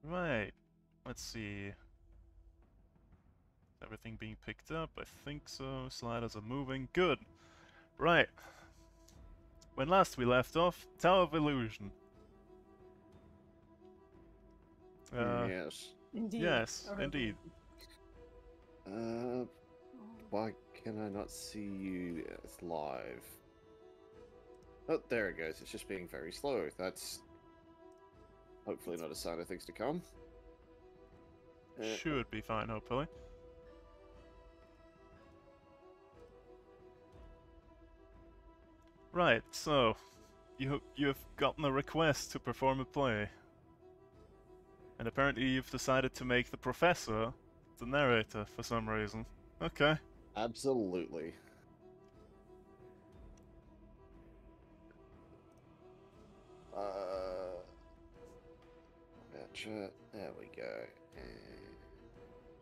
Right. Let's see. Is everything being picked up? I think so. Sliders are moving. Good. Right. When last we left off, Tower of Illusion. Yes. Indeed. Yes, Or indeed. Why can I not see you as live? Oh, there it goes. It's just being very slow. That's hopefully not a sign of things to come. Should be fine, hopefully. Right, so you've gotten a request to perform a play. And apparently you've decided to make the professor the narrator for some reason. Okay. Absolutely. Gotcha. There we go.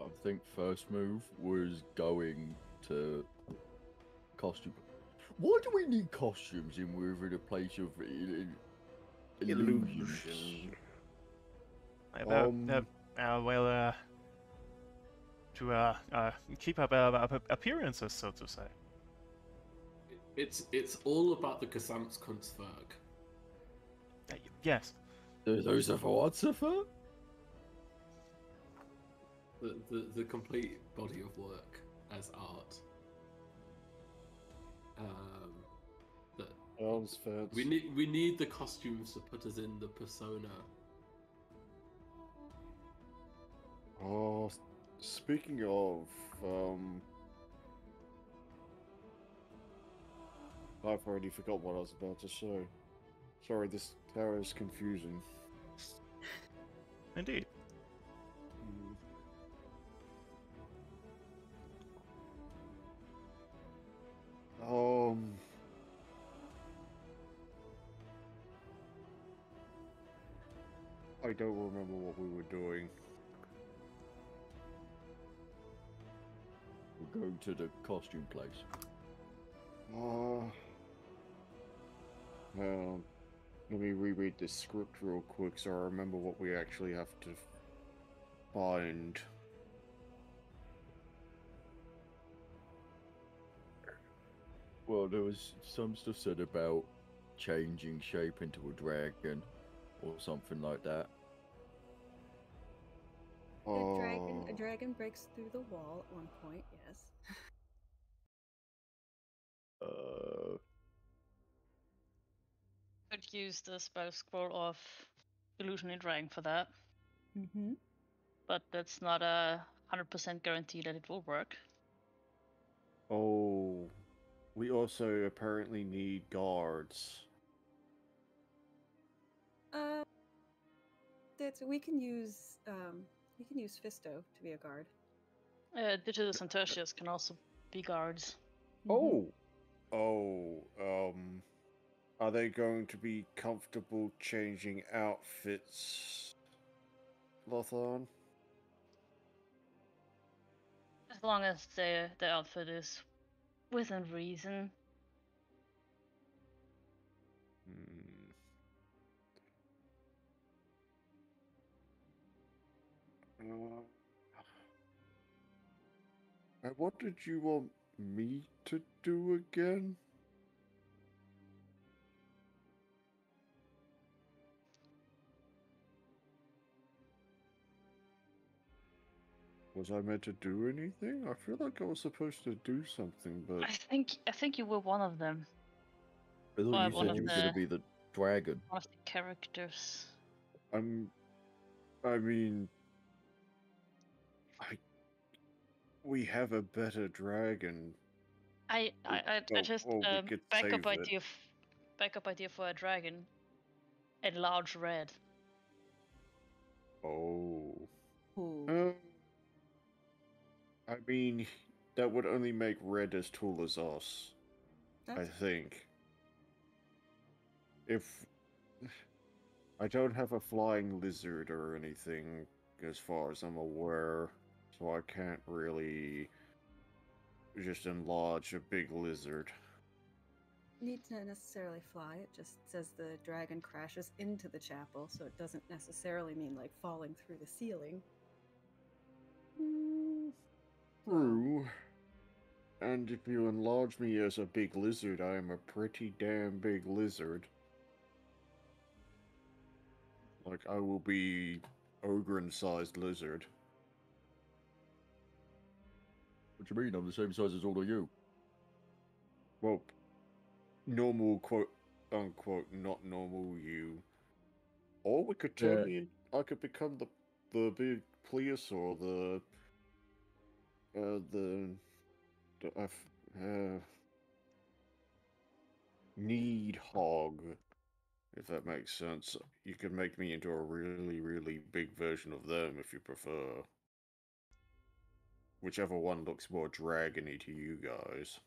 I think first move was going to costume. Why do we need costumes in we're in a place of illusions? About, well, to keep up appearances, so to say. It's all about the Gesamtkunstwerk. Yes. Those are philosopher? The complete body of work as art. We need the costumes to put us in the persona. Oh, speaking of, I've already forgot what I was about to say. Sorry, this tower is confusing. Indeed. I don't remember what we were doing. We're going to the costume place. Let me reread this script real quick so I remember what we actually have to find. Well, there was some stuff said about changing shape into a dragon or something like that. A dragon breaks through the wall at one point, yes. Could use the spell scroll of Illusion in Dragon for that. Mm-hmm. But that's not a 100% guarantee that it will work. Oh, we also apparently need guards. We can use Fisto to be a guard. Digitus and Tertius can also be guards. Are they going to be comfortable changing outfits, Lothar? As long as the outfit is within reason. And what did you want me to do again? Was I meant to do anything? I feel like I was supposed to do something, but I think you were one of them. I thought you said you were going to be the dragon. One of the characters. We have a better dragon. I just backup idea for a dragon. A large red. Oh. I mean, that would only make Red as tall as us. I think. If I don't have a flying lizard or anything, as far as I'm aware, so I can't really just enlarge a big lizard. need to necessarily fly. It just says the dragon crashes into the chapel, so it doesn't necessarily mean like falling through the ceiling. True. And if you enlarge me as a big lizard, I am a pretty damn big lizard. Like, I will be ogre-sized lizard. What do you mean? I'm the same size as all of you. Well, normal, quote-unquote, not normal you. Or we could turn me in... I could become the big plesiosaur, need hog, if that makes sense. You could make me into a really, really big version of them if you prefer. Whichever one looks more dragony to you guys.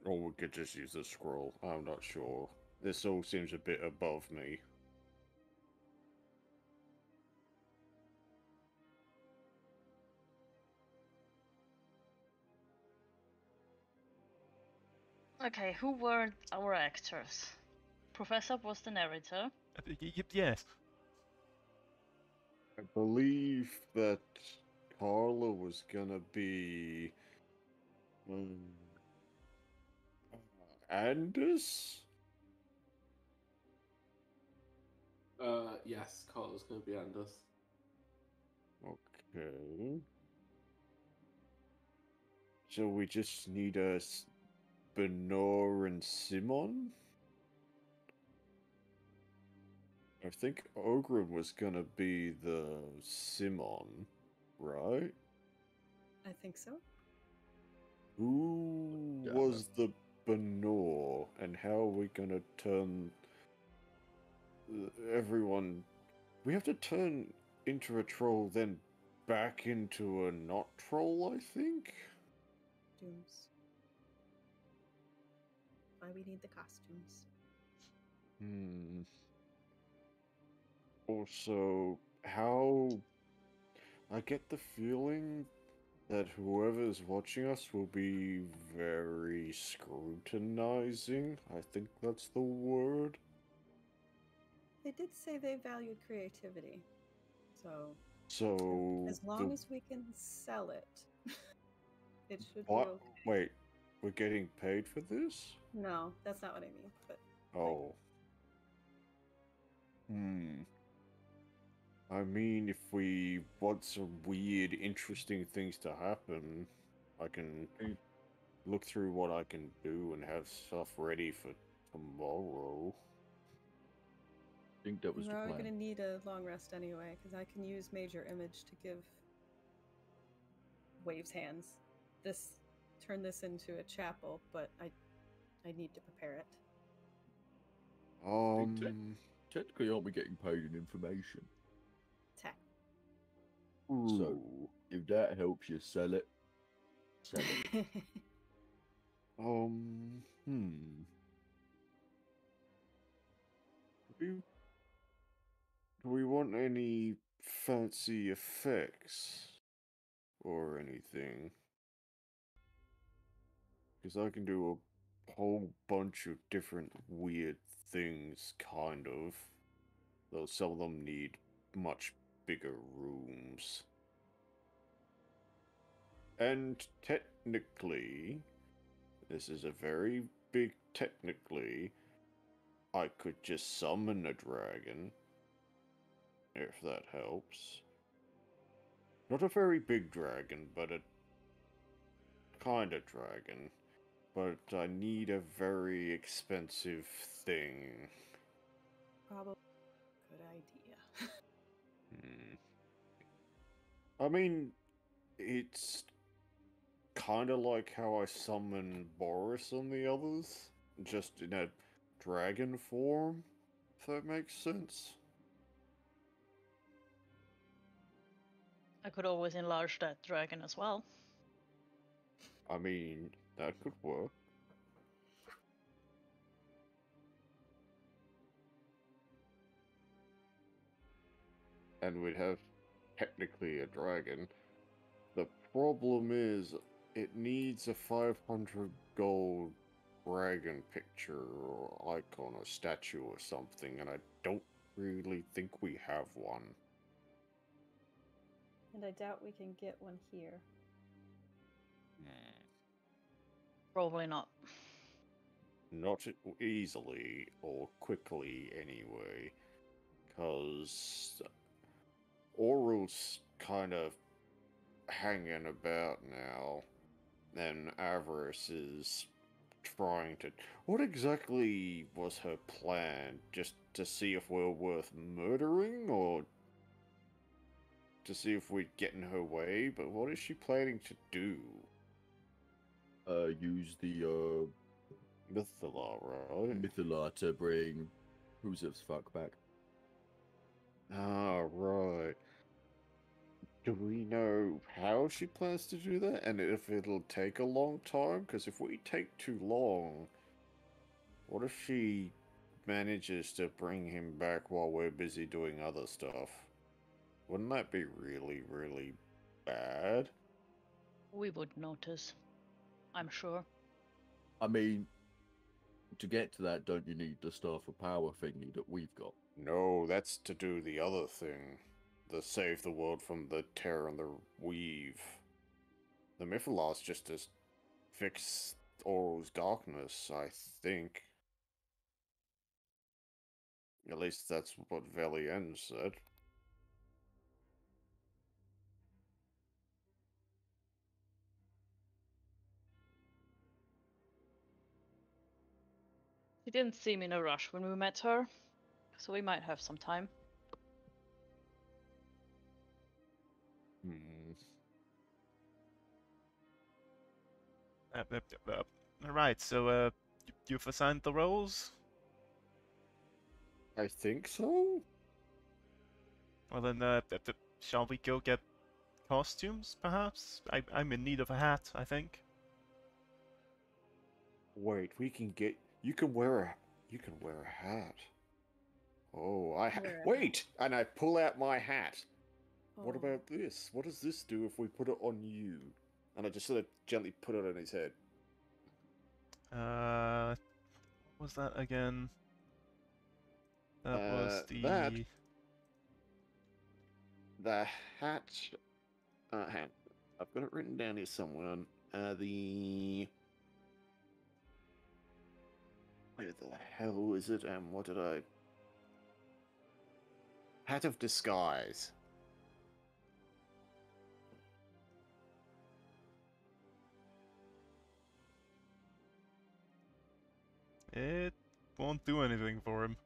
Or we could just use the scroll. I'm not sure. This all seems a bit above me. Okay, who were our actors? Professor was the narrator. Yes. I believe that Carla was gonna be... Anders? Yes, Carla's going to be Anders. Okay. So we just need a Benor and Simon? I think Ogren was gonna be the Simon, right? I think so. Who Yeah, was the Benor, and how are we gonna turn everyone... We have to turn into a troll, then back into a not troll, I think? Costumes. Why we need the costumes. Also, how... I get the feeling that whoever's watching us will be very scrutinizing. I think that's the word. They did say they valued creativity. So... as long as we can sell it, it should be What? okay. Wait, we're getting paid for this? No, that's not what I mean. But Oh. I mean, if we want some weird, interesting things to happen, I can look through what I can do and have stuff ready for tomorrow. I think that was the we're plan. going to need a long rest anyway, because I can use Major Image to give Wave's hands. Turn this into a chapel, but I need to prepare it. Technically, aren't we getting paid in information? So, if that helps you sell it, sell it. Do we want any fancy effects or anything? Because I can do a whole bunch of different weird things, kind of. Though some of them need much bigger rooms. And technically, this is a very big technically, I could just summon a dragon, if that helps. Not a very big dragon, but a kind of dragon. But I need a very expensive thing. Probably a good idea. I mean, it's kind of like how I summon Boris on the others, just in a dragon form, if that makes sense. I could always enlarge that dragon as well. I mean, that could work. And we'd have technically a dragon. problem is, it needs a 500 gold dragon picture or icon or statue or something, and I don't really think we have one. And I doubt we can get one here. Probably not. Not easily or quickly, anyway, because Oral's kind of hanging about now, and Avarice is trying to. What exactly was her plan? Just to see if we're worth murdering, or to see if we'd get in her way? But what is she planning to do? Use the Mythala, right? Mythala to bring who's it fuck back. Ah, right. Do we know how she plans to do that, and if it'll take a long time? Because if we take too long, what if she manages to bring him back while we're busy doing other stuff? Wouldn't that be really, really bad? We would notice. I'm sure. I mean, to get to that, don't you need the Staff of Power thingy that we've got? No, that's to do the other thing. The save the world from the terror and the weave. The Mythalar's just to fix Oral's darkness, I think. At least that's what Velian said. She didn't seem in a rush when we met her, so we might have some time. Right, so you've assigned the roles? I think so? Well then, shall we go get costumes, perhaps? I'm in need of a hat, I think. Wait, we can get... You can wear a hat. Oh, Wear a Wait! And I pull out my hat. What Oh. about this? What does this do if we put it on you? And I just sort of gently put it on his head. What was that again? That was The hat... hat. I've got it written down here somewhere. The... Where the hell is it, and what did I... Hat of Disguise. It won't do anything for him.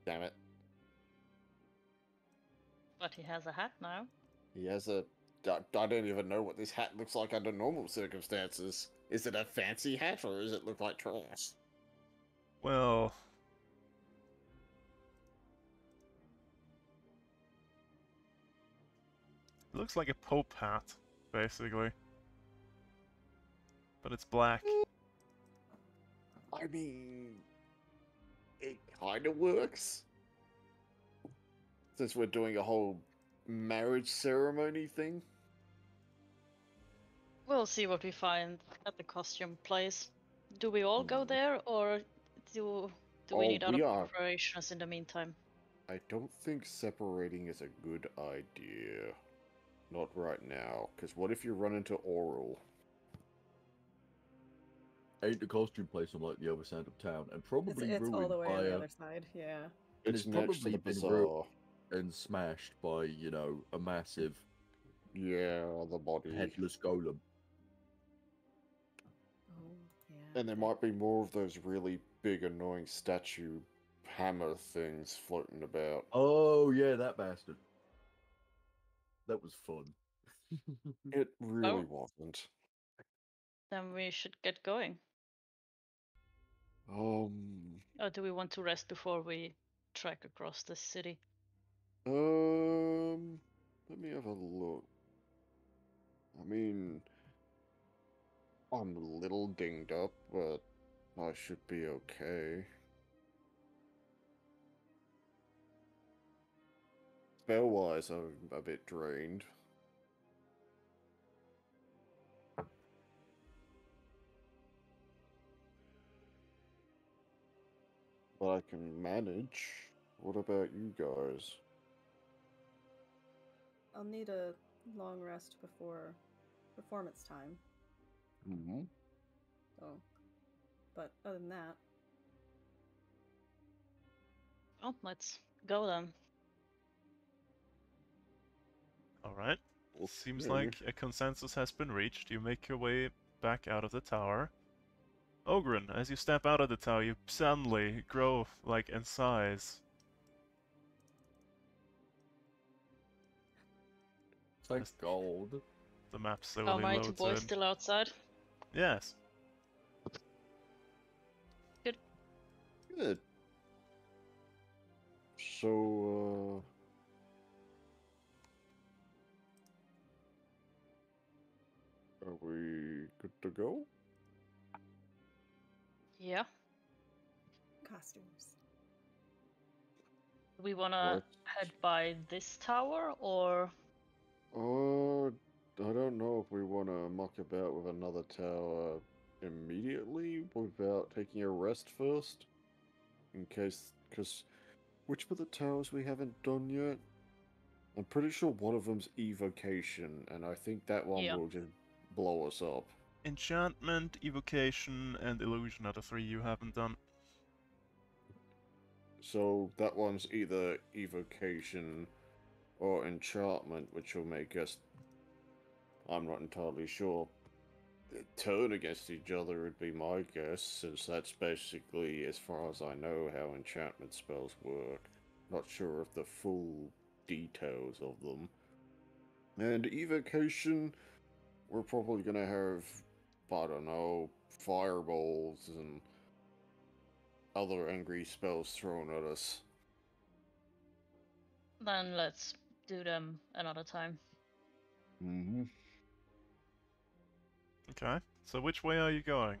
Damn it. But he has a hat now. He has a... I don't even know what this hat looks like under normal circumstances. Is it a fancy hat, or does it look like trash? Well... It looks like a Pope hat, basically. But it's black. I mean... It kind of works. Since we're doing a whole marriage ceremony thing. We'll see what we find at the costume place. Do we all go there, or do we need other preparations in the meantime? I don't think separating is a good idea. Not right now, because what if you run into Oral? Ain't the costume place on like the other side of town, and probably It's ruined all the way by on the other side, yeah. And It's it's next to probably the been bazaar. ruined and smashed by, you know, a massive Yeah, the body. headless golem. Oh, yeah. And there might be more of those really big, annoying statue hammer things floating about. Oh yeah, that bastard. That was fun. It really wasn't. Then we should get going. Or do we want to rest before we trek across the city? Let me have a look. I mean, I'm a little dinged up, but I should be okay. Spell-wise, I'm a bit drained. but I can manage. What about you guys? I'll need a long rest before performance time. Mm-hmm. So, but other than that, Oh, let's go then. Alright. Seems Okay. like a consensus has been reached. You make your way back out of the tower. Ogren, as you step out of the tower, you suddenly grow, like, in size. It's like Just- gold. The map Are slowly my two loads boys in. still outside? Yes. Good. So, are we good to go? Yeah. costumes. Do we wanna Let's- head by this tower or? I don't know if we want to muck about with another tower immediately without taking a rest first. In case, because which of the towers we haven't done yet? I'm pretty sure one of them's evocation, and I think that one Yeah. will just blow us up. Enchantment, Evocation, and Illusion are the 3 you haven't done. So that one's either evocation or enchantment, which will make us, I'm not entirely sure, turn against each other would be my guess, since that's basically, as far as I know, how enchantment spells work. Not sure of the full details of them. And evocation, we're probably gonna have, I don't know, fireballs and other angry spells thrown at us. Then let's do them another time. Mm-hmm. Okay. So which way are you going?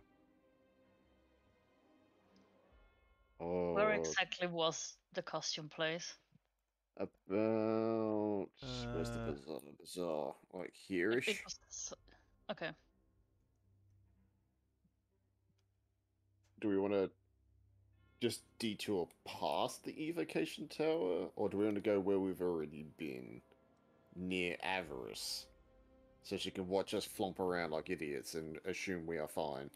Where exactly was the costume place? About... where's the Uh, bazaar? Like It here-ish? was okay. Do we want to just detour past the evocation tower, or do we want to go where we've already been? Near Avarice. So she can watch us flump around like idiots and assume we are fine.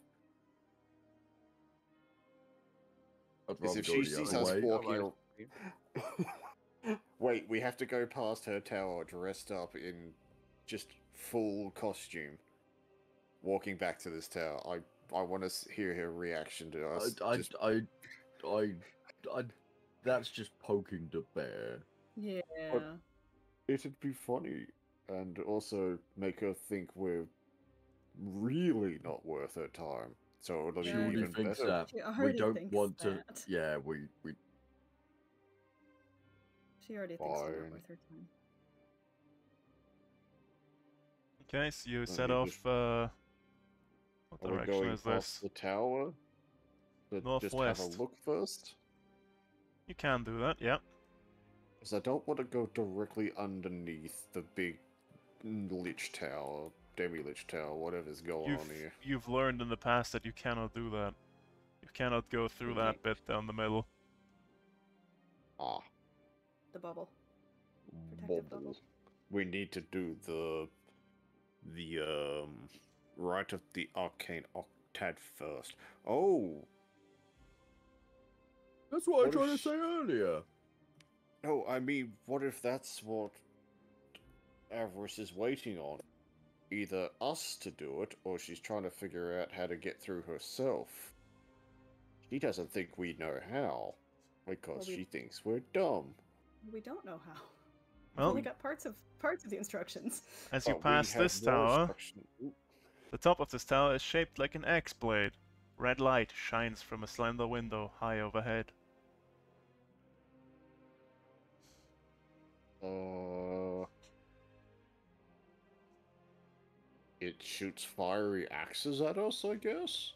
I'd Because rather if go she the sees other us way. walking... Wait, we have to go past her tower dressed up in just full costume. Walking back to this tower. I want to hear her reaction to us. I, that's just poking the bear. Yeah. It'd be funny, and also make her think we're really not worth her time. So it'll She be already even thinks better. that. She We already don't thinks want to. that. Yeah, we. She already thinks you're not Fine. worth her time. okay, so you Let set me off, just- what Are we direction going is past this? the tower? But just have Northwest. a look first? You can do that, yeah. Because I don't want to go directly underneath the big Lich Tower, Demi-Lich Tower, whatever's going on here. You've learned in the past that you cannot do that. You cannot go through Okay. that bit down the middle. Ah, The bubble. Protective bubble. We need to do the Rite of the Arcane Octad first. Oh, That's what I What tried if to sh- say earlier. no, I mean, what if that's what Avarice is waiting on? Either us to do it, or she's trying to figure out how to get through herself. She doesn't think we know how, because Well, we- she thinks we're dumb. We don't know how. We've Well, only got parts of the instructions. as you But we pass have this more tower, instruction- Ooh, the top of this tower is shaped like an axe blade. Red light shines from a slender window high overhead. It shoots fiery axes at us, I guess?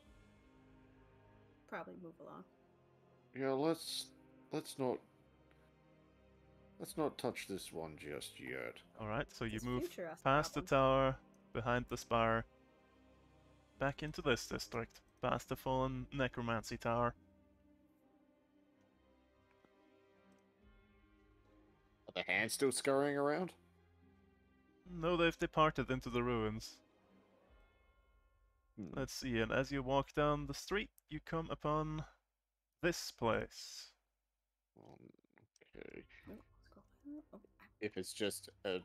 Probably move along. Yeah, let's not touch this one just yet. Alright, so you It's move future us past the problem. tower, behind the spire, back into this district, past the fallen necromancy tower. Are the hands still scurrying around? No, they've departed into the ruins. Hmm. Let's see, and as you walk down the street, you come upon this place. Okay. Oh, scroll down. Oh, If it's just a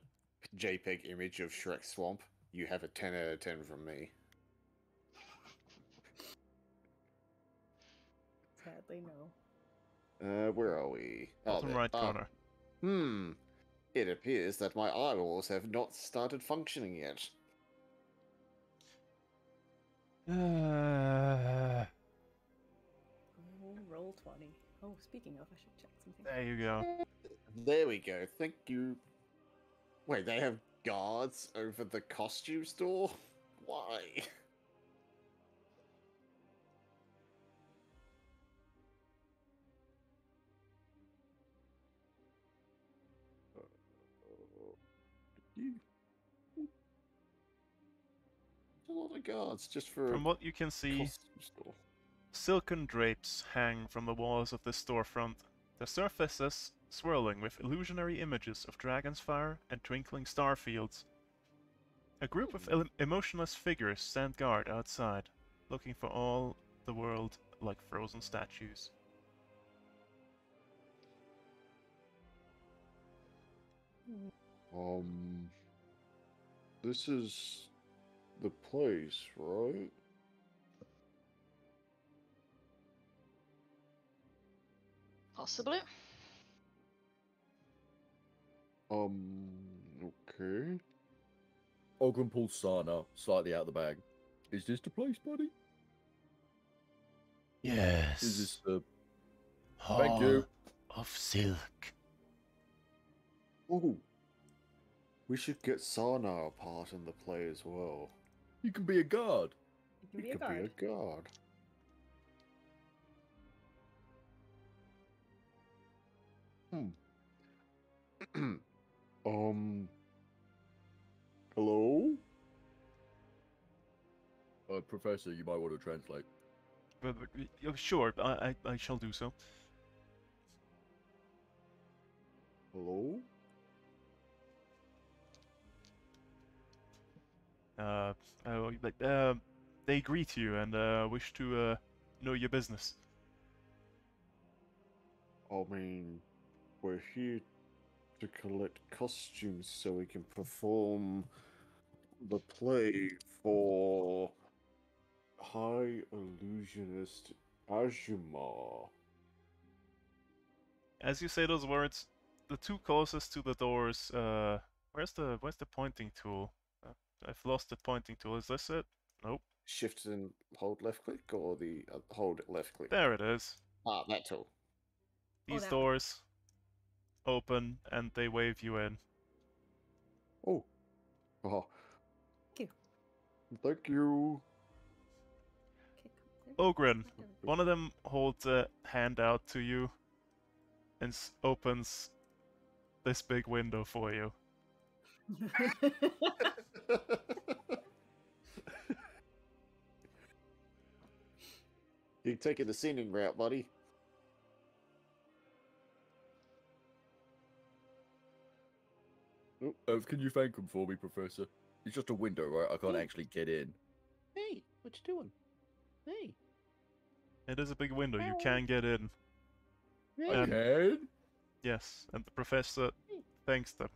JPEG image of Shrek Swamp, you have a 10 out of 10 from me. sadly, no. Where are we? Bottom there. right corner. It appears that my eyeballs have not started functioning yet. Oh, roll 20. Oh, speaking of, I should check something. There you go. There we go. Thank you. Wait, they have guards over the costume store? Why? A lot of guards just for From what you can see, costume store. silken drapes hang from the walls of this storefront, the surfaces swirling with illusionary images of dragon's fire and twinkling star fields. A group of emotionless figures stand guard outside, looking for all the world like frozen statues. This is the place, right? Possibly. Okay. Ogren pulls Sana slightly out of the bag. Is this the place, buddy? Yes. Is this the... Hall Thank you. of Silk. Ooh. We should get Sana a part in the play as well. You can be a guard. You can He be a could guard. be a guard. Hello? Professor, you might want to translate. Sure, I shall do so. Hello? They greet you and wish to know your business. I mean, we're here to collect costumes so we can perform the play for High Illusionist Ajumar. As you say those words, the two closest to the doors. Where's the pointing tool? I've lost the pointing tool. Is this it? Nope. Shift and hold left click, or the hold left click? There it is. Ah, that tool. These that one. doors open and they wave you in. Oh. Oh. Thank you. Thank you. Okay, there. Ogren, one of them holds a hand out to you and opens this big window for you. You're taking the scenic route, buddy. Can you thank him for me, Professor? It's just a window, right? I can't actually get in. Hey, what you doing? Hey. It is a big window. You can get in. I can? Yes, and the professor thanks them.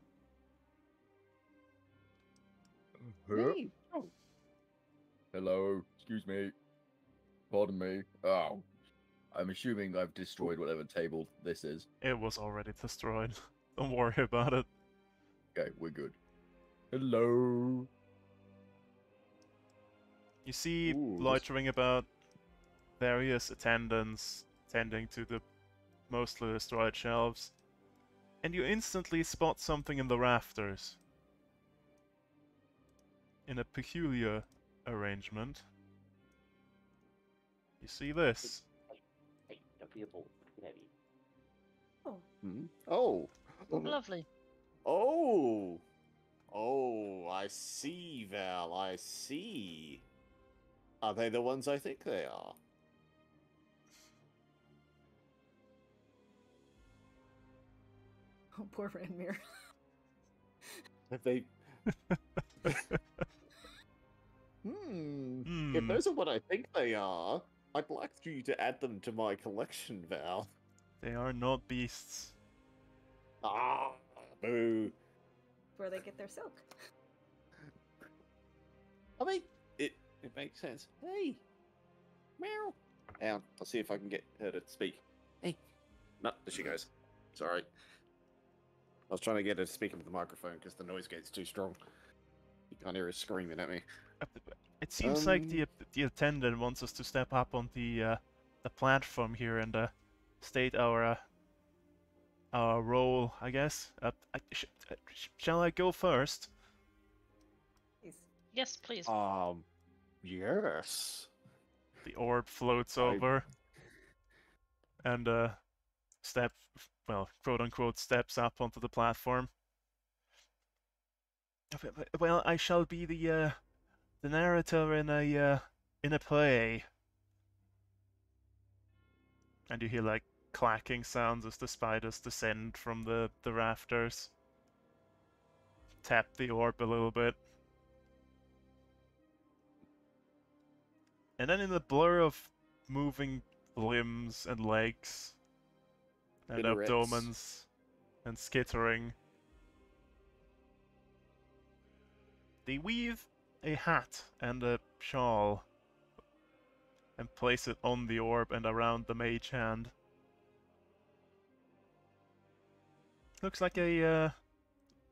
Huh? Hello, excuse me. Pardon me. Oh, I'm assuming I've destroyed whatever table this is. It was already destroyed. Don't worry about it. Okay, we're good. Hello. You see Ooh, this- loitering about various attendants tending to the mostly destroyed shelves, and you instantly spot something in the rafters. In a peculiar arrangement. You see this. Oh, Hmm? Oh. Lovely. Oh. Oh, I see, Val. I see. Are they the ones I think they are? Oh, poor Ranmir. Have they? If those are what I think they are, I'd like you to add them to my collection, Val. They are not beasts. Ah, boo. Where they get their silk. I mean, it makes sense. Hey, meow. Hang on, I'll see if I can get her to speak. Hey, no, there she goes. Sorry. I was trying to get her to speak into the microphone because the noise gets too strong. You can't hear her screaming at me. It seems like the attendant wants us to step up on the platform here and state our role, I guess. Shall I go first? Please. Yes, please. Yes. The orb floats over and quote unquote, steps up onto the platform. Well, I shall be the narrator in a play. And you hear like clacking sounds as the spiders descend from the rafters. Tap the orb a little bit. And then in the blur of moving limbs and legs and Spinnerets. abdomens and skittering, they weave a hat and a shawl and place it on the orb and around the mage hand. Looks like a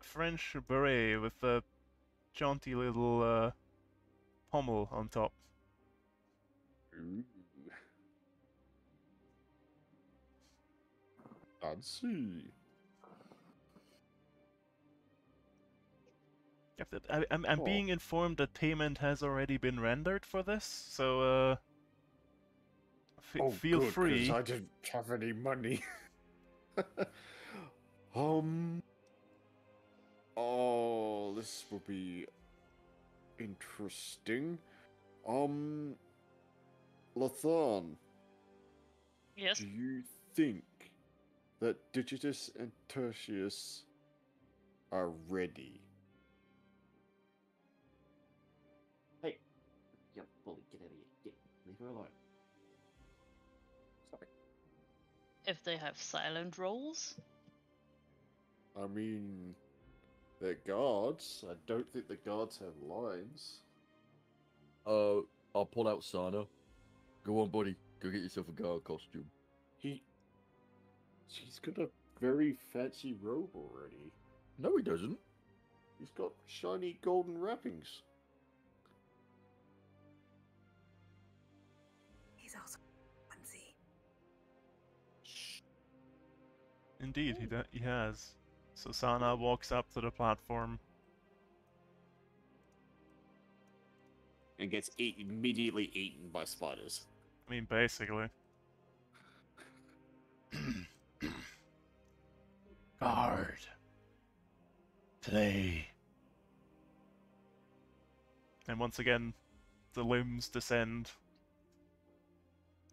French beret with a jaunty little pommel on top. Ooh. I'd see. I'm being informed that payment has already been rendered for this, so feel good, free. 'cause I didn't have any money. Oh, this will be interesting. Lathan, Yes. do you think that Digitus and Tertius are ready? Hey, you bully, get out of here. Leave her alone. Sorry. If they have silent rolls. I mean, they're guards. I don't think the guards have lines. I'll pull out Sana. Go on, buddy. Go get yourself a guard costume. She's got a very fancy robe already. No, he doesn't. He's got shiny golden wrappings. He's also onesie. Indeed, he has. So Sana walks up to the platform. And gets immediately eaten by spiders. I mean, basically. Guard. Play. And once again, the limbs descend.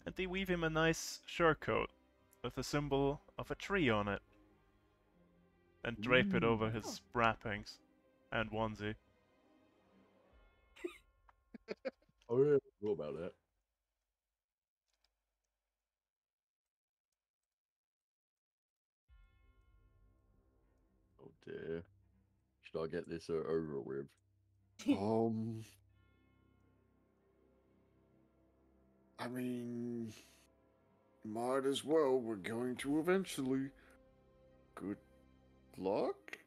And they weave him a nice surcoat with a symbol of a tree on it. And drape it over his wrappings and onesie. Oh yeah, what about that? Oh dear. Should I get this over with? I mean, might as well. We're going to eventually. Good luck?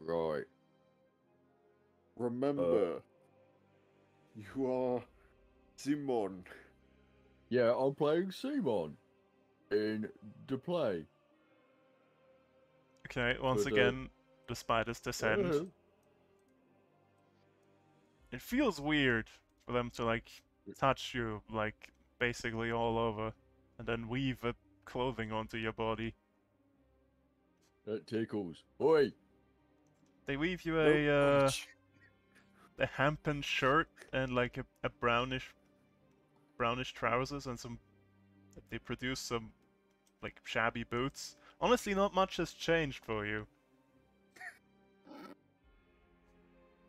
Right. Remember, you are Simon. Yeah, I'm playing Simon in the play. Okay, once But, again, the spiders descend. It feels weird for them to, like, touch you, like, basically all over, and then weave a clothing onto your body. That tickles. Oi! They weave you a hempen shirt and, like, a brownish trousers and some They produce some, like, shabby boots. Honestly, not much has changed for you.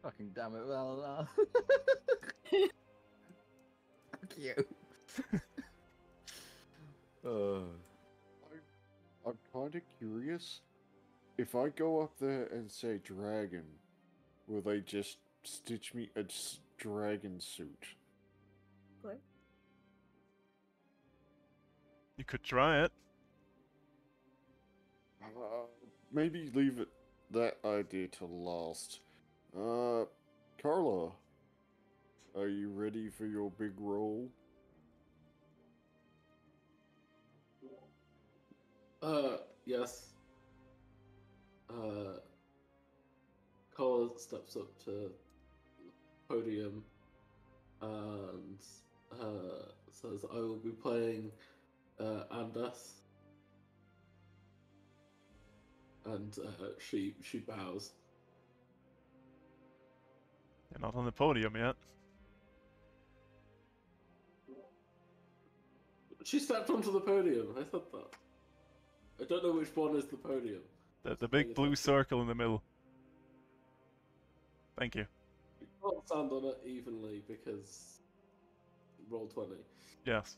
Fucking damn it, well, Fuck you. I'm kind of curious. If I go up there and say dragon, will they just stitch me a dragon suit? What? You could try it. Maybe leave it that idea till last. Carla, are you ready for your big role? Yes. Cole steps up to the podium and says, "I will be playing Andas." And she bows. You're not on the podium yet. She stepped onto the podium. I said that. I don't know which one is the podium. The big blue circle in the middle. Thank you. You can't stand on it evenly because roll 20. Yes.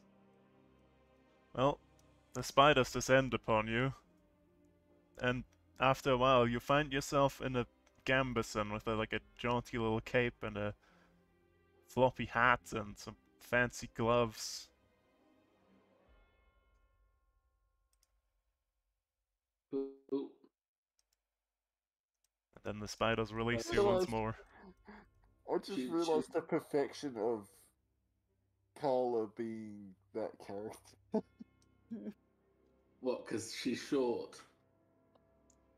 Well, the spiders descend upon you, and after a while you find yourself in a gambeson with like a jaunty little cape and a floppy hat and some fancy gloves. Ooh. And then the spiders release you once more. I just realised the perfection of Carla being that character. What, because she's short?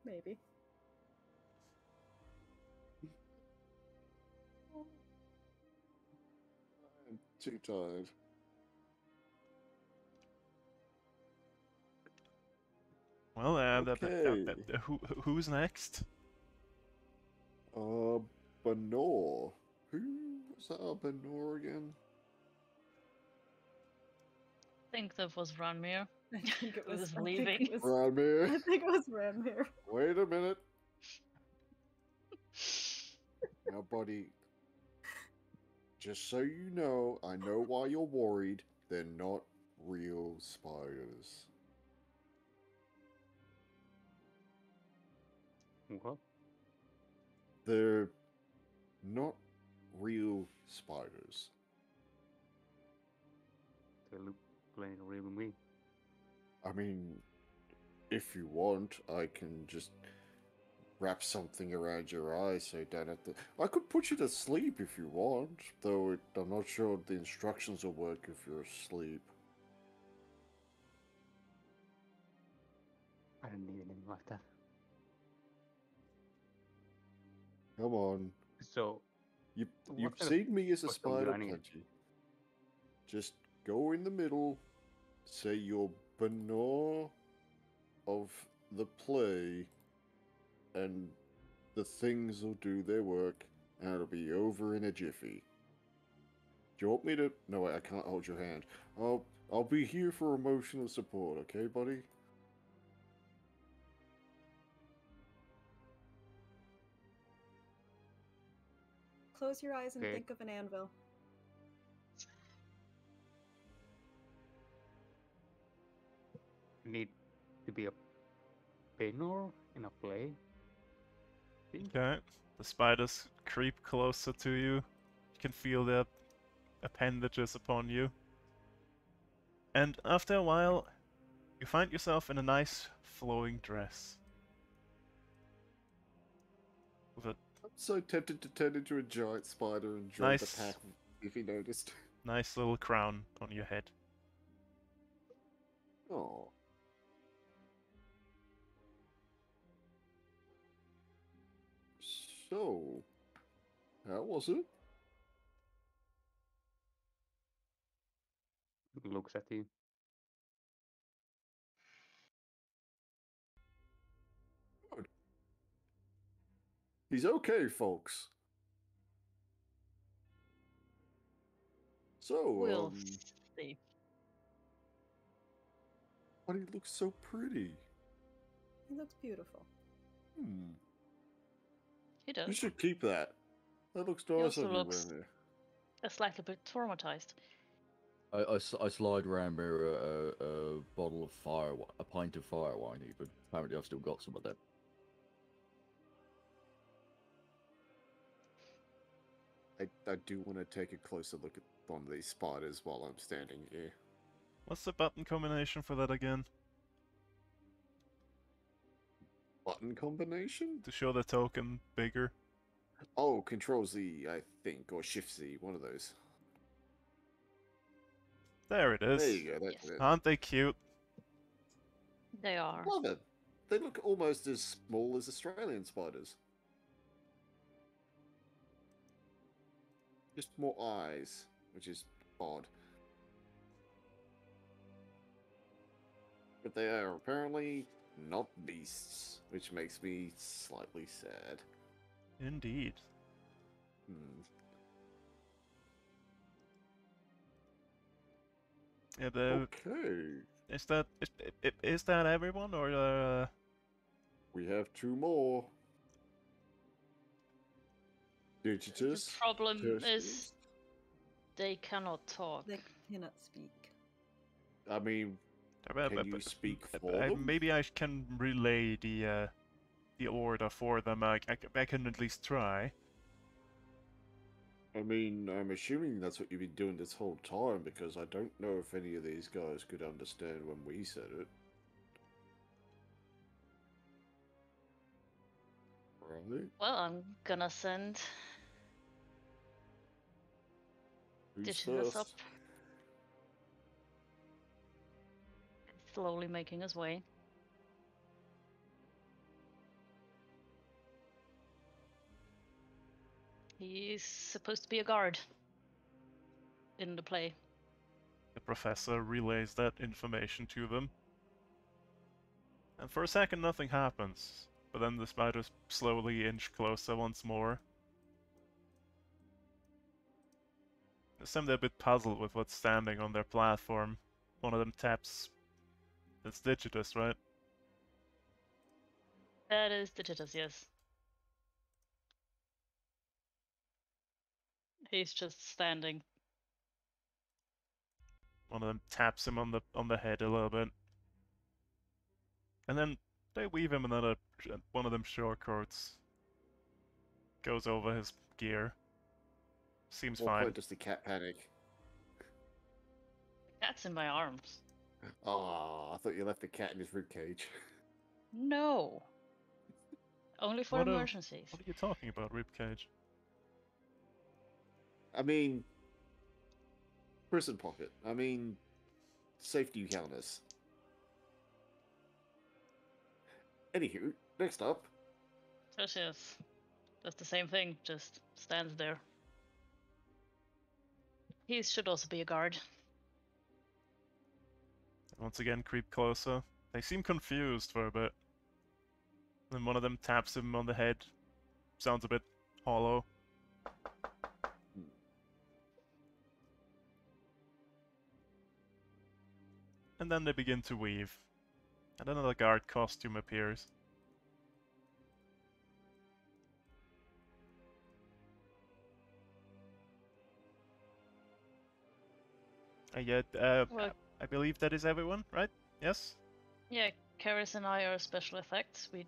Maybe. I'm too tired. Well, Okay. who's next? Benor. Who was that? Benor again? I think that was Ranmir. I think it Who was was leaving. Ranmir. I think it was Ranmir. Wait a minute. Now, buddy, just so you know, I know why you're worried. They're not real spiders. What? They're not real spiders. They look plain real to me. I mean, if you want, I can just wrap something around your eye so you don't have to... I could put you to sleep if you want, though I'm not sure the instructions will work if you're asleep. I don't need anything like that. Come on. So, You've what kind of seen me as a costume do spider I need? plenty. Just go in the middle, say you're Benor of the play, and the things will do their work, and it'll be over in a jiffy. Do you want me to... No, wait, I can't hold your hand. I'll be here for emotional support, okay, buddy? Close your eyes and Okay. think of an anvil. Need to be a Benor in a play? Okay. The spiders creep closer to you. You can feel their appendages upon you. And after a while, you find yourself in a nice flowing dress. With a I'm so tempted to turn into a giant spider and join the Nice. pack if he noticed. nice little crown on your head. Oh. So, how was it? Looks at you. Good. He's okay, folks. So, We'll see. But he looks so pretty. He looks beautiful. Hmm. He does. You should keep that. That looks He nice also on you, looks Remy. a slightly bit traumatized. I slide around here a bottle of a pint of fire wine even. Apparently I've still got some of them. I do want to take a closer look at one of these spiders while I'm standing here. What's the button combination for that again? Button combination? To show the token bigger? Oh, Control Z, I think, or Shift Z, one of those. There it is. There you go, that's Yes. it. Aren't they cute? They are. Love it. They look almost as small as Australian spiders. Just more eyes, which is odd. But they are apparently not beasts, which makes me slightly sad. Indeed. Hmm. Yeah, the Okay. is that everyone or We have two more. The Digitus. problem Tertius. is they cannot talk. They cannot speak. I mean, can you speak for them? maybe I can relay the order for them. I can at least try. I mean, I'm assuming that's what you've been doing this whole time, because I don't know if any of these guys could understand when we said it. Right? Well, I'm gonna send Who's Digitus up. first? Slowly making his way. He's supposed to be a guard in the play. The professor relays that information to them. And for a second nothing happens. But then the spiders slowly inch closer once more. They seem a bit puzzled with what's standing on their platform. One of them taps. It's Digitus, right? That is Digitus, yes. He's just standing. One of them taps him on the head a little bit. And then they weave him another one of them short coats. Goes over his gear. Seems What fine. point does the cat panic? Cat's in my arms. Oh, I thought you left the cat in his ribcage. No. Only for What emergencies. are you talking about, ribcage? I mean, prison pocket. I mean, safety counters. Anywho, next up. Tertius does the same thing, just stands there. He should also be a guard. Once again, creep closer. They seem confused for a bit. Then one of them taps him on the head. Sounds a bit hollow. And then they begin to weave. And another guard costume appears. Yeah, Well, I believe that is everyone, right? Yes? yeah, Karis and I are special effects. We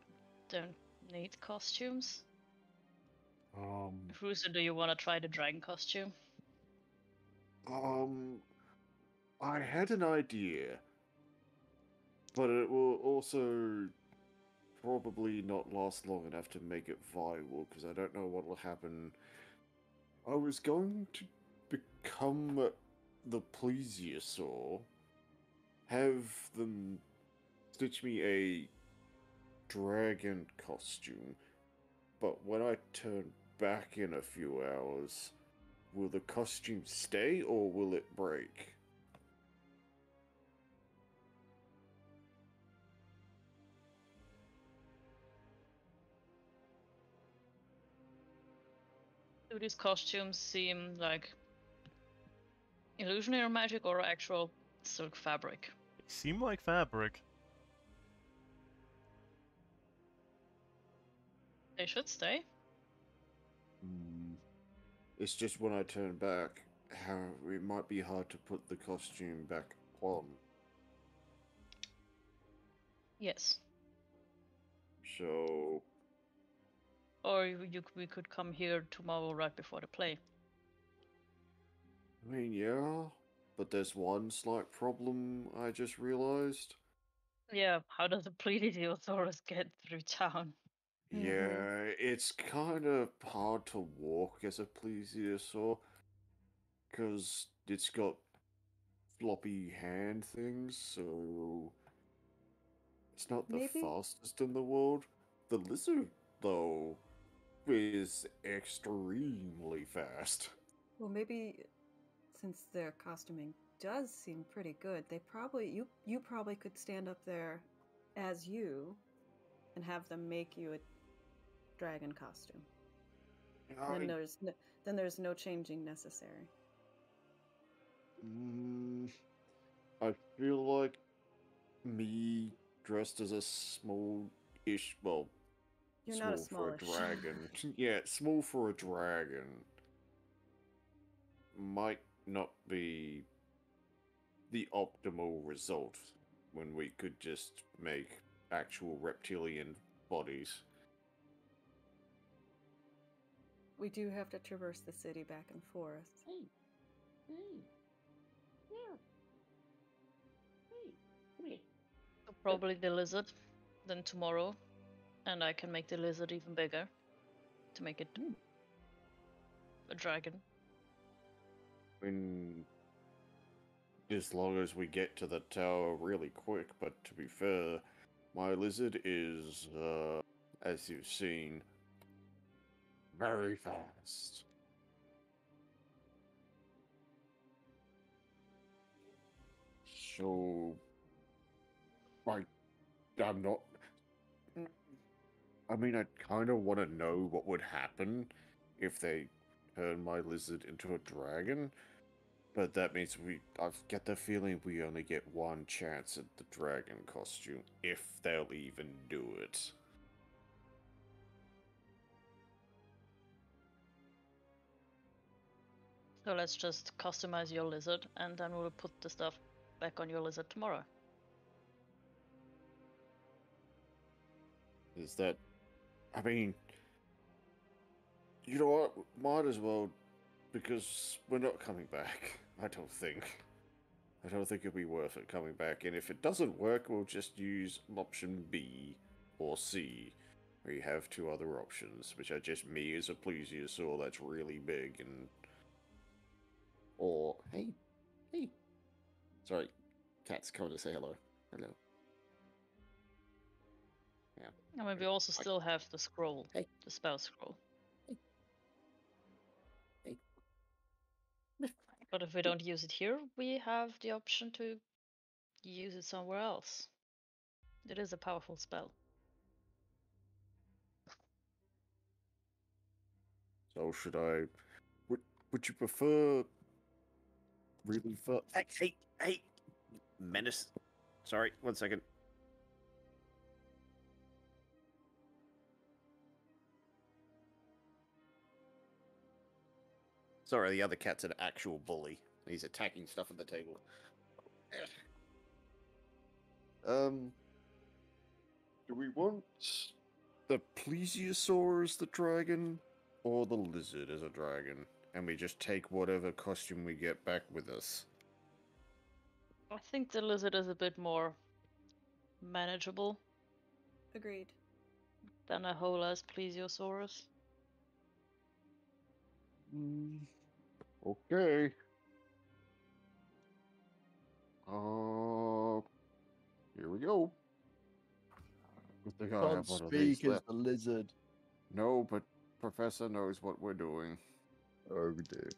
don't need costumes. Rusa, do you want to try the dragon costume? I had an idea, but it will also probably not last long enough to make it viable, because I don't know what will happen. I was going to become the plesiosaur, have them stitch me a dragon costume, but when I turn back in a few hours, will the costume stay or will it break? Do these costumes seem like illusionary magic or actual silk fabric? Seem like fabric. They should stay. It's just when I turn back, how it might be hard to put the costume back on. Yes. So, Or we could come here tomorrow right before the play. I mean, yeah, but there's one slight problem I just realized. Yeah, how does a Plesiosaurus get through town? Yeah, it's kind of hard to walk as a plesiosaur because it's got floppy hand things, so it's not the Maybe- fastest in the world. The lizard, though, is extremely fast. Well, maybe since their costuming does seem pretty good, they probably you probably could stand up there as you and have them make you a dragon costume. Then there's no changing necessary. I feel like me dressed as a small-ish, well, You're not a small for a smallish. dragon. Yeah, small for a dragon might not be the optimal result when we could just make actual reptilian bodies. We do have to traverse the city back and forth. Hey, yeah. Hey, come here. So probably the lizard, then tomorrow, and I can make the lizard even bigger to make it a dragon. As long as we get to the tower really quick, but to be fair, my lizard is, as you've seen, very fast. So, I'm not. I mean, I kind of want to know what would happen if they turn my lizard into a dragon, but that means I get the feeling we only get one chance at the dragon costume, if they'll even do it. So let's just customize your lizard, and then we'll put the stuff back on your lizard tomorrow. Is that... I mean... You know what? Might as well, because we're not coming back, I don't think. I don't think it'll be worth it coming back, and if it doesn't work, we'll just use option B or C. We have two other options, which are just me as a plesiosaur that's really big and... Or, hey. Sorry, cat's coming to say hello. Hello. Yeah. I mean, we also still have the scroll, Hey. the spell scroll. Hey. But if we don't use it here, we have the option to use it somewhere else. It is a powerful spell. So should I... Would you prefer... Really far... Hey! Menace. Sorry, 1 second. Sorry, the other cat's an actual bully. He's attacking stuff at the table. Do we want the plesiosaur as the dragon, or the lizard as a dragon? And we just take whatever costume we get back with us? I think the lizard is a bit more manageable Agreed. than a whole ass plesiosaurus. Okay. Here we go. Good thing I Can't have one of these speak as left. the lizard. No, but Professor knows what we're doing. Oh dear.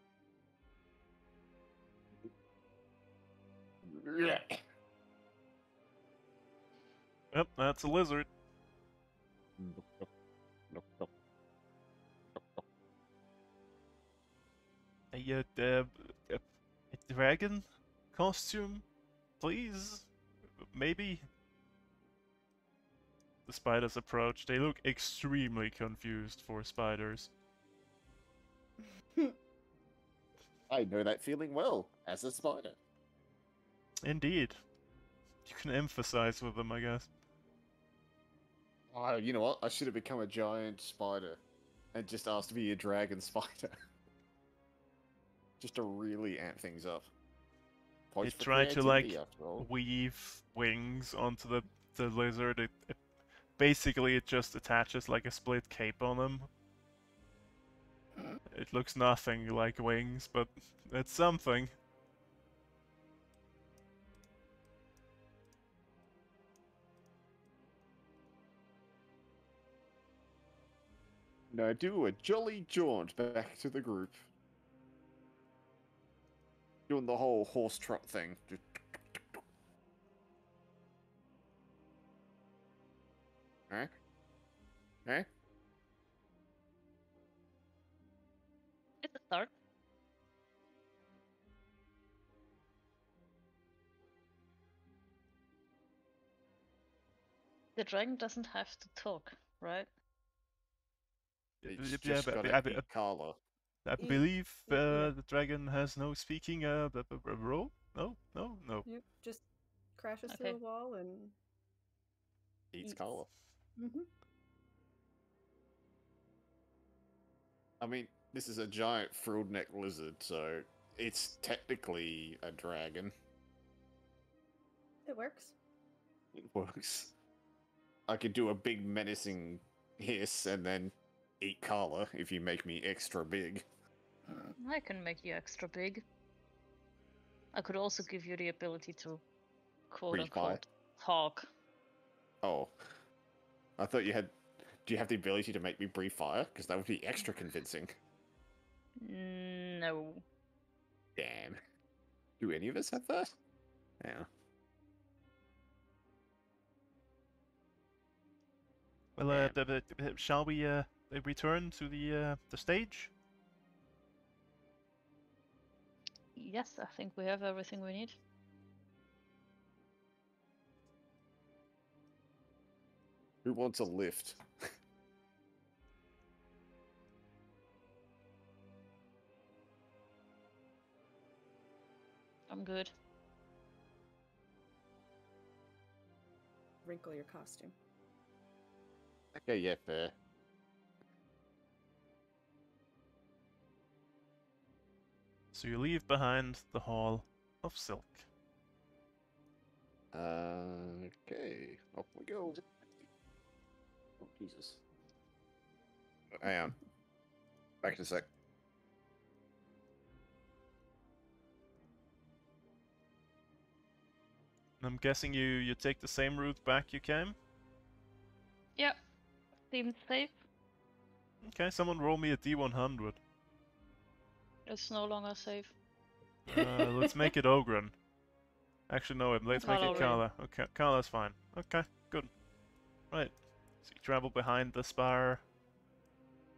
Yeah. Yep, that's a lizard. A dragon costume, please. maybe the spiders approach. They look extremely confused for spiders. I know that feeling well, as a spider. Indeed. You can emphasize with them, I guess. Oh, you know what? I should have become a giant spider and just asked to be a dragon spider. Just to really amp things up. Points It for tried to, like, creativity, after all. weave wings onto the lizard. Basically, it just attaches like a split cape on him. It looks nothing like wings, but it's something. Now do a jolly jaunt back to the group. Doing the whole horse trot thing. Just... Huh? Huh? It's a start. The dragon doesn't have to talk, right? It's Yeah, just but gotta eat Carla. I You- believe yeah. the dragon has no speaking role. No. Yep, just crashes Okay. through a wall and Eats Carla. Mm-hmm. I mean, this is a giant frilled neck lizard, so it's technically a dragon. It works. It works. I could do a big menacing hiss and then eat Carla if you make me extra big. I can make you extra big. I could also give you the ability to quote Breathe fire? unquote talk. Oh. I thought you had... Do you have the ability to make me breathe fire? Because that would be extra convincing. No. Damn. Do any of us have that? Yeah. Well, Damn. shall we return to the stage? Yes, I think we have everything we need. Who wants a lift? I'm good. Wrinkle your costume. Okay, yeah, fair. So you leave behind the Hall of Silk. Okay, off we go. Oh, Jesus. Hang on. Back in a sec. I'm guessing you take the same route back you came? Yep. Seems safe. Okay, someone roll me a D100. It's no longer safe. Let's make it Ogren. Actually, no, let's make it Kala. Kala. Okay, Kala's fine. Okay, good. Right. So you travel behind the spire,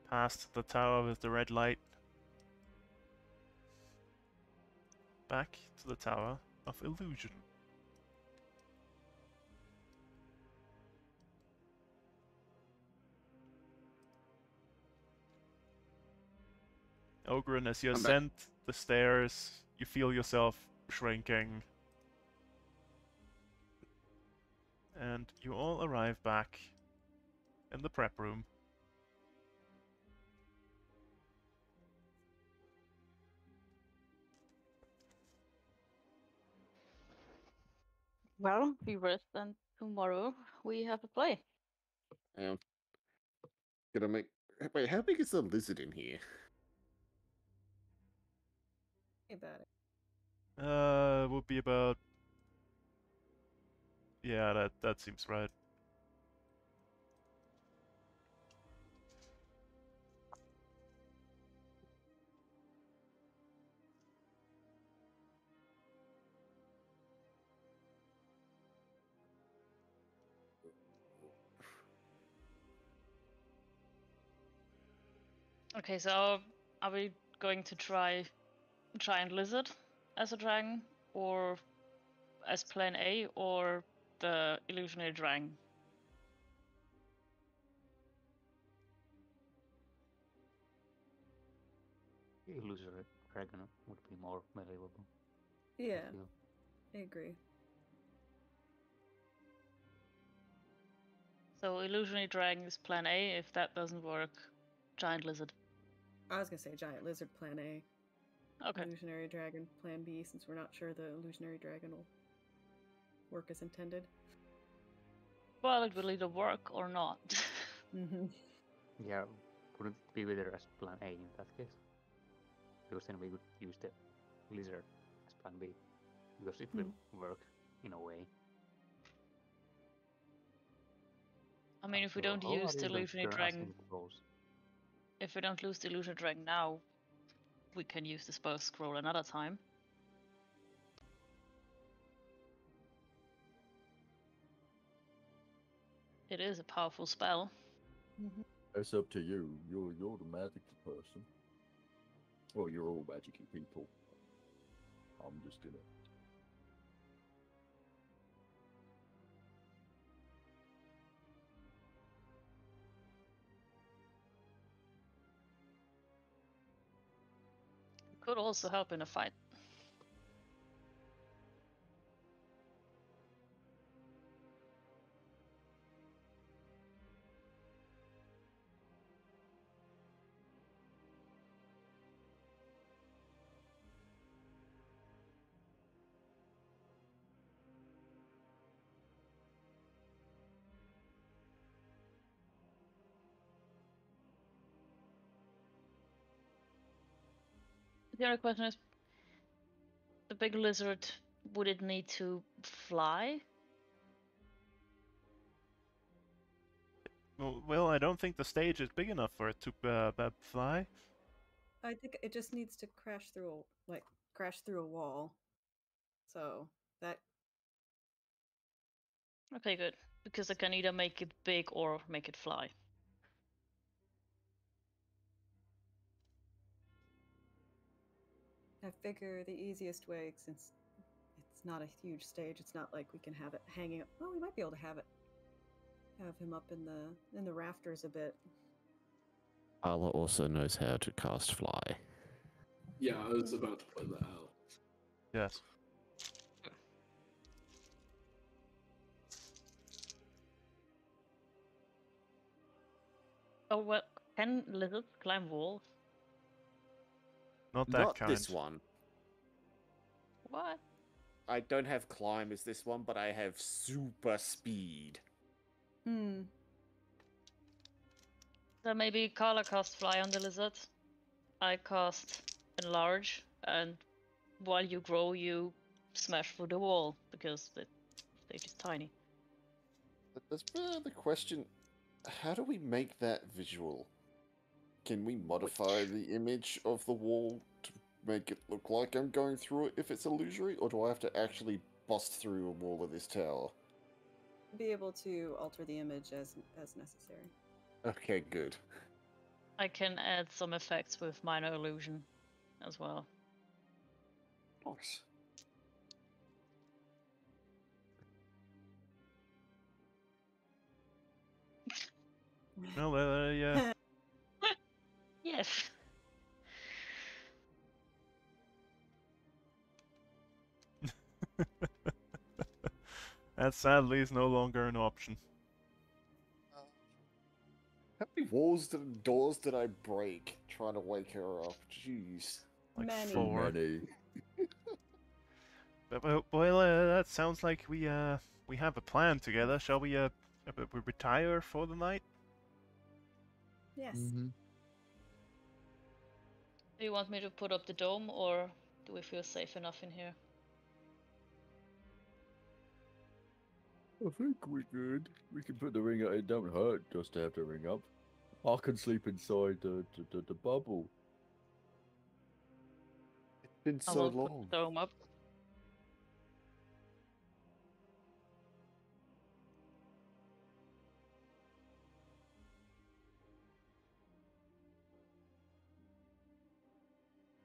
past the tower with the red light, back to the Tower of Illusion. Ogren, as you I'm back. ascend the stairs, you feel yourself shrinking. And you all arrive back in the prep room. Well, we rest and tomorrow we have a play. Gonna make... Wait, how big is the lizard in here? Hey, about it. Would be about... Yeah, that seems right. Okay, so are we going to try giant lizard as a dragon, or as plan A, or the illusionary dragon? Illusory dragon would be more valuable. Yeah, I feel. I agree. So illusionary dragon is plan A. If that doesn't work, giant lizard. I was gonna say giant lizard plan A. Okay. Illusionary dragon plan B, since we're not sure the illusionary dragon will work as intended. Well, it will either work or not. Mm-hmm. Yeah, wouldn't it be better as plan A in that case? Because then we could use the lizard as plan B. Because it will work in a way. I mean, if we After don't all, how use are the you going to illusionary turn us dragon, into trolls? if we don't lose the illusionary dragon now, we can use the spell scroll another time. It is a powerful spell. It's up to you. You're the magical person. Well, you're all magical people. I'm just gonna. It could also help in a fight. The other question is, the big lizard, would it need to fly? Well, I don't think the stage is big enough for it to fly. I think it just needs to crash through a wall. So that Okay, good. Because I can either make it big or make it fly. I figure the easiest way, since it's not a huge stage, it's not like we can have it hanging up. Oh, we might be able to have him up in the rafters a bit. Arla also knows how to cast fly. Yeah, I was about to point that out. Yes. Oh, well, can lizards climb walls? Not that Not kind. this one. What? I don't have climb as this one, but I have super speed. Hmm. So maybe Carla cast fly on the lizard. I cast enlarge, and while you grow, you smash through the wall because the stage is tiny. That's the question. How do we make that visual? Can we modify the image of the wall to make it look like I'm going through it if it's illusory, or do I have to actually bust through a wall of this tower? Be able to alter the image as necessary. Okay, good. I can add some effects with minor illusion as well. Nice. No, yeah. Yes. That sadly is no longer an option. How many doors did I break trying to wake her up? Jeez. Like Many. 4. Many. Well, that sounds like we have a plan together. Shall we we retire for the night? Yes. Mm-hmm. Do you want me to put up the dome, or do we feel safe enough in here? I think we're good. We can put the ring up. It don't hurt just to have the ring up. I can sleep inside the bubble. It's been I so will put long. the dome up.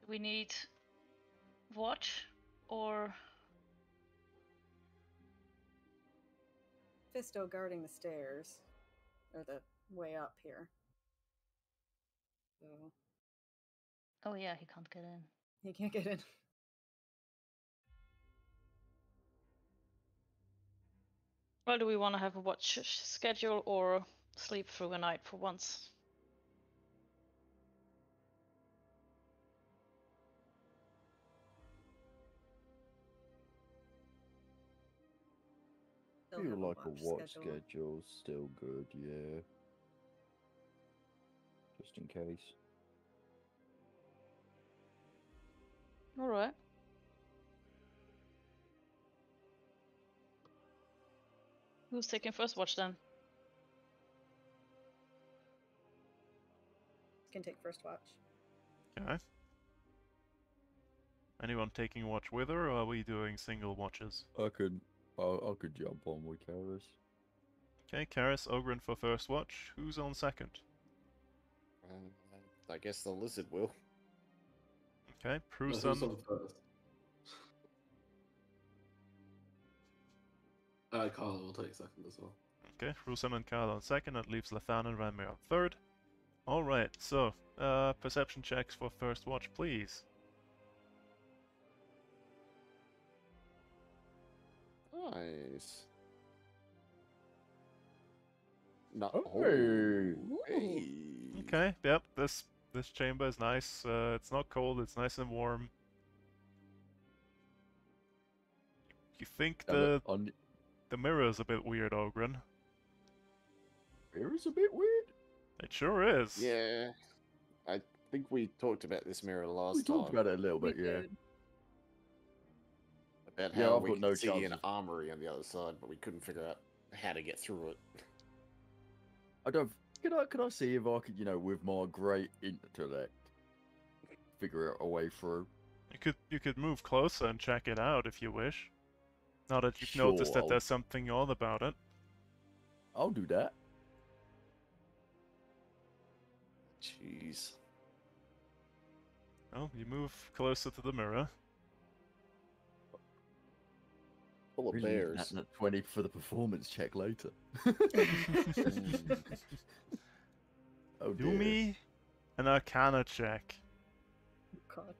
Do we need watch, or Mephisto guarding the stairs, or the way up here. So Oh yeah, he can't get in. he can't get in. Well, do we want to have a watch schedule or sleep through a night for once? Still Feel have like a watch schedule. schedule's still good, yeah. Just in case. All right. Who's taking first watch then? Can take first watch. Okay. Anyone taking watch with her, or are we doing single watches? I could jump on with Karis. Okay, Karis, Ogren for first watch. Who's on second? I guess the lizard will. Okay, Who's Prusan. on first? Carl will take second as well. Okay, Prusan and Carl on second. That leaves Lathan and Rime on third. Alright, so, perception checks for first watch, please. Nice. No. Hey. Hey. Okay, yep, this chamber is nice. It's not cold, it's nice and warm. You think the mirror's a bit weird, Ogren? Mirror's a bit weird. It sure is. Yeah. I think we talked about this mirror last We time. talked about it a little bit, yeah. About Yeah, how I've we got could no see an chances. armory on the other side, but we couldn't figure out how to get through it. I don't. Can I see if I could, with my great intellect, figure out a way through? You could move closer and check it out if you wish. Now that you've Sure, noticed that I'll- there's something odd about it. I'll do that. Jeez. Well, you move closer to the mirror. Full of Really use bears. that 20 for the performance check later. Oh Do dear. me an Arcana check. God.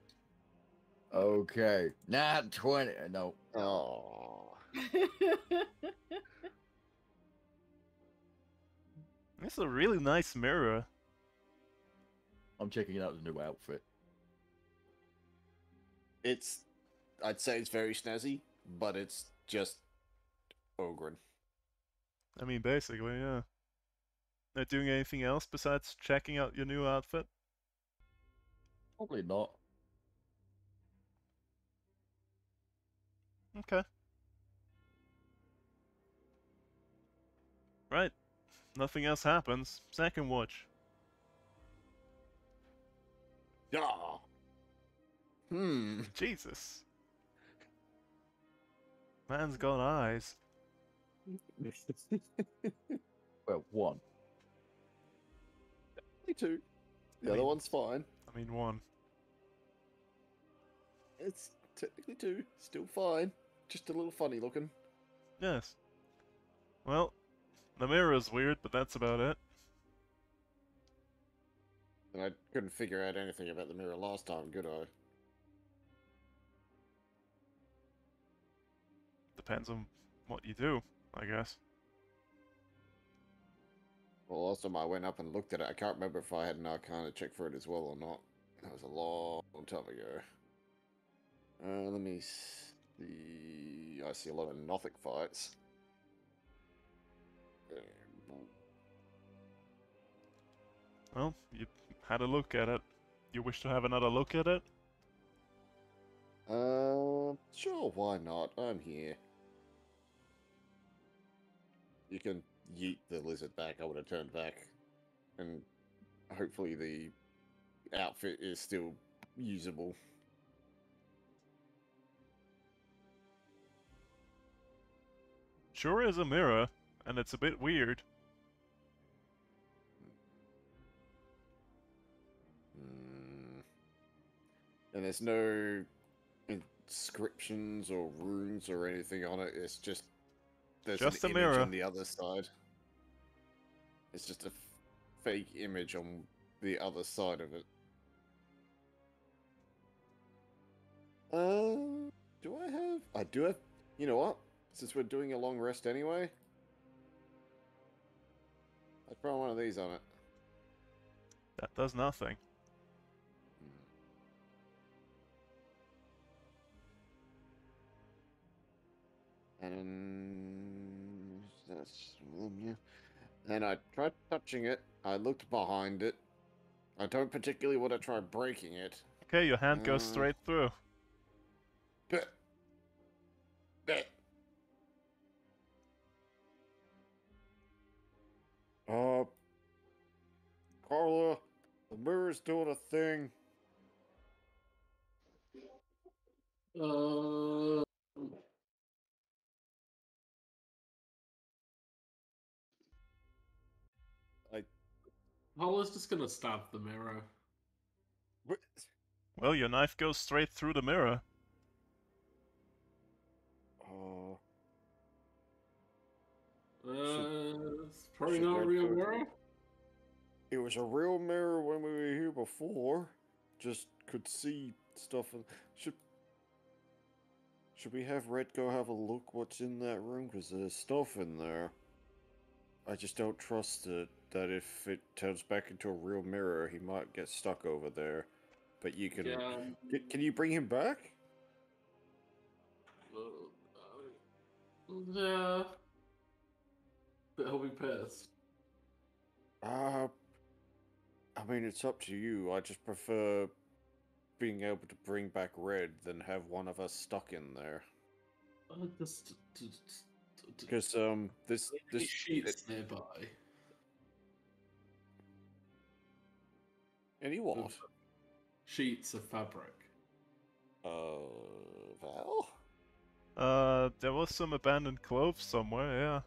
Okay, not 20. No. Oh. It's a really nice mirror. I'm checking out the new outfit. I'd say it's very snazzy, but it's just Ogren. I mean, basically, yeah. Not doing anything else besides checking out your new outfit? Probably not. Okay. Right. Nothing else happens. Second watch. Yeah. Jesus. Man's got eyes. Well, one. Me too. The I other mean- one's fine. I mean, one. It's technically two. Still fine. Just a little funny looking. Yes. Well, the mirror's weird, but that's about it. And I couldn't figure out anything about the mirror last time, could I? Depends on what you do, I guess. Well, last time I went up and looked at it, I can't remember if I had an Arcana check for it as well or not. That was a long time ago. Let me see. I see a lot of Nothic fights. Well, you had a look at it. You wish to have another look at it? Sure, why not? I'm here. You can yeet the lizard back. I would have turned back. And hopefully the outfit is still usable. Sure is a mirror, and it's a bit weird. And there's no inscriptions or runes or anything on it. It's just there's Just an a image mirror. on the other side. It's just a fake image on the other side of it. Do I have? I do have. You know what? Since we're doing a long rest anyway, I'd throw one of these on it. That does nothing. And that's yeah. And I tried touching it. I looked behind it. I don't particularly want to try breaking it. Okay, your hand goes straight through. But, Carla, the mirror's doing a thing. Uh, Paula's just gonna stab the mirror. Well, your knife goes straight through the mirror. It's probably should not a Red real go- mirror. It was a real mirror when we were here before. Just could see stuff. Should we have Red go have a look what's in that room? Because there's stuff in there. I just don't trust it. That if it turns back into a real mirror, he might get stuck over there. But you can. Yeah. Can you bring him back? Yeah. But he'll be pissed. I mean, it's up to you. I just prefer being able to bring back Red than have one of us stuck in there. Because this sheets nearby. Any what? Sheets of fabric. Val? There was some abandoned clothes somewhere, yeah.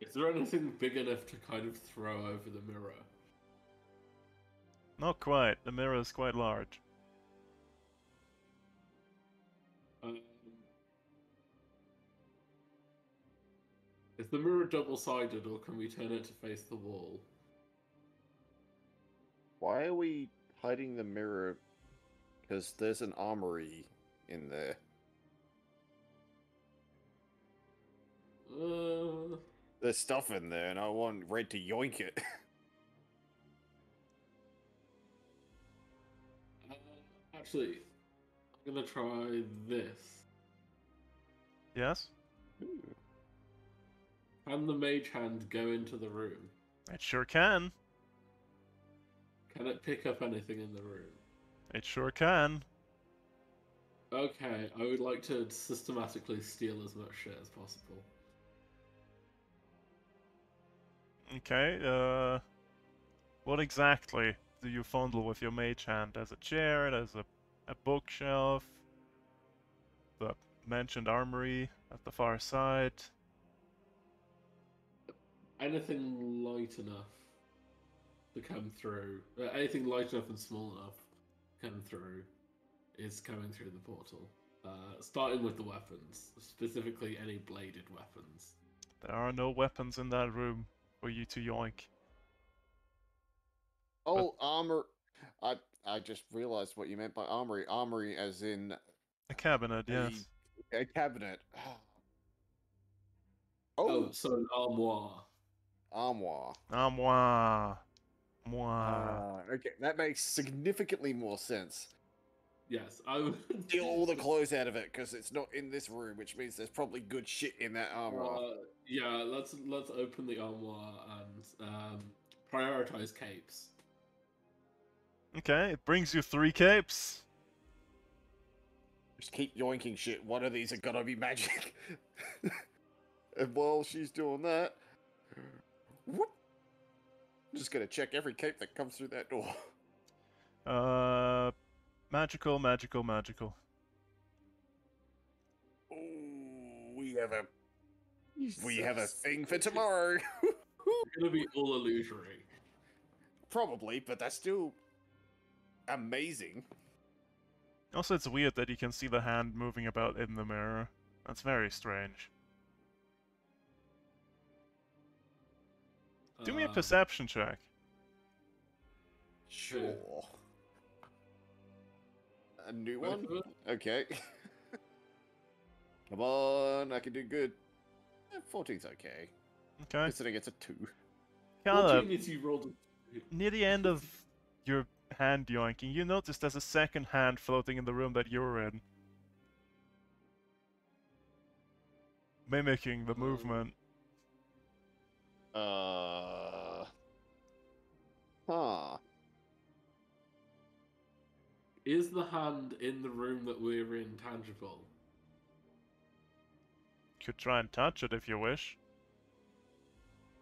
Is there anything big enough to kind of throw over the mirror? Not quite. The mirror is quite large. Is the mirror double-sided, or can we turn it to face the wall? Why are we hiding the mirror? Because there's an armory in there. There's stuff in there, and I want Red to yoink it. Actually, I'm gonna try this. Yes? Can the mage hand go into the room? It sure can. Can it pick up anything in the room? It sure can. Okay, I would like to systematically steal as much shit as possible. Okay, what exactly do you fondle with your mage hand? As a chair, as a bookshelf, the mentioned armory at the far side? Anything light enough to come through, anything light enough and small enough to come through is coming through the portal. Starting with the weapons, specifically any bladed weapons. There are no weapons in that room for you to yoink. Oh, armor. I just realized what you meant by armory. Armory as in A cabinet, yes. a cabinet. Oh, so an armoire. Armoire. Moi. Moi. Okay, that makes significantly more sense. Yes, I would Steal all the clothes out of it because it's not in this room, which means there's probably good shit in that armoire. Yeah, let's open the armoire and prioritize capes. Okay, it brings you 3 capes. Just keep yoinking shit. One of these are gonna be magic. And while she's doing that, whoop, I'm just gonna check every cape that comes through that door. Magical, magical, magical. Ooh, we have a thing for tomorrow. It's gonna be all illusory. Probably, but that's still amazing. Also, it's weird that you can see the hand moving about in the mirror. That's very strange. Do me a perception check. Sure. A new Both one? of it? Okay. Come on, I can do good. 14's okay. Okay. Considering it's a 2. Caleb, 14 is you rolled a near the end of your hand yoinking, you notice there's a second hand floating in the room that you're in. Mimicking the movement. Huh. Is the hand in the room that we're in tangible? Could try and touch it if you wish.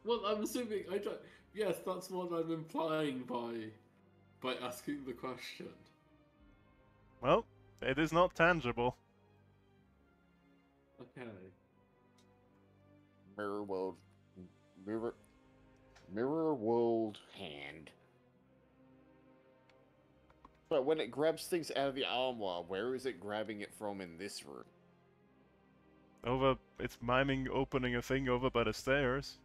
Well, I'm assuming I don't. Yes, that's what I'm implying by asking the question. Well, it is not tangible. Okay. Mirror world. Mirror world hand. But when it grabs things out of the armoire, where is it grabbing it from in this room? It's miming opening a thing over by the stairs.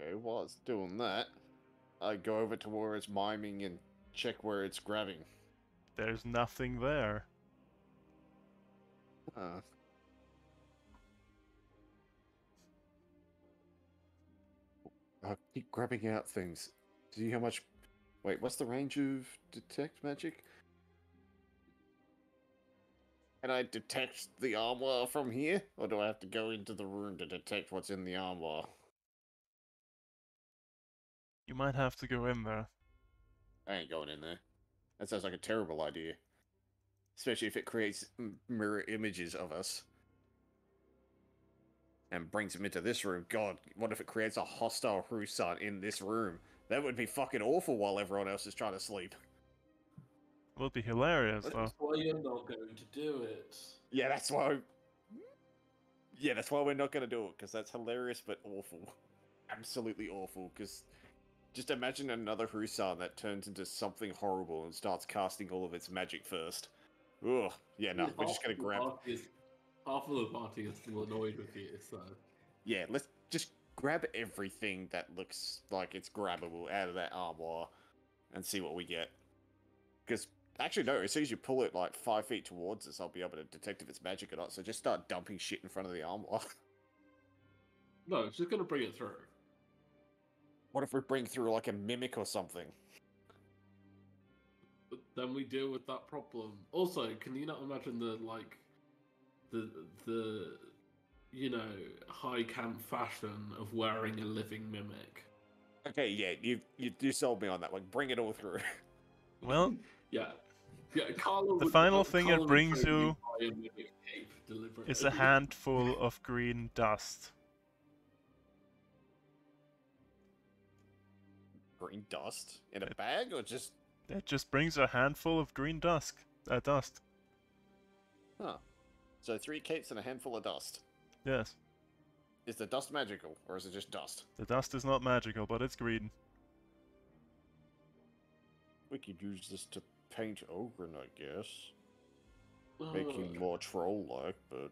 Okay, while it's doing that, I go over to where it's miming and check where it's grabbing. There's nothing there. I keep grabbing out things. See how much... Wait, what's the range of detect magic? Can I detect the armoire from here? Or do I have to go into the room to detect what's in the armoire? You might have to go in there. I ain't going in there. That sounds like a terrible idea. Especially if it creates mirror images of us. And brings them into this room. God, what if it creates a hostile Husan in this room? That would be fucking awful while everyone else is trying to sleep. Would be hilarious, though. That's why you're not going to do it. Yeah, that's why... Yeah, that's why we're not going to do it, because that's hilarious but awful. Absolutely awful, because... Just imagine another Husan that turns into something horrible and starts casting all of its magic first. Ugh. Yeah, no, we're just going to grab... Half of the party is still annoyed with you, so... Yeah, let's just grab everything that looks like it's grabbable out of that armoire and see what we get. Because, actually no, as soon as you pull it like 5 feet towards us, I'll be able to detect if it's magic or not, so just start dumping shit in front of the armoire. No, it's just going to bring it through. What if we bring through like a mimic or something? But then we deal with that problem. Also, can you not imagine the you know, high camp fashion of wearing a living mimic? Okay, yeah, you sold me on that one. Bring it all through. Well, Yeah. Carla the would, final thing Carla it would brings totally you buy a mimic cape deliberately. is a handful of green dust. Green dust? In a bag, or just... It just brings a handful of green dust. Huh. So 3 capes and a handful of dust. Yes. Is the dust magical, or is it just dust? The dust is not magical, but it's green. We could use this to paint Ogren, I guess. Oh, Make him more troll-like, but...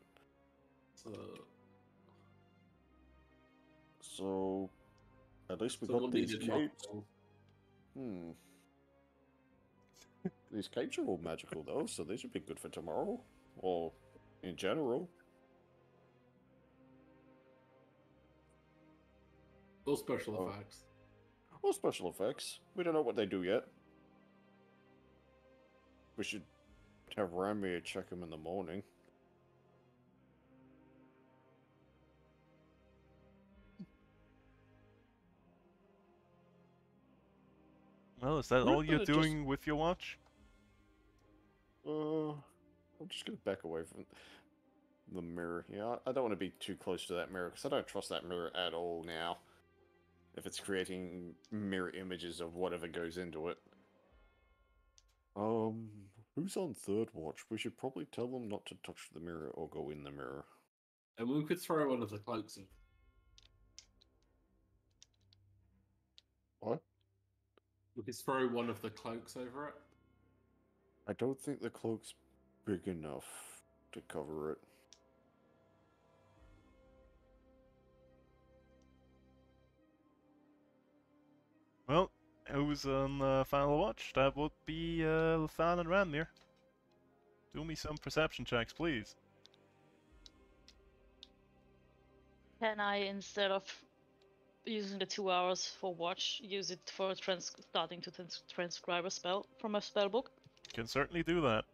So... At least we got someone these needed capes. muscle. These capes are all magical, though, so these would be good for tomorrow. Or, in general. Or special Oh. effects. Or special effects. We don't know what they do yet. We should have Rime check them in the morning. Well, is that We're all you're gonna just- doing with your watch? I'm just gonna back away from the mirror. Yeah, I don't want to be too close to that mirror, because I don't trust that mirror at all now. If it's creating mirror images of whatever goes into it. Who's on third watch? We should probably tell them not to touch the mirror or go in the mirror. And we could throw one of the cloaks in. What? We could throw one of the cloaks over it. I don't think the cloak's big enough to cover it. Well, who's on final watch? That would be Lafan and Ranmir. Do me some perception checks, please. Can I, instead of using the 2 hours for watch, use it for starting to transcribe a spell from a spell book? Can certainly do that.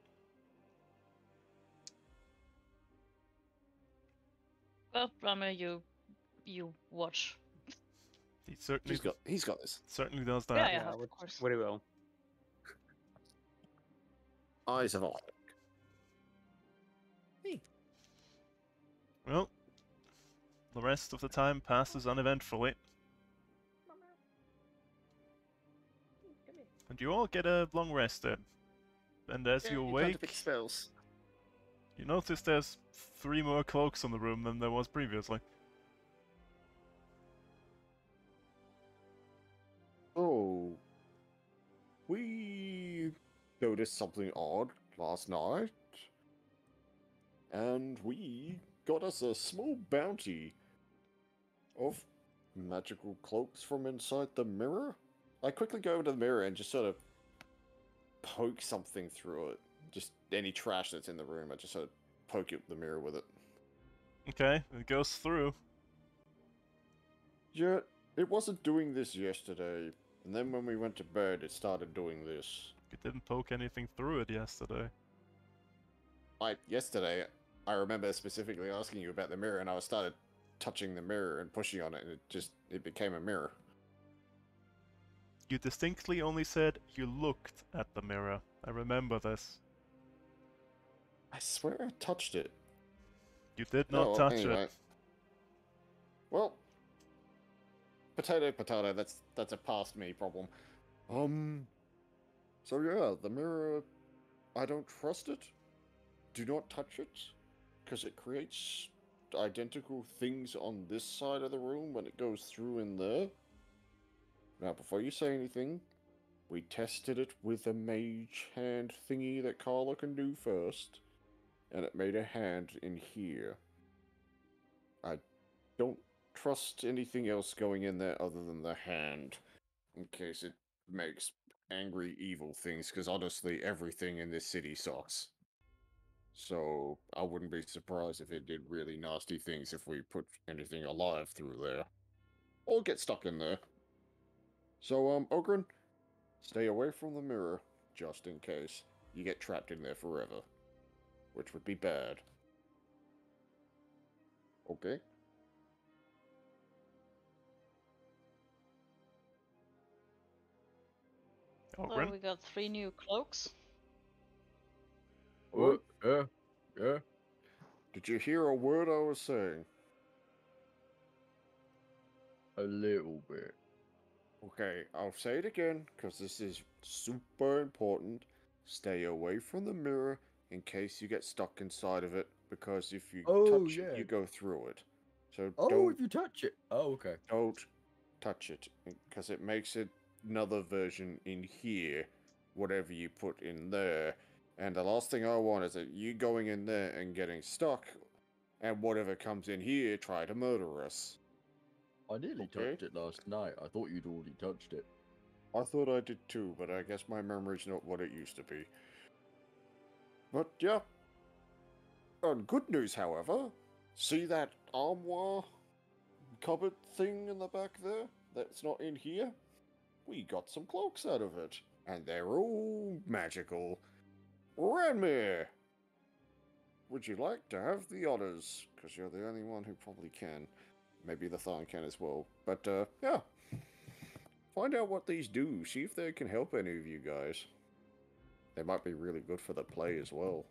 Well, Rama, you watch. He certainly He's got this. certainly does that. Yeah, of course. Very well. Eyes of all. Well, the rest of the time passes uneventfully. And you all get a long rest in. And as you awake, spells. you notice there's 3 more cloaks in the room than there was previously. Oh, we noticed something odd last night, and we got us a small bounty of magical cloaks from inside the mirror. I quickly go over to the mirror and just sort of poke something through it. Just any trash that's in the room, I just sort of poke the mirror with it. Okay, it goes through. Yeah, it wasn't doing this yesterday, and then when we went to bed, it started doing this. You didn't poke anything through it yesterday. Yesterday, I remember specifically asking you about the mirror, and I started touching the mirror and pushing on it, and it became a mirror. You distinctly only said you looked at the mirror. I remember this. I swear I touched it. You did not Oh, touch anyway. it. Well, potato, that's a past me problem. So yeah, the mirror, I don't trust it. Do not touch it, because it creates identical things on this side of the room when it goes through in there. Now, before you say anything, we tested it with a mage hand thingy that Carla can do first, and it made a hand in here. I don't trust anything else going in there other than the hand, in case it makes angry, evil things, because honestly, everything in this city sucks. So, I wouldn't be surprised if it did really nasty things if we put anything alive through there. Or get stuck in there. So, Ogren, stay away from the mirror, just in case you get trapped in there forever. Which would be bad. Okay? So Ogren? we got 3 new cloaks. What? Yeah. Did you hear a word I was saying? A little bit. Okay, I'll say it again, because this is super important. Stay away from the mirror in case you get stuck inside of it, because if you touch it, you go through it. So If you touch it. Oh, okay. don't touch it, because it makes it another version in here, whatever you put in there. And the last thing I want is that you going in there and getting stuck, and whatever comes in here try to murder us. I nearly Okay. touched it last night. I thought you'd already touched it. I thought I did too, but I guess my memory's not what it used to be. But yeah. Good news, however. See that armoire cupboard thing in the back there? That's not in here? We got some cloaks out of it. And they're all magical. Ranmir! Would you like to have the honors? Because you're the only one who probably can. Maybe the Thorn can as well. But, yeah. Find out what these do. See if they can help any of you guys. They might be really good for the play as well.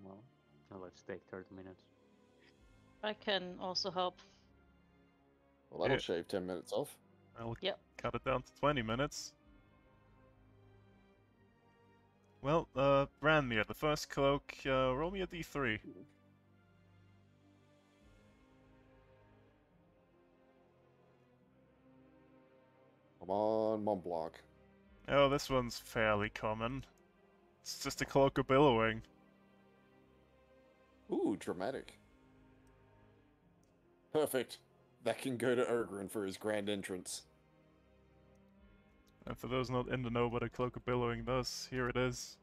Well, now let's take 30 minutes. I can also help. Well, that'll Yeah. shave 10 minutes off. I'll Yep. cut it down to 20 minutes. Well, Ranmir, the first cloak, roll me a d3. Come on, Montblanc. Oh, this one's fairly common. It's just a cloak of billowing. Ooh, dramatic. Perfect. That can go to Ogren for his grand entrance. And for those not in the know what a Cloak of Billowing does, here it is.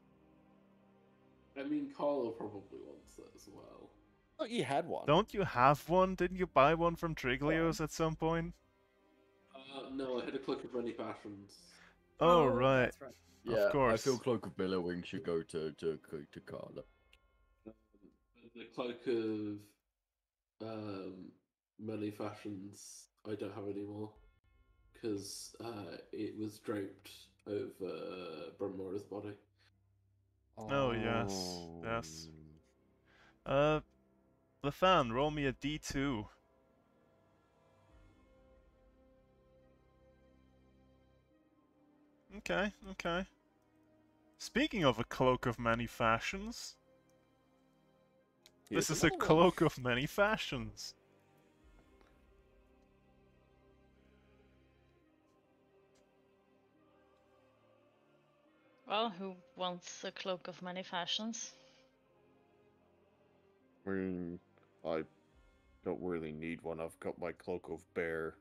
I mean, Carlo probably wants it as well. Oh, you had one. Don't you have one? Didn't you buy one from Triglio's at some point? No, I had a Cloak of Many Passions. Oh, right. That's right. Of Yeah, course. I feel Cloak of Billowing should go to Carla. The Cloak of Many Fashions I don't have anymore because it was draped over Brummora's body. Oh, yes. Yes. The fan, roll me a D2. Okay, okay. Speaking of a cloak of many fashions, this is a another one. cloak of many fashions. Well, who wants a cloak of many fashions? I mean, I don't really need one. I've got my Cloak of Bear.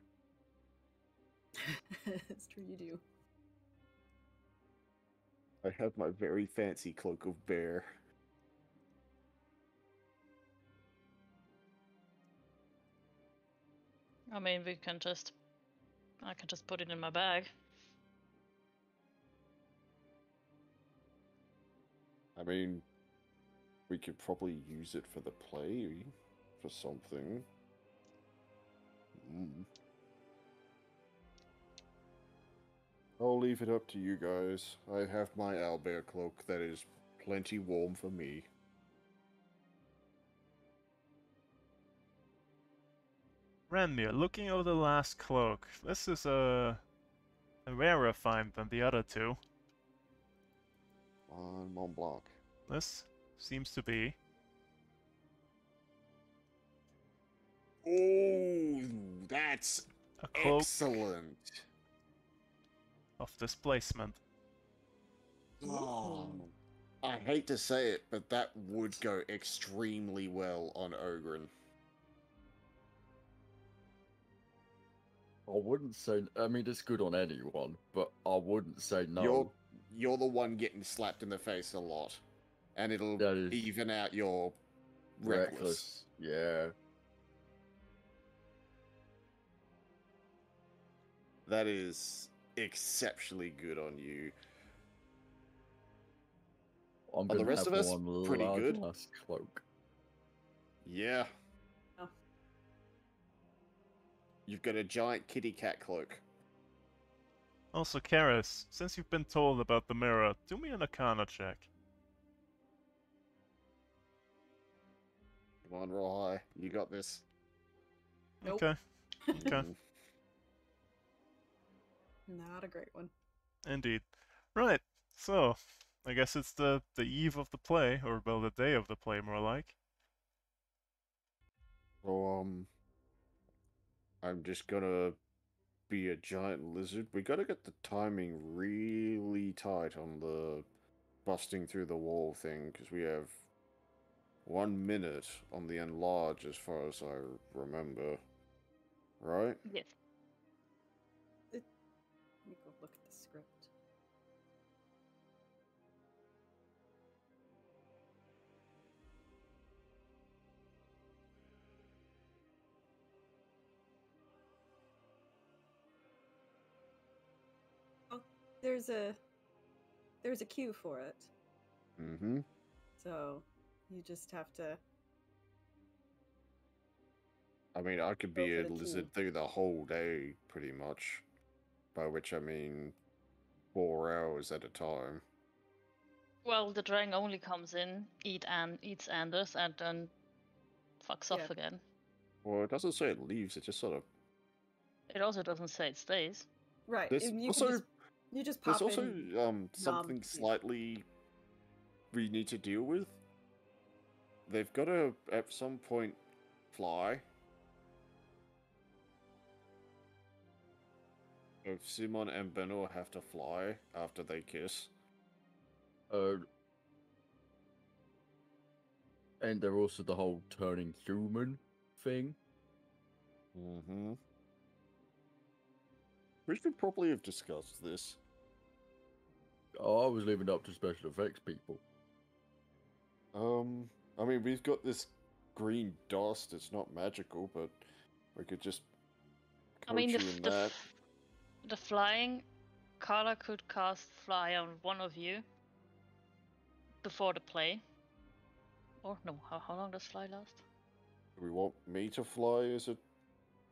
It's true, you do. I have my very fancy Cloak of Bear. I mean, I can just put it in my bag. I mean, we could probably use it for the play, for something. I'll leave it up to you guys. I have my owlbear cloak that is plenty warm for me. Ranmir, looking over the last cloak, this is a rarer find than the other two. On Mont Blanc. This seems to be. Oh, that's A cloak excellent. of displacement. Oh, I hate to say it, but that would go extremely well on Ogren. I wouldn't say. I mean, it's good on anyone, but I wouldn't say no. You're the one getting slapped in the face a lot, and it'll That is even out your reckless. Yeah. That is exceptionally good on you. I'm the gonna rest have of us, one pretty good. last cloak. Yeah. Oh. You've got a giant kitty cat cloak. Also, Karis, since you've been told about the mirror, do me an Arcana check. Come on, roll high. You got this. Nope. Okay. Okay. Not a great one. Indeed. Right. So, I guess it's the eve of the play, or well, the day of the play, more like. So, I'm just gonna be a giant lizard. We gotta get the timing really tight on the busting through the wall thing, because we have 1 minute on the enlarge as far as I remember. Right? Yes. Let me go look at the script. Oh, there's a cue for it. Mm-hmm. So you just have to. I mean, I could Go be for a the lizard key. through the whole day, pretty much. By which I mean 4 hours at a time. Well, the drang only comes in, eats Anders, and then fucks off Yeah. again. Well, it doesn't say it leaves, it just sort of... It also doesn't say it stays. Right. There's and also, you just there's pop also in. something yeah. slightly we need to deal with. They've got to, at some point, fly. Both Simon and Benno have to fly after they kiss. And they're also the whole turning human thing. Mm-hmm. We should probably have discussed this. I was leaving it up to special effects people. I mean, we've got this green dust. It's not magical, but we could just I mean, coach you in that. the flying, Carla could cast fly on one of you before the play. Or no, how long does fly last? Do we want me to fly as a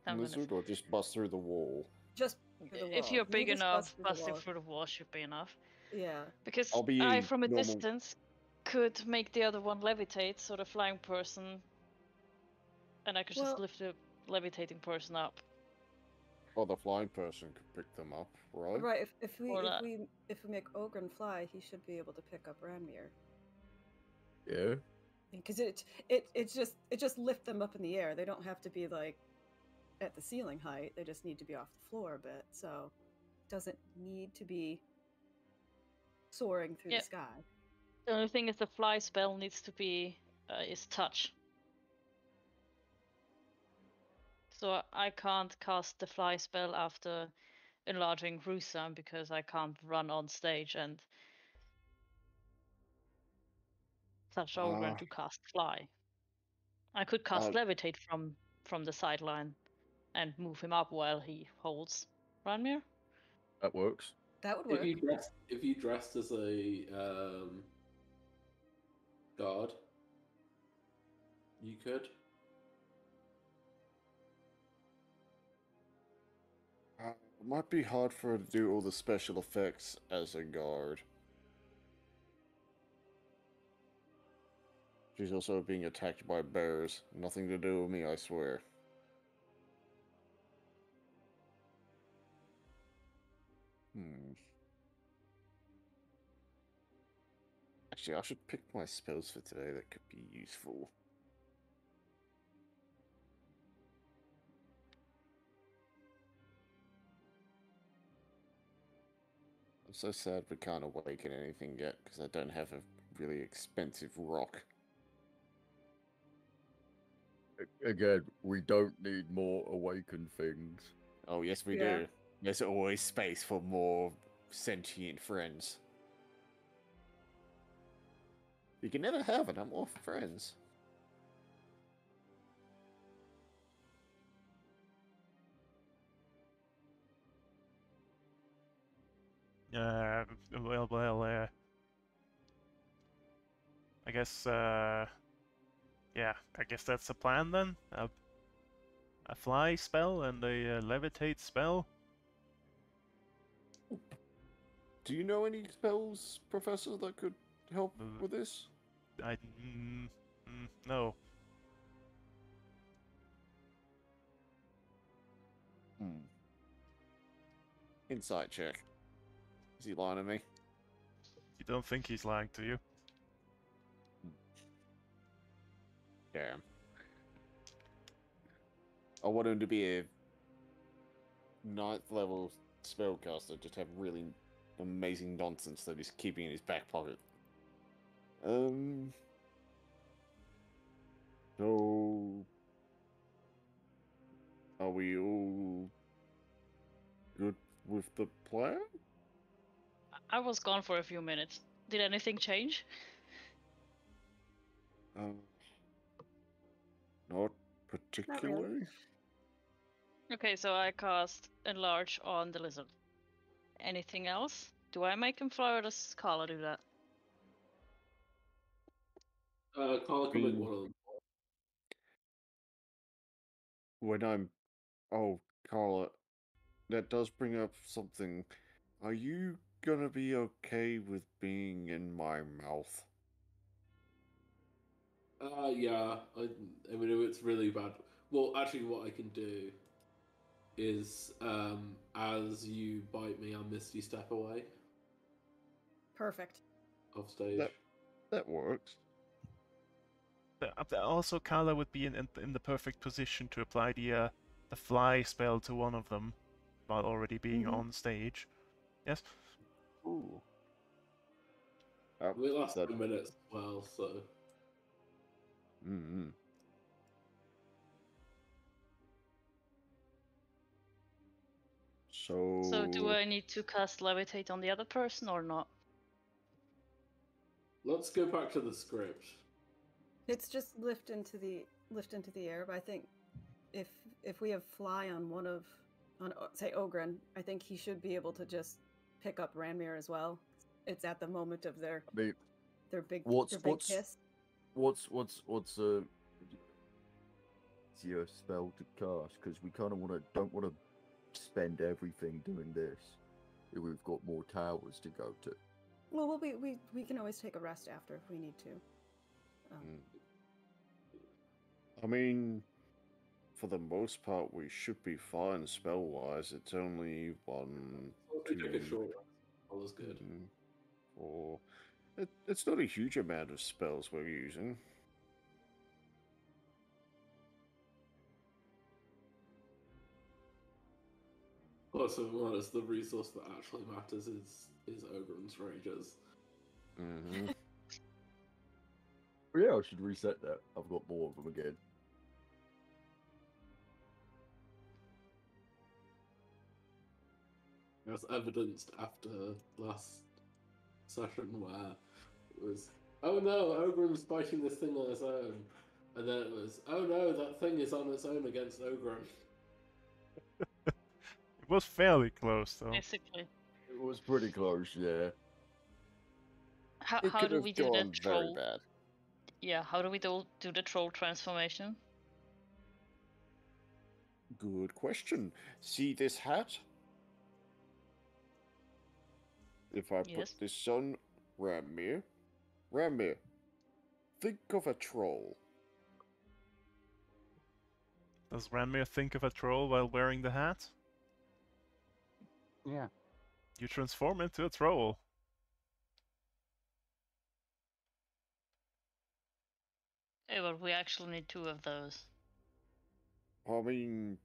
10 minutes. lizard, or just bust through the wall? Just through the wall. If you're You big just enough, bust through the busting wall. through the wall should be enough. Yeah. Because I'll be I, a from a normal- distance, could make the other one levitate, so the flying person, and I could just Well- lift the levitating person up. Oh, the flying person could pick them up, right? Right. If we Or if that. we if we make Ogren fly, he should be able to pick up Ranmir. Yeah. Because it just lift them up in the air. They don't have to be like at the ceiling height. They just need to be off the floor a bit. So it doesn't need to be soaring through Yep. the sky. The only thing is the fly spell needs to be is touch. So I can't cast the fly spell after enlarging Rusam because I can't run on stage and touch Ogren Ah. to cast fly. I could cast levitate from the sideline and move him up while he holds Ranmir. That works. That would work. If you dressed as a guard, you could. It might be hard for her to do all the special effects as a guard. She's also being attacked by bears. Nothing to do with me, I swear. Actually, I should pick my spells for today that could be useful. I'm so sad we can't awaken anything yet, because I don't have a really expensive rock. Again, we don't need more awakened things. Oh, yes we Yeah. do. There's always space for more sentient friends. You can never have enough more friends. I guess, yeah, I guess that's the plan then. A fly spell and a levitate spell. Do you know any spells, Professor, that could help with this? No. Insight check. Is he lying to me? You don't think he's lying to you? Damn. I want him to be a 9th level spellcaster, just have really amazing nonsense that he's keeping in his back pocket. So... Are we all good with the plan? I was gone for a few minutes. Did anything change? Not particularly. Okay, so I cast enlarge on the lizard. Anything else? Do I make him fly or does Carla do that? Carla can make one of them. When I'm... Oh, Carla, that does bring up something. Are you gonna be okay with being in my mouth? Yeah. I mean, if it's really bad. Well, actually, what I can do is, as you bite me, I'll misty step away Perfect. off stage. That works. Also, Carla would be in the perfect position to apply the fly spell to one of them while already being on stage. Yes? Ooh. We last 10 minutes as well, so. Mm-hmm. So do I need to cast levitate on the other person or not? let's go back to the script. It's just lift into the air. But I think if we have fly on say Ogren, I think he should be able to just pick up Ranmir as well. It's at the moment of their I mean, big what's kiss. what's a easier spell to cast? Because we kind of don't want to spend everything doing this. If we've got more towers to go to. Well, we can always take a rest after if we need to. I mean, for the most part, we should be fine spell-wise. It's only one, We take a two, short rest. All is good. 4. It's not a huge amount of spells we're using. Plus, if one is the resource that actually matters is Ogren's Rages. Mm-hmm. Yeah, I should reset that. I've got more of them again. As evidenced after last session where it was, oh no, Ogren's fighting this thing on his own. And then it was, oh no, that thing is on its own against Ogren. It was fairly close, though. Basically. It was pretty close, yeah. How do we do the troll? Very bad. Yeah, how do we do the troll transformation? Good question. See this hat? If I Yes. put this on Ranmir, think of a troll. Does Ranmir think of a troll while wearing the hat? Yeah. You transform into a troll. Hey, but we actually need 2 of those. I mean,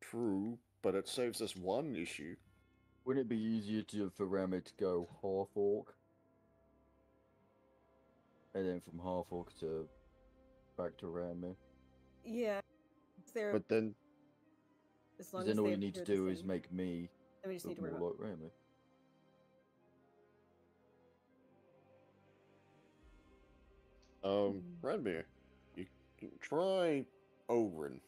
true, but it saves us one issue. Wouldn't it be easier for Rami to go half orc? And then from half orc to back to Rami? Yeah, But then, as long Because then as all they you need to appear the do is same. make me Then we just need look to worry more about. like Rami. Ranmir, you can try Ogren.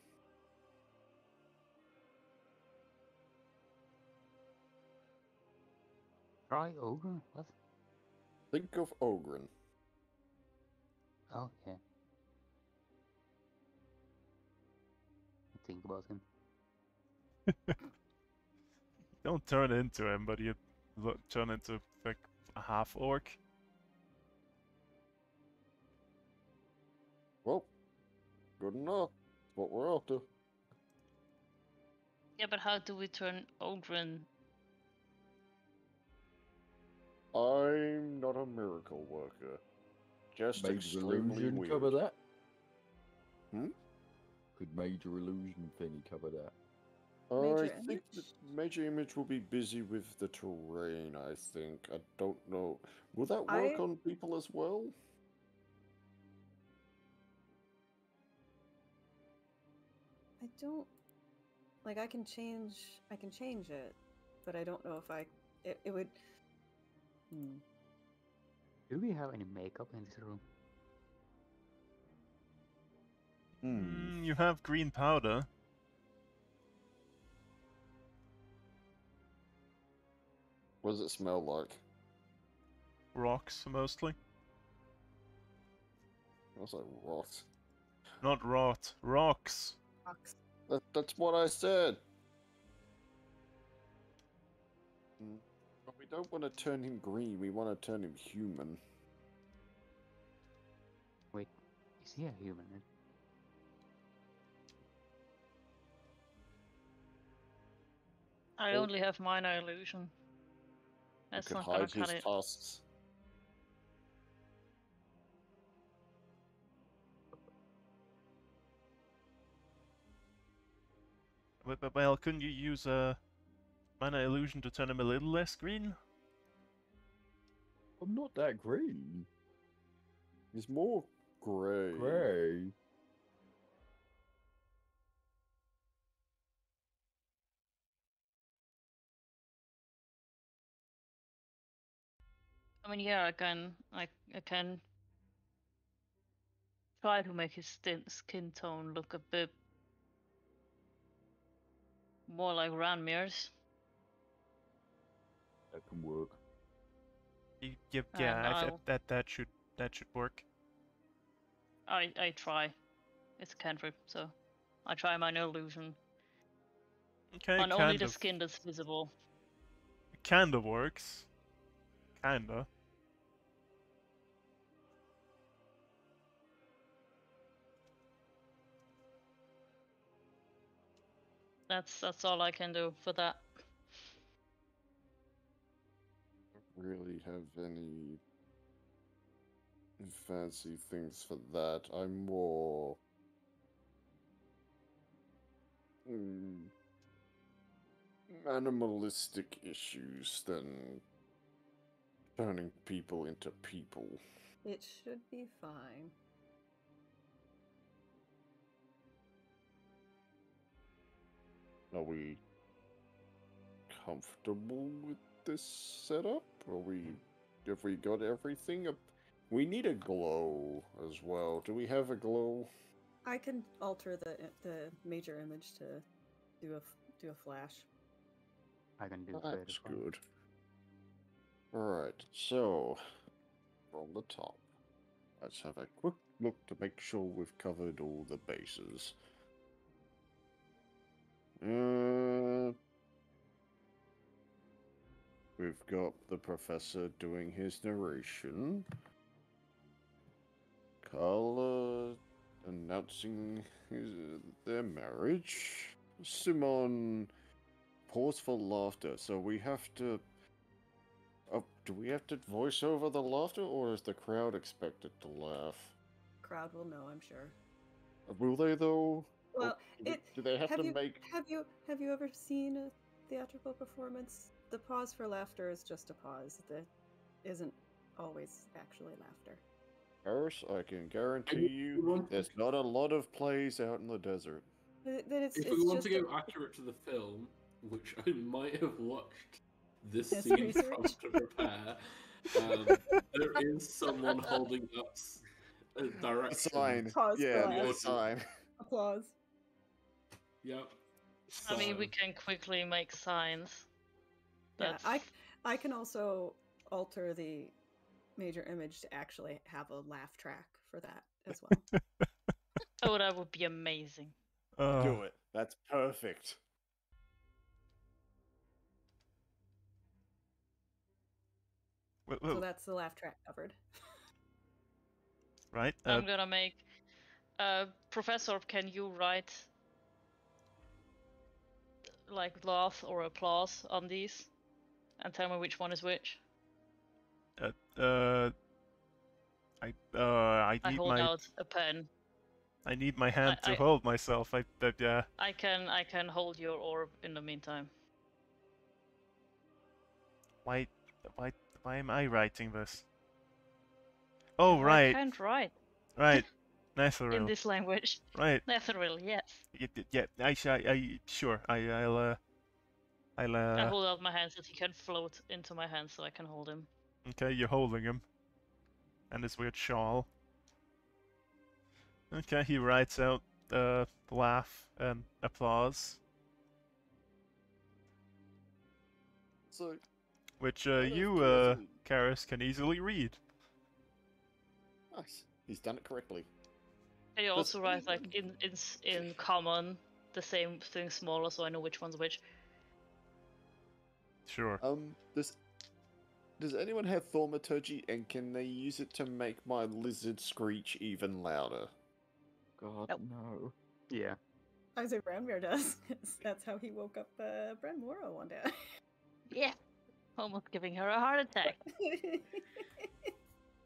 Try Ogre? What? Think of Ogren. Oh, yeah. Think about him. Don't turn into him, but you turn into like a half orc. Well, good enough. What we're after. Yeah, but how do we turn Ogren? I'm not a miracle worker. Just Major extremely illusion weird. cover that? Hmm? Could major illusion thingy cover that? Major I think the image? Major Image will be busy with the terrain, I think. I don't know. Will that work on people as well? I don't like. I can change it, but I don't know if it would. Do we have any makeup in this room? You have green powder. What does it smell like? Rocks, mostly. Smells like rot. Not rot. Rocks. That's what I said. But we don't want to turn him green. We want to turn him human. Wait, is he a human? I Oh. only have minor illusion. We That's could not gonna hide cut his it. tusks. Well, couldn't you use a minor illusion to turn him a little less green? I'm not that green. He's more grey. Grey. I mean, yeah, I can try to make his skin tone look a bit more like Ranmir's. That can work. Yeah, And that should work. I try. It's a cantrip, so I try minor illusion Okay, on only the skin that's visible. Kinda works. Kinda. That's all I can do for that. Really have any fancy things for that. I'm more animalistic issues than turning people into people. It should be fine. Are we comfortable with this setup? Have we got everything? We need a glow as well. Do we have a glow? I can alter the major image to do a flash. I can do That's very fine. good. Alright, so from the top, let's have a quick look to make sure we've covered all the bases. We've got the professor doing his narration. Carla announcing their marriage. Simon pause for laughter. So we have to. Do we have to voice over the laughter, or is the crowd expected to laugh? Crowd will know, I'm sure. Will they though? Well, do they have to make? Have you ever seen a theatrical performance? The pause for laughter is just a pause. That isn't always actually laughter. Harris, I can guarantee you, there's not a lot of plays out in the desert. If we want to go accurate to the film, which I might have watched this scene from to prepare, there is someone holding up a direction. Sign. Pause yeah, for a sign. Applause. Yep. I mean, we can quickly make signs. Yeah, I can also alter the major image to actually have a laugh track for that as well. Oh, that would be amazing. Do it. That's perfect. So that's the laugh track covered. Right. I'm gonna make. Professor, can you write like laugh or applause on these, and tell me which one is which? I need hold out a pen. I need my hand to hold myself. Yeah. I can hold your orb in the meantime. Why am I writing this? Oh, right. I can't write. Right. Netheril. In this language. Right. Netheril, yes. Yeah. Sure. I'll I hold out my hand so he can float into my hand so I can hold him. Okay, you're holding him. And his weird shawl. Okay, he writes out laugh and applause. So, which you, Karis, can easily read. Nice. He's done it correctly. Can you also write like in common the same smaller so I know which one's which? Sure. Does anyone have thaumaturgy, and can they use it to make my lizard screech even louder? God, no. Yeah. I say Branmir does, because that's how he woke up Bran Moro one day. Yeah. Almost giving her a heart attack.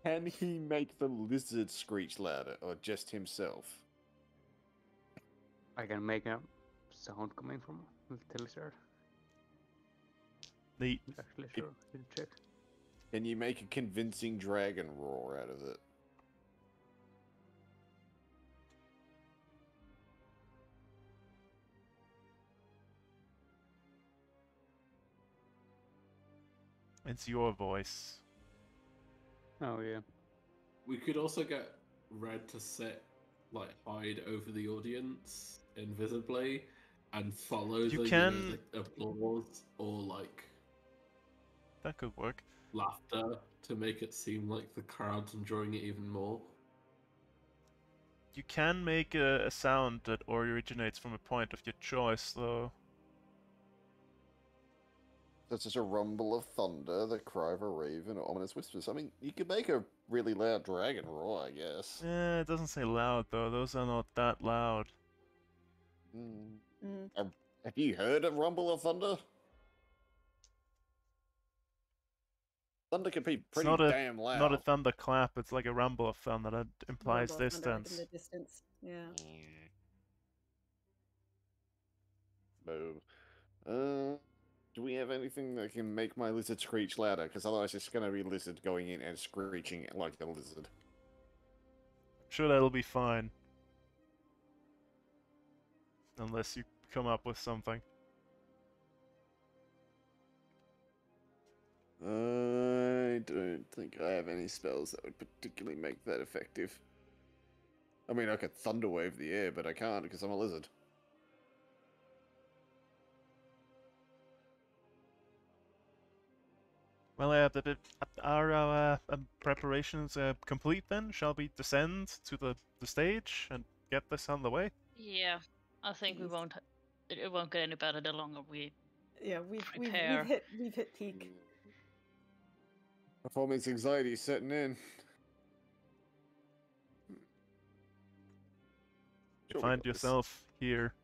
Can he make the lizard screech louder, or just himself? I can make a sound coming from the lizard. Neat. Actually, sure. We'll check. Can you make a convincing dragon roar out of it? It's your voice. Oh yeah. We could also get Red to sit, like, hide over the audience invisibly and follow You the, can- the applause or, like, That could work. laughter to make it seem like the crowd's enjoying it even more. You can make a sound that originates from a point of your choice, though. Such as a rumble of thunder, the cry of a raven, or ominous whispers. I mean, you could make a really loud dragon roar, I guess. It doesn't say loud, though. Those are not that loud. Mm. Mm. Have you heard a rumble of thunder? Thunder can be It's pretty not a damn loud. not a thunderclap. It's like a rumble of thunder that implies Rumble of thunder, like in distance. the distance. Yeah. Boo. Do we have anything that can make my lizard screech louder? Because otherwise it's going to be lizard going in and screeching like a lizard. Sure, that'll be fine. Unless you come up with something. I don't think I have any spells that would particularly make that effective. I mean, I could thunderwave the air, but I can't because I'm a lizard. Well, are our preparations complete then? Shall we descend to the stage and get this on the way? Yeah, I think we Please. won't. It won't get any better the longer we. Yeah, we've Prepare. hit peak. Performance anxiety setting in. You Sure we find got this. yourself here.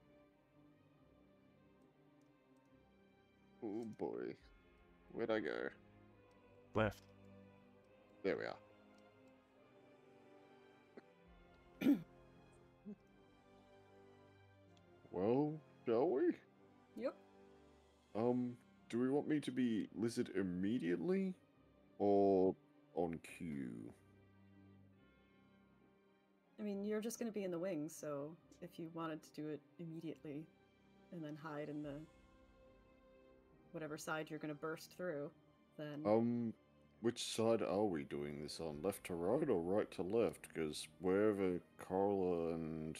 Oh boy. Where'd I go? Left. There we are. Well, shall we? Yep. Do we want me to be lizard immediately? Or on cue? I mean, you're just going to be in the wings, so if you wanted to do it immediately and then hide in the whatever side you're going to burst through, then Which side are we doing this on? Left to right or right to left? Because wherever Carla and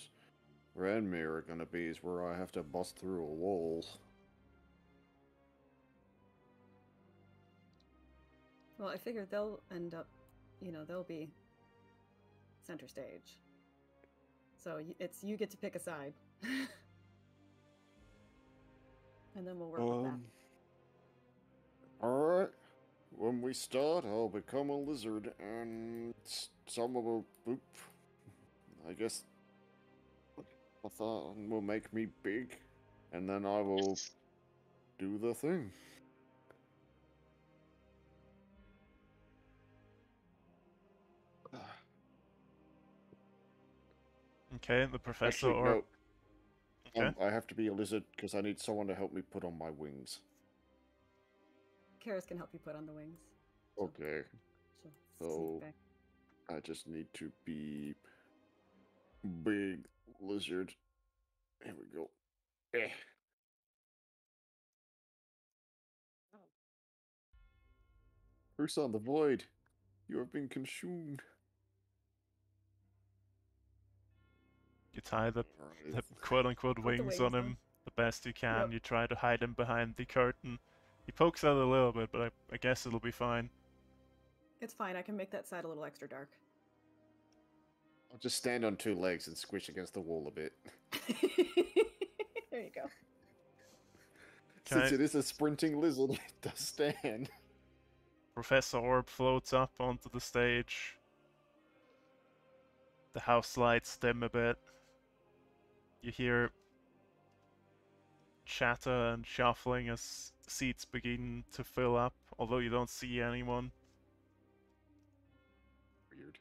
Ranmir are going to be is where I have to bust through a wall. well, I figured they'll end up, they'll be center stage. So it's you get to pick a side. And then we'll work with that. Alright. When we start, I'll become a lizard, and some of a boop. I guess I thought will make me big, and then I will do the thing. Okay, the professor Actually, or no. okay. I have to be a lizard because I need someone to help me put on my wings. Karis can help you put on the wings. Okay. She'll So- sneak back. I just need to be big lizard. Here we go. Eh. Curse on the void. You have been consumed. You tie the Alright. quote-unquote the wings on wings on. him the best you can. Yep. You try to hide him behind the curtain. He pokes out a little bit, but I guess it'll be fine. It's fine. I can make that side a little extra dark. I'll just stand on two legs and squish against the wall a bit. There you go. Since Okay. it is a sprinting lizard, it does stand. Professor Orb floats up onto the stage. The house lights dim a bit. You hear chatter and shuffling as seats begin to fill up, although you don't see anyone. Weird.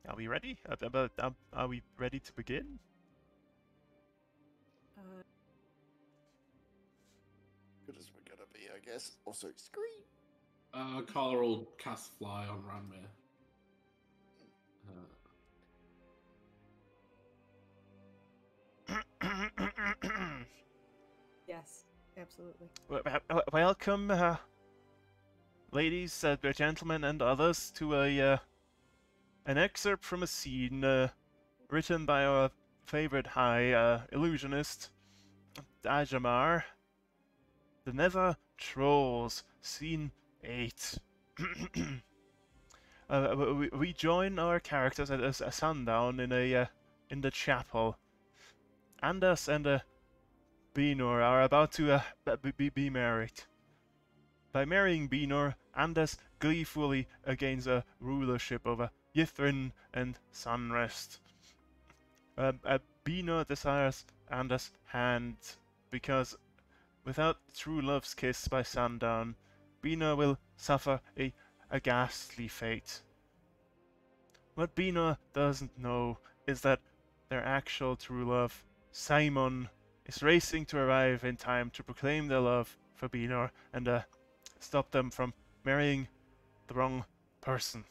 Are we ready? Are we ready to begin? Good as we're gonna be, I guess. Also, scream. Carla will cast Fly on Ranmir. Yes, absolutely. Welcome, ladies, gentlemen, and others, to an excerpt from a scene written by our favorite high illusionist, Dajamar. The Nether Trolls, Scene 8. We join our characters at a sundown in the chapel. Anders and Binor are about to be married. By marrying Binor, Anders gleefully gains a rulership over Yithrin and Sunrest. Binor desires Anders' hand because without true love's kiss by sundown, Binor will suffer a ghastly fate. What Binor doesn't know is that their actual true love, Simon, is racing to arrive in time to proclaim their love for Binor and stop them from marrying the wrong person.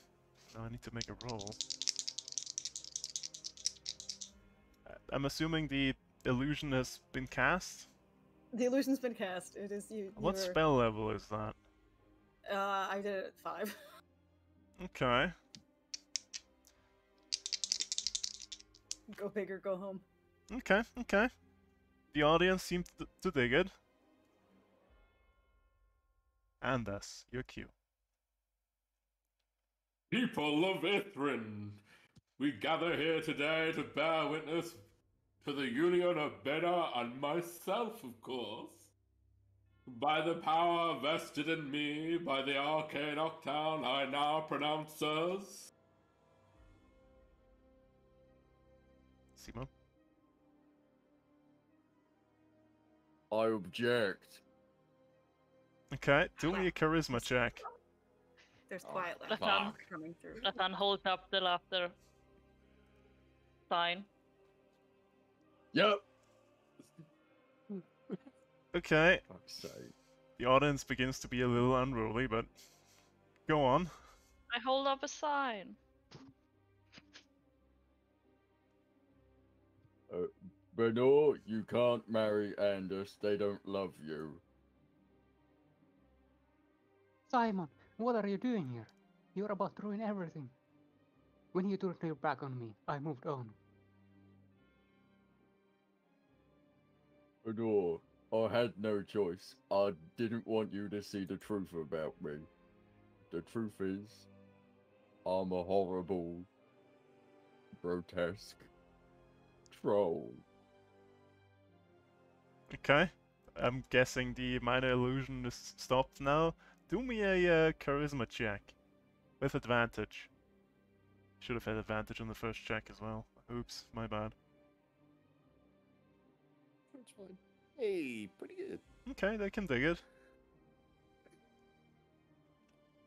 Now I need to make a roll. I'm assuming the illusion has been cast? The illusion's been cast. It is you. What spell level is that? I did it at 5. Okay. Go big or go home. Okay. The audience seems to dig it. And thus, your cue. People of Ithrin, we gather here today to bear witness to the union of Beda and myself, of course. By the power vested in me by the arcane Octown, I now pronounce as... Simon? I object. Okay, do me a charisma check. There's quiet Fuck. laughter coming through. Rathan holds up the laughter sign. Yep. Okay, Fuck's sake. the audience begins to be a little unruly, but go on. I hold up a sign. Bernard, you can't marry Anders. They don't love you. Simon, what are you doing here? You're about to ruin everything. When you turned your back on me, I moved on. Bernard, I had no choice. I didn't want you to see the truth about me. The truth is, I'm a horrible, grotesque troll. Okay, I'm guessing the minor illusion is stopped now. Do me a charisma check. With advantage. Should have had advantage on the first check as well. Oops, my bad. That's fine. Hey, pretty good. Okay, they can dig it.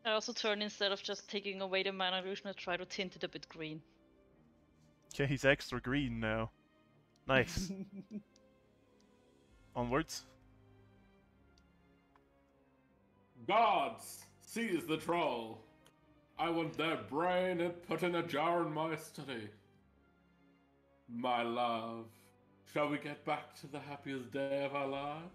I also turn, instead of just taking away the mana illusion, I try to tint it a bit green. Okay, he's extra green now. Nice. Onwards. Gods, seize the troll. I want their brain and put in a jar in my study. My love, shall we get back to the happiest day of our lives?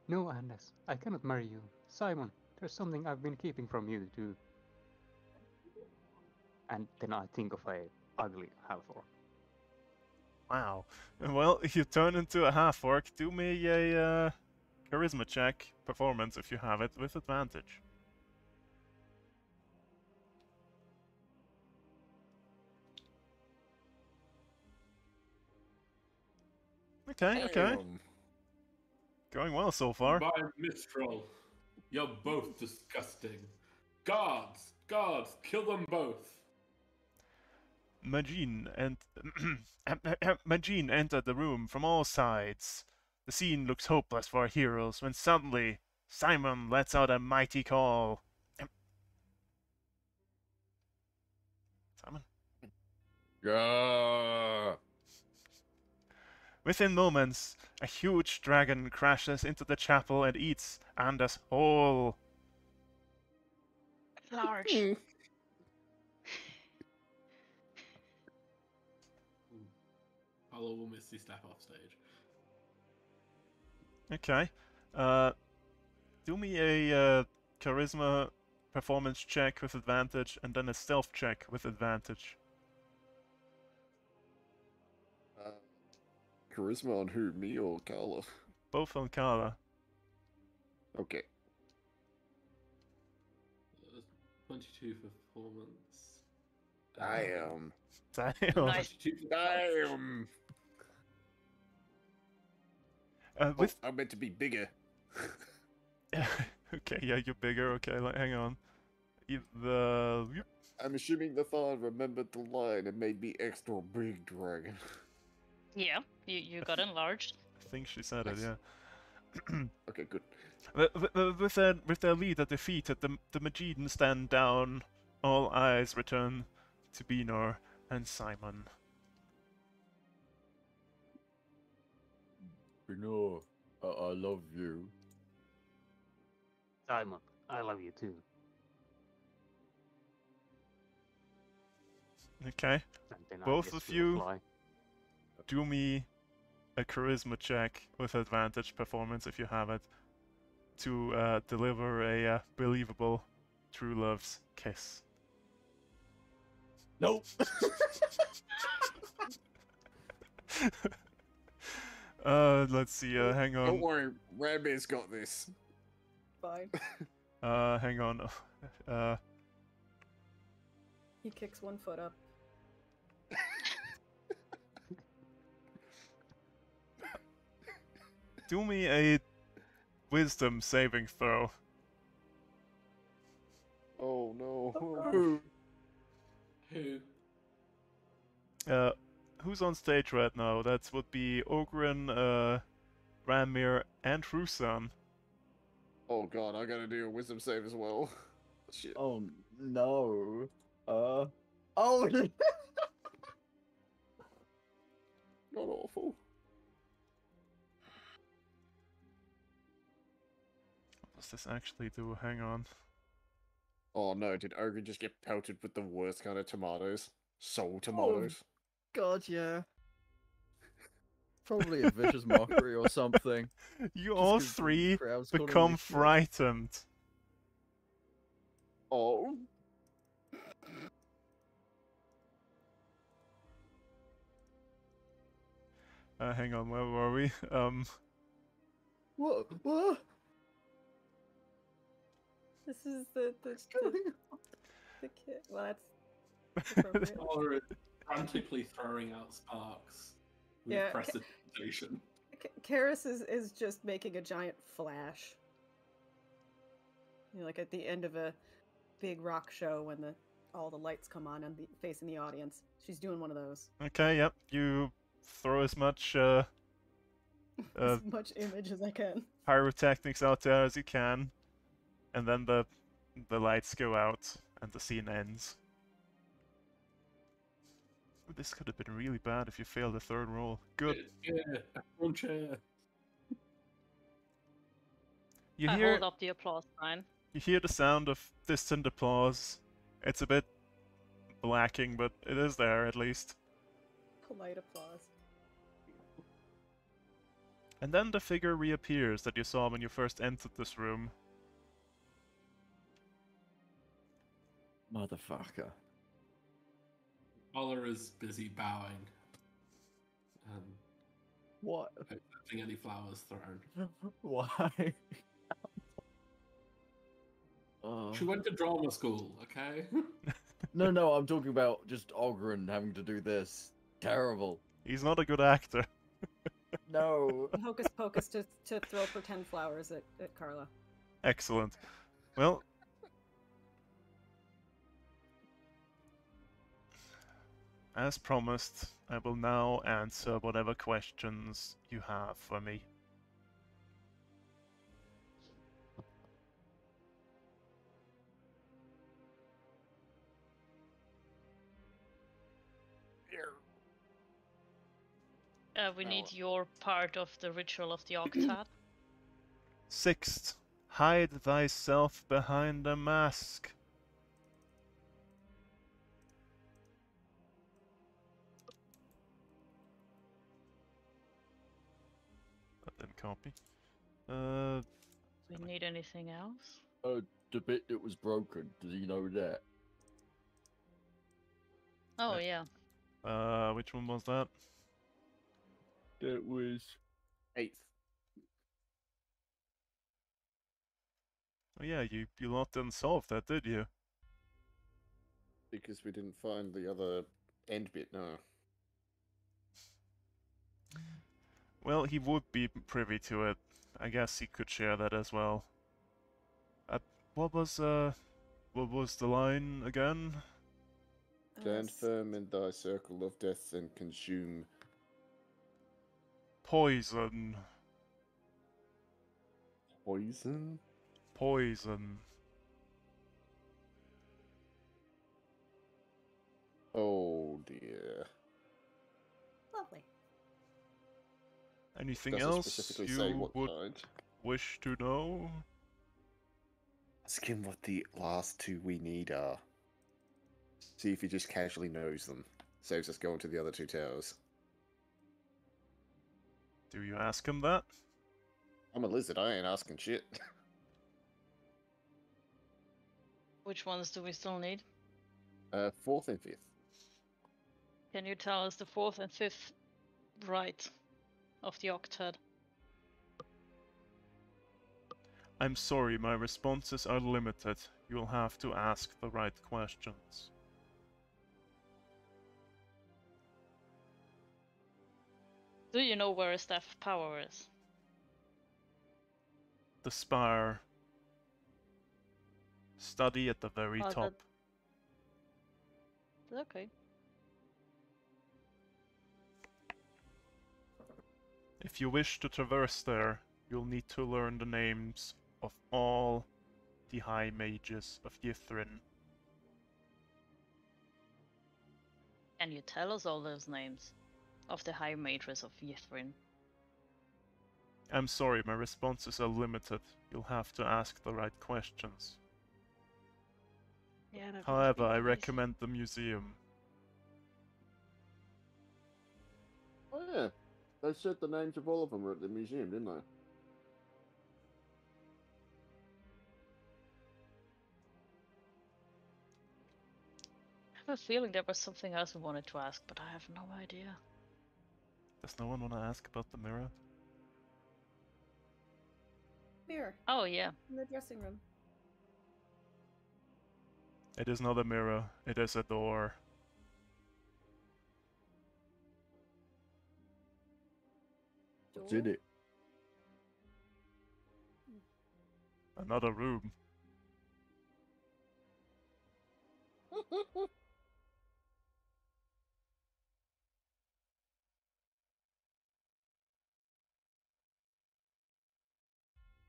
No, Anders, I cannot marry you. Simon, there's something I've been keeping from you, too. And then I think of a ugly half-orc. Wow. Well, you turn into a half-orc. Do me a charisma check, performance if you have it, with advantage. Okay. Damn. Going well so far. By Mistral, you're both disgusting. Gods, kill them both. Majin and Majin entered the room from all sides. The scene looks hopeless for our heroes when suddenly Simon lets out a mighty call. Simon? Yeah. Within moments, a huge dragon crashes into the chapel and eats Anders whole. Large. Hello, will Misty step off stage. Okay. Do me a charisma performance check with advantage, and then a stealth check with advantage. Charisma on who? Me or Carla? Both on Kala. Okay. 22 for performance. Damn. Damn. Nice. 22 for Damn. With I'm meant to be bigger. okay, yeah, you're bigger. Okay, hang on. Yep. I'm assuming the Thon remembered the line and made me extra big dragon. Yeah, you got enlarged. I think she said it. Nice. Yeah. Okay, good. With their leader defeated, the Mageddon stand down. All eyes return to Benor and Simon. No, I love you. Simon, I love you too. Okay, And then I both guess of we'll you fly. do me a charisma check with advantage performance if you have it to deliver a believable true love's kiss. Nope. Let's see. Hang Don't on. worry, Rabbit's got this. Fine. Hang on. He kicks one foot up. Do me a wisdom saving throw. Oh no. Who? Who's on stage right now? That would be Ogren, Ramir, and Rusan. Oh god, I gotta do a wisdom save as well. Shit. Oh no. Oh. Not awful. What does this actually do? Hang on. Oh no, did Ogre just get pelted with the worst kind of tomatoes? Soul tomatoes? God, yeah. Probably a vicious mockery or something. You Just all 'cause the three crowd's calling become me shit. frightened. Oh. Hang on, where were we? What? What? This is the What's going on? the kid. Well, that's appropriate. Or frantically throwing out sparks with Yeah, prestidigitation. Karis is just making a giant flash. You know, like at the end of a big rock show when all the lights come on and facing the audience. She's doing one of those. Okay, yep. You throw as much As much image as I can. pyrotechnics out there as you can, and then the lights go out and the scene ends. This could have been really bad if you failed the third roll. Good. Yeah, one chair. You I hear hold up the applause sign. you hear the sound of distant applause. It's a bit lacking, but it is there at least. Polite applause. And then the figure reappears that you saw when you first entered this room. Motherfucker. Ola is busy bowing and What? accepting any flowers thrown. Why? Oh. She went to drama school, okay? No, I'm talking about just Ogren having to do this. Terrible. He's not a good actor. No. Hocus pocus to throw pretend flowers at Carla. Excellent. Well, as promised, I will now answer whatever questions you have for me. We need your part of the ritual of the octad. Sixth, hide thyself behind a mask. That didn't copy. We you need anything else? The bit that was broken, does he know that? Oh, Uh, yeah. Which one was that? That was 8th. Oh yeah, you lot didn't solve that, did you? Because we didn't find the other end bit, no. Well, he would be privy to it. I guess he could share that as well. What was the line again? Stand firm in thy circle of death and consume. Poison. Poison? Poison. Oh dear. Lovely. Anything Does it else specifically say you what would kind? wish to know? Ask him what the last two we need are. See if he just casually knows them. Saves us going to the other two towers. Do you ask him that? I'm a lizard, I ain't asking shit. Which ones do we still need? 4th and 5th. Can you tell us the 4th and 5th right of the octet? I'm sorry, my responses are limited. You'll have to ask the right questions. Do you know where a staff of power is? The spire. Study at the very Oh, top. Okay. If you wish to traverse there, you'll need to learn the names of all the high mages of Yithrin. Can you tell us all those names of the high mages of Yithrin? I'm sorry, my responses are limited. You'll have to ask the right questions. Yeah, that However, would I be nice. recommend the museum. Oh yeah. They said the names of all of them were at the museum, didn't they? I have a feeling there was something else we wanted to ask, but I have no idea. Does no one want to ask about the mirror? Mirror Oh, yeah. in the dressing room. It is not a mirror, it is a door. What's in it? Another room.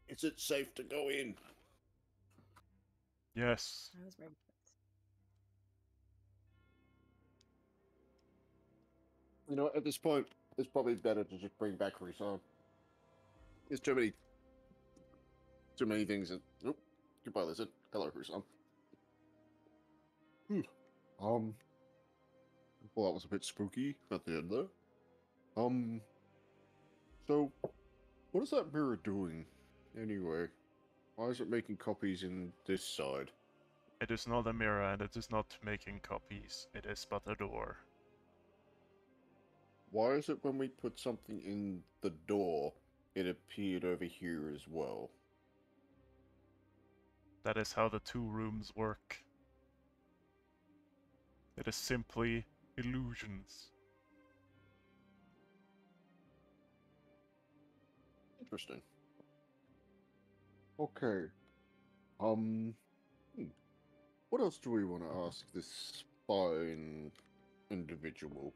Is it safe to go in? Yes. I was right. You know, at this point, it's probably better to just bring back Risan. There's too many things that... Nope. Goodbye, lizard. Hello, Risan. Well, that was a bit spooky at the end there. So, what is that mirror doing, anyway? Why is it making copies in this side? It is not a mirror and it is not making copies. It is but a door. Why is it when we put something in the door, it appeared over here as well? That is how the two rooms work. It is simply illusions. Interesting. Okay. What else do we want to ask this fine individual?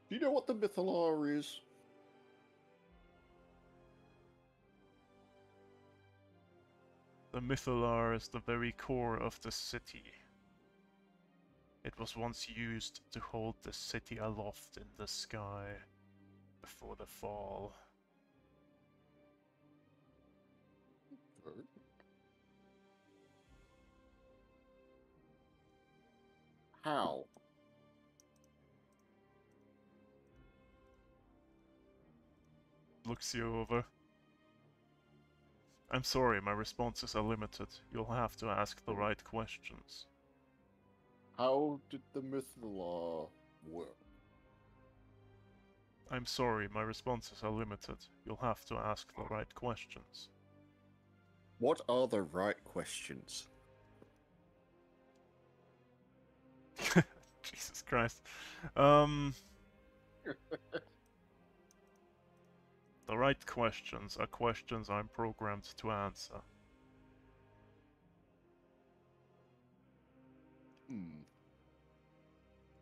Do you know what the Mythalar is? The Mythalar is the very core of the city. It was once used to hold the city aloft in the sky before the fall. How? looks you over. I'm sorry, my responses are limited. You'll have to ask the right questions. How did the Mythala work? I'm sorry, my responses are limited. You'll have to ask the right questions. What are the right questions? Jesus Christ. The right questions are questions I'm programmed to answer.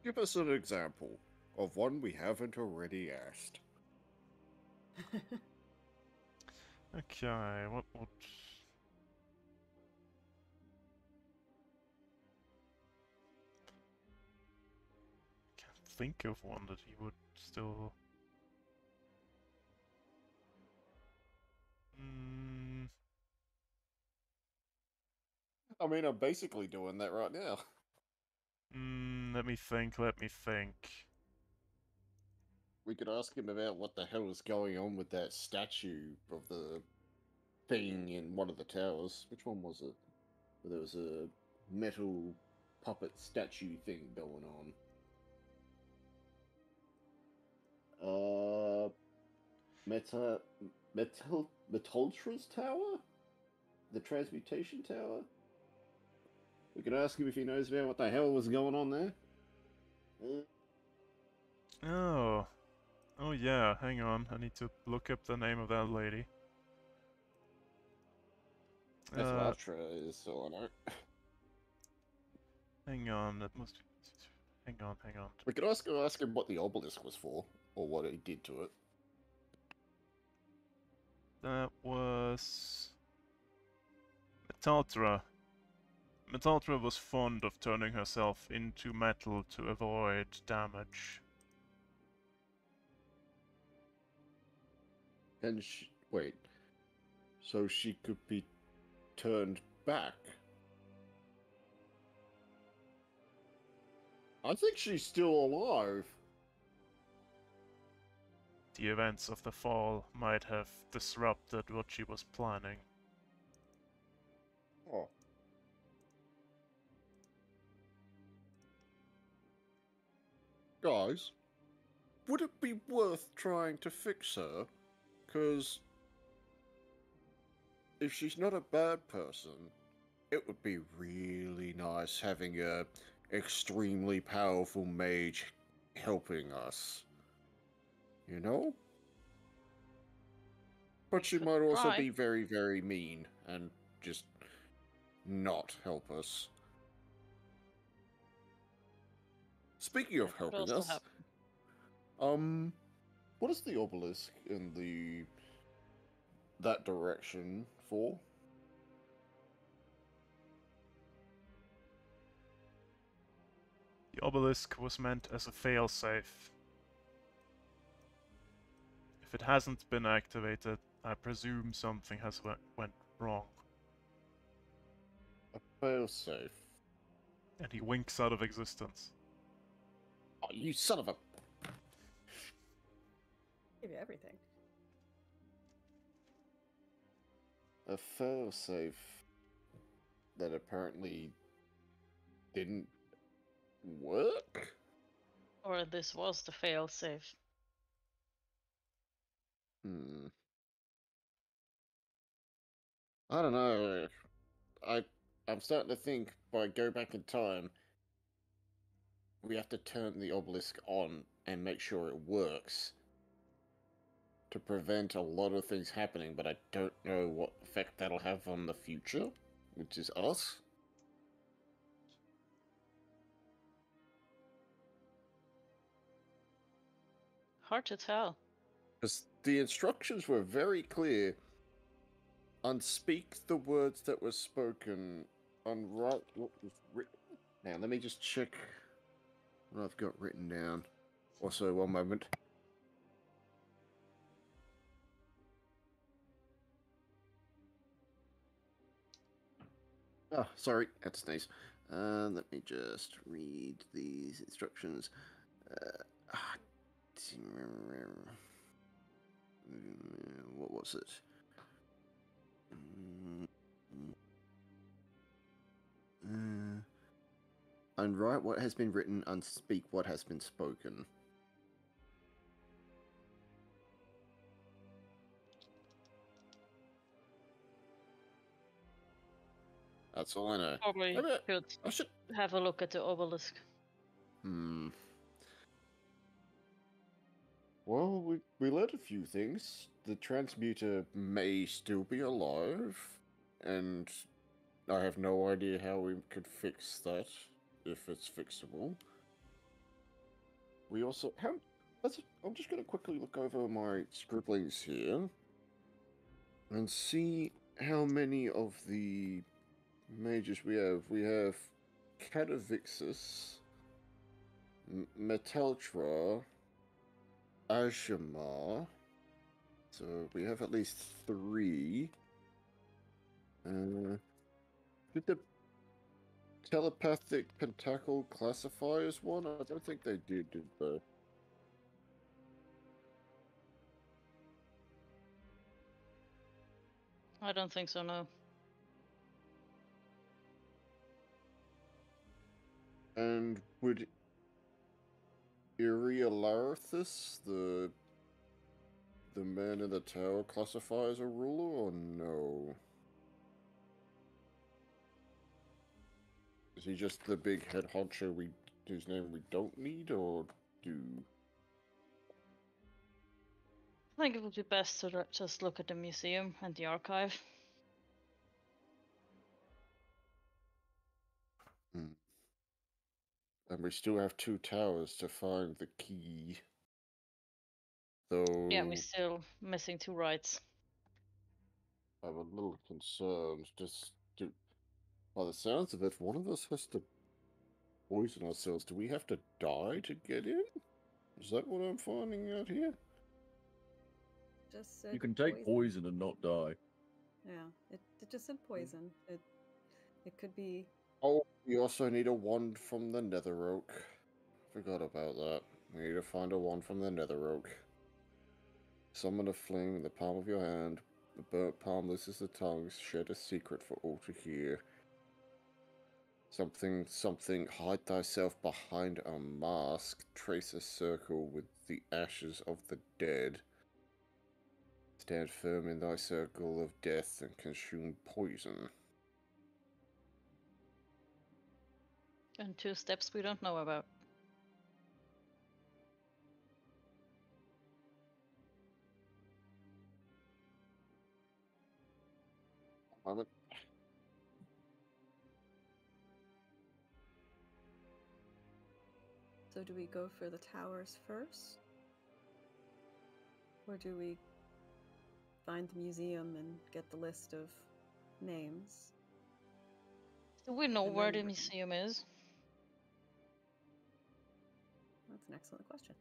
Give us an example of one we haven't already asked. Okay, what would... Can't think of one that he would still... I mean, I'm basically doing that right now. Let me think. We could ask him about what the hell is going on with that statue of the thing in one of the towers. Which one was it? Where there was a metal puppet statue thing going on. Metoltra's tower? The transmutation tower? We could ask him if he knows about what the hell was going on there. Oh. Oh yeah, hang on. I need to look up the name of that lady. Metoltra is all I know. Hang on, that must be... Hang on. We could ask him what the obelisk was for, or what he did to it. That was... Metaltra. Metaltra was fond of turning herself into metal to avoid damage. And wait, so she could be turned back? I think she's still alive. The events of the fall might have disrupted what she was planning. Oh. Guys, would it be worth trying to fix her? Because if she's not a bad person, it would be really nice having a extremely powerful mage helping us. You know? But she might also Try. be very, very mean and just not help us. Speaking of That could helping also us, happen. what is the obelisk in that direction for? The obelisk was meant as a failsafe. If it hasn't been activated, I presume something has went wrong. A failsafe. And he winks out of existence. Oh, you son of a... Give you everything. A failsafe that apparently didn't work? Or this was the failsafe. I don't know. I'm starting to think by go back in time, we have to turn the obelisk on and make sure it works to prevent a lot of things happening, but I don't know what effect that'll have on the future, which is us. Hard to tell. Because the instructions were very clear. Unspeak the words that were spoken. Unwrite what was written. Now, let me just check what I've got written down. Also, one moment. Oh, sorry, had to sneeze. Let me just read these instructions. What was it? Unwrite what has been written, unspeak what has been spoken. That's all I know. Probably could I should. have a look at the obelisk. Well, we learned a few things. The transmuter may still be alive, and I have no idea how we could fix that, if it's fixable. We also I'm just going to quickly look over my scribblings here and see how many of the mages we have. We have Catavixus, Metaltra, Ashimar. So we have at least 3. Did the telepathic pentacle classify as one? I don't think they did they? I don't think so, no. And would Irialarthus, the man in the tower, classify as a ruler, or no? Is he just the big head honcho whose name we don't need, or do? I think it would be best to just look at the museum and the archive. And we still have 2 towers to find the key. Though Yeah, we're still missing 2 rights. I'm a little concerned. By the sounds of it, one of us has to poison ourselves. Do we have to die to get in? Is that what I'm finding out here? Just said You can take poison and not die. Yeah, it just said poison. It could be. Oh, we also need a wand from the Nether Oak. Forgot about that. We need to find a wand from the Nether Oak. Summon a flame in the palm of your hand. The burnt palm looses the tongues. Shed a secret for all to hear. Something, hide thyself behind a mask. Trace a circle with the ashes of the dead. Stand firm in thy circle of death and consume poison. And 2 steps we don't know about. Moment. So do we go for the towers first? Or do we find the museum and get the list of names? Do we know And where then the museum is? That's an excellent question.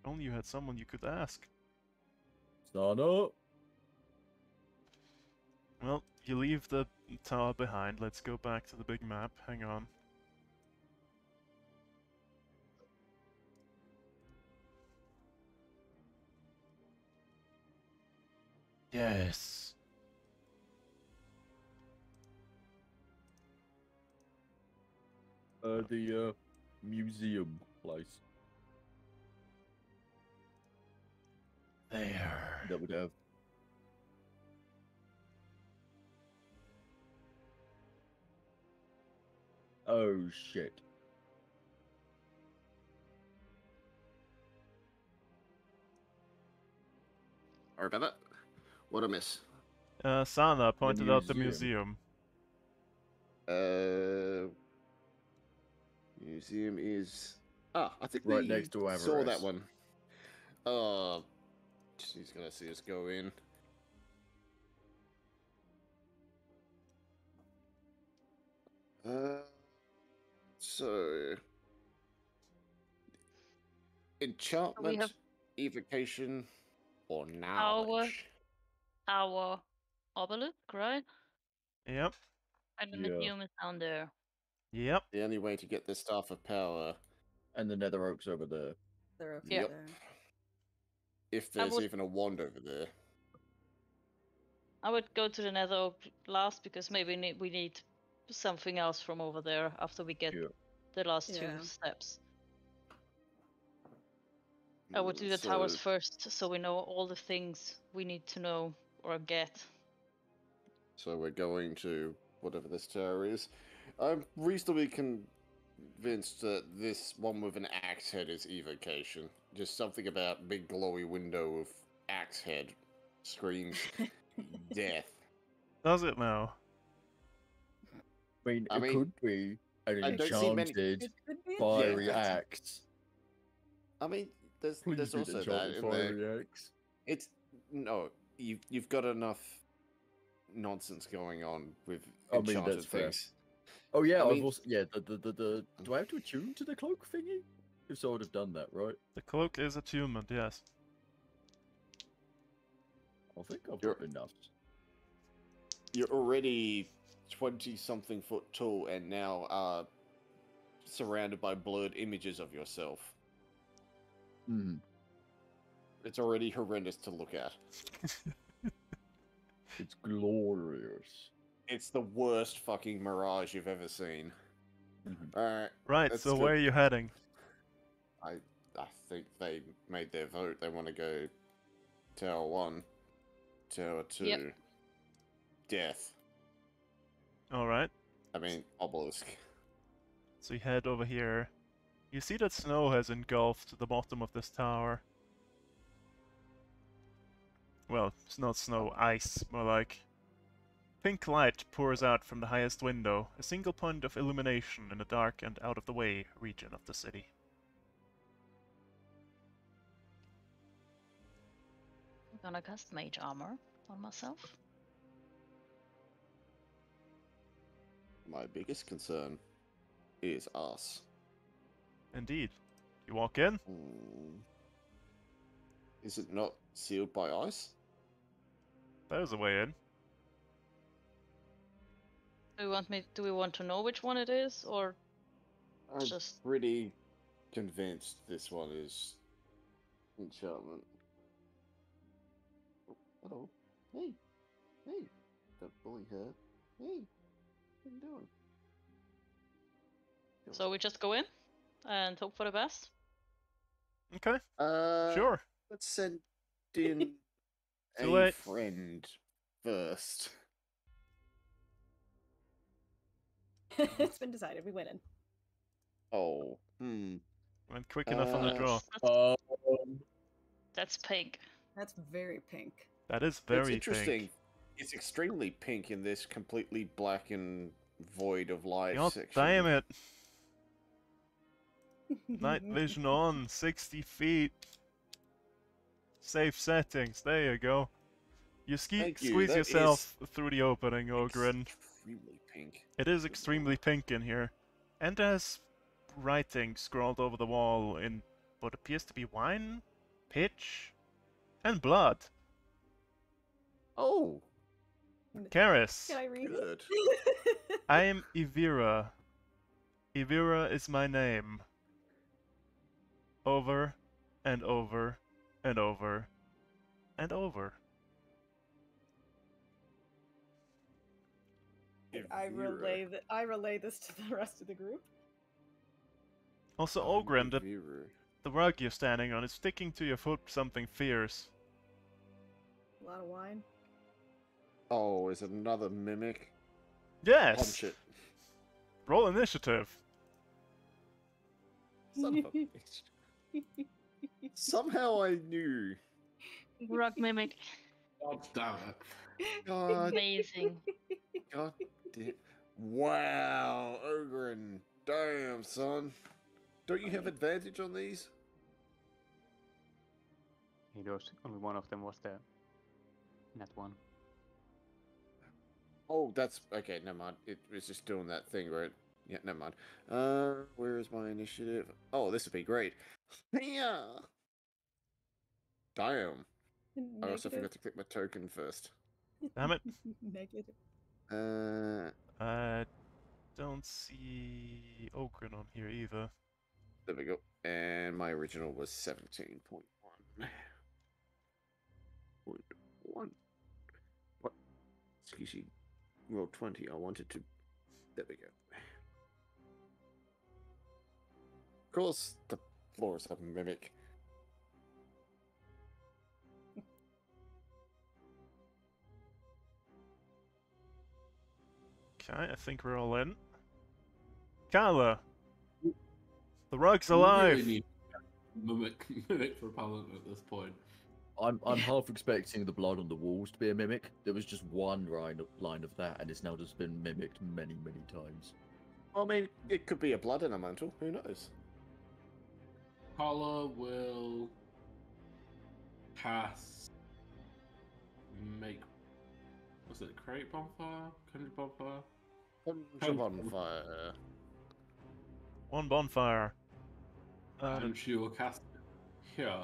Only you had someone you could ask. Sana? Well, you leave the tower behind. Let's go back to the big map. Hang on. Yes. The museum place. There. That would have. Oh shit. Sorry about that. What a miss. Sana pointed out the museum. Museum is... I think right we next to saw that Avarice. one. She's gonna see us go in. So... Enchantment, evocation, or knowledge? Our obelisk, right? Yep. And the Yeah. museum is down there. Yep. The only way to get the Staff of Power. And the Nether Oak's over there. They're over Yep. there. If I there's would- even a wand over there. I would go to the Nether Oak last because maybe we need something else from over there after we get Yeah. the last Yeah. 2 steps. I would do the So, towers first, so we know all the things we need to know or get. So we're going to whatever this tower is. I'm reasonably convinced that this one with an axe head is evocation. Just something about big glowy window with axe head screams death. Does it now? I mean, I it mean, could be an I don't see many- enchanted It could be. fiery Yeah. axe. I mean, there's Please be an also that enchanted in there. fiery axe. It's no, you've got enough nonsense going on with I mean, enchanted that's fair. things. Oh yeah, I I've mean- also the. Do I have to attune to the cloak thingy? If so, I would have done that, right? The cloak is attunement, yes. I think I've You're- got enough. You're already 20-something foot tall and now are surrounded by blurred images of yourself. Hmm. It's already horrendous to look at. It's glorious. It's the worst fucking mirage you've ever seen. Mhm. Alright, Right, That's so good. where are you heading? I think they made their vote. They want to go Tower 1, Tower 2, Yep. Death. Alright, I mean, Obelisk. so you head over here. You see that snow has engulfed the bottom of this tower. Well, it's not snow, ice, more like. Pink light pours out from the highest window, a single point of illumination in the dark and out-of-the-way region of the city. I'm gonna cast Mage Armor on myself. My biggest concern is us. Indeed. You walk in, Is it not sealed by ice? there's a way in. Do we want to know which one it is, or I'm just pretty convinced this one is enchantment. Oh, hey, hey, don't bully her. Hey, what are you doing? so we just go in and hope for the best? Okay, Sure. sure. Let's send in Too a late. friend first. It's been decided. We went in. Oh, Went quick enough on the draw. That's pink. That's very pink. That is It's very interesting. pink. It's extremely pink in this completely black and void of light God section. damn it! Night vision on, 60 feet. Safe settings, there you go. You Thank you, squeeze that yourself through the opening, Ogren. Extremely pink. It is extremely pink in here. And there's writing scrawled over the wall in what appears to be wine, pitch, and blood. Oh, Karis, Can I read good. it? I am Evira. Evira is my name. Over and over and over and over. I relay this to the rest of the group. Also, I'm Ogren, Evira. the rug you're standing on is sticking to your foot something fierce. A lot of wine. Oh, is it another mimic? Yes! Punch it. Roll initiative. Son of a bitch. Somehow I knew. Rug mimic. God damn it. God, Amazing. God damn. Wow, Ogren. Damn, son. Don't you have advantage on these? It was only one of them was the net one. Oh, that's okay. Never mind. It was just doing that thing, right? Yeah, never mind. Where is my initiative? Oh, this would be great. Yeah. Damn. I also forgot to click my token first. Damn it. Negative. I don't see Ogren on here either. There we go. And my original was 17.1. 1. What? Excuse me. Roll 20. I wanted to. There we go. Of course, the floors have mimic. Okay, I think we're all in. Carla! The rug's We alive! really need mimic repellent at this point. I'm half expecting the blood on the walls to be a mimic. There was just one line of that, and it's now just been mimicked many, many times. Well, I mean, it could be a blood elemental. Who knows? Carla will cast make. Was it create bonfire? Conjure bonfire? Jump on fire. One bonfire. And she will cast it here.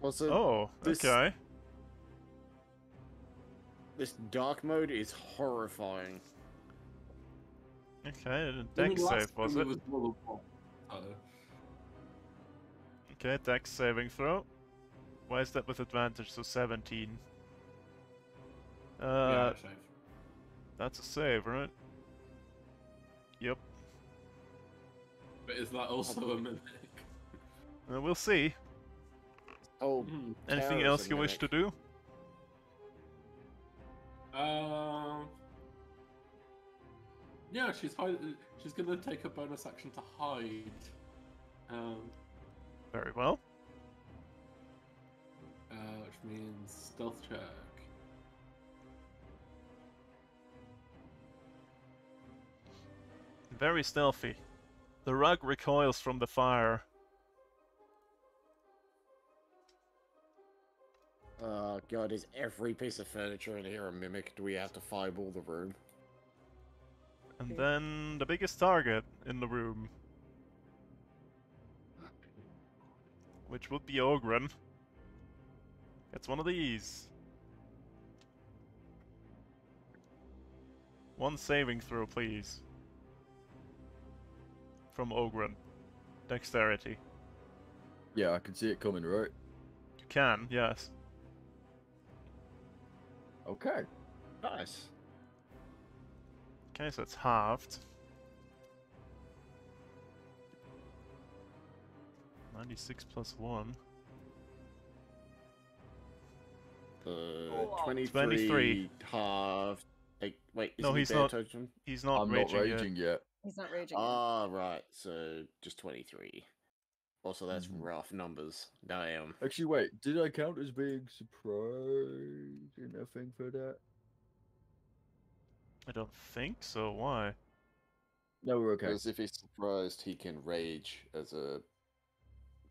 Also, Oh, this- okay. this dark mode is horrifying. Okay, I mean, dex last save, was time it? was more than one, so- Okay, dex saving throw. Why is that with advantage? So 17. yeah, save. That's a save, right? Yep. But is that also a mimic? We'll see. Oh, Hmm. Anything Tara's else a you wish to mimic. do? Yeah, she's gonna take a bonus action to hide. Very well. Which means stealth check. Very stealthy. The rug recoils from the fire. Oh god, is every piece of furniture in here a mimic? Do we have to fireball the room? And then the biggest target in the room. Which would be Ogren. It's one of these. One saving throw, please. From Ogren. Dexterity. Yeah, I can see it coming, right? You can, yes. Okay. Nice. Okay, so it's halved. 96 plus 1. 23, 23. half. Wait, No, isn't he he's bare not. totem? He's not I'm raging, not raging yet. He's not raging. yet. Ah, right. So just 23. Also, that's Mhm. rough numbers. Damn. Actually, wait. Did I count as being surprised in a thing for that? I don't think so. Why? No, we're okay. Because if he's surprised, he can rage as a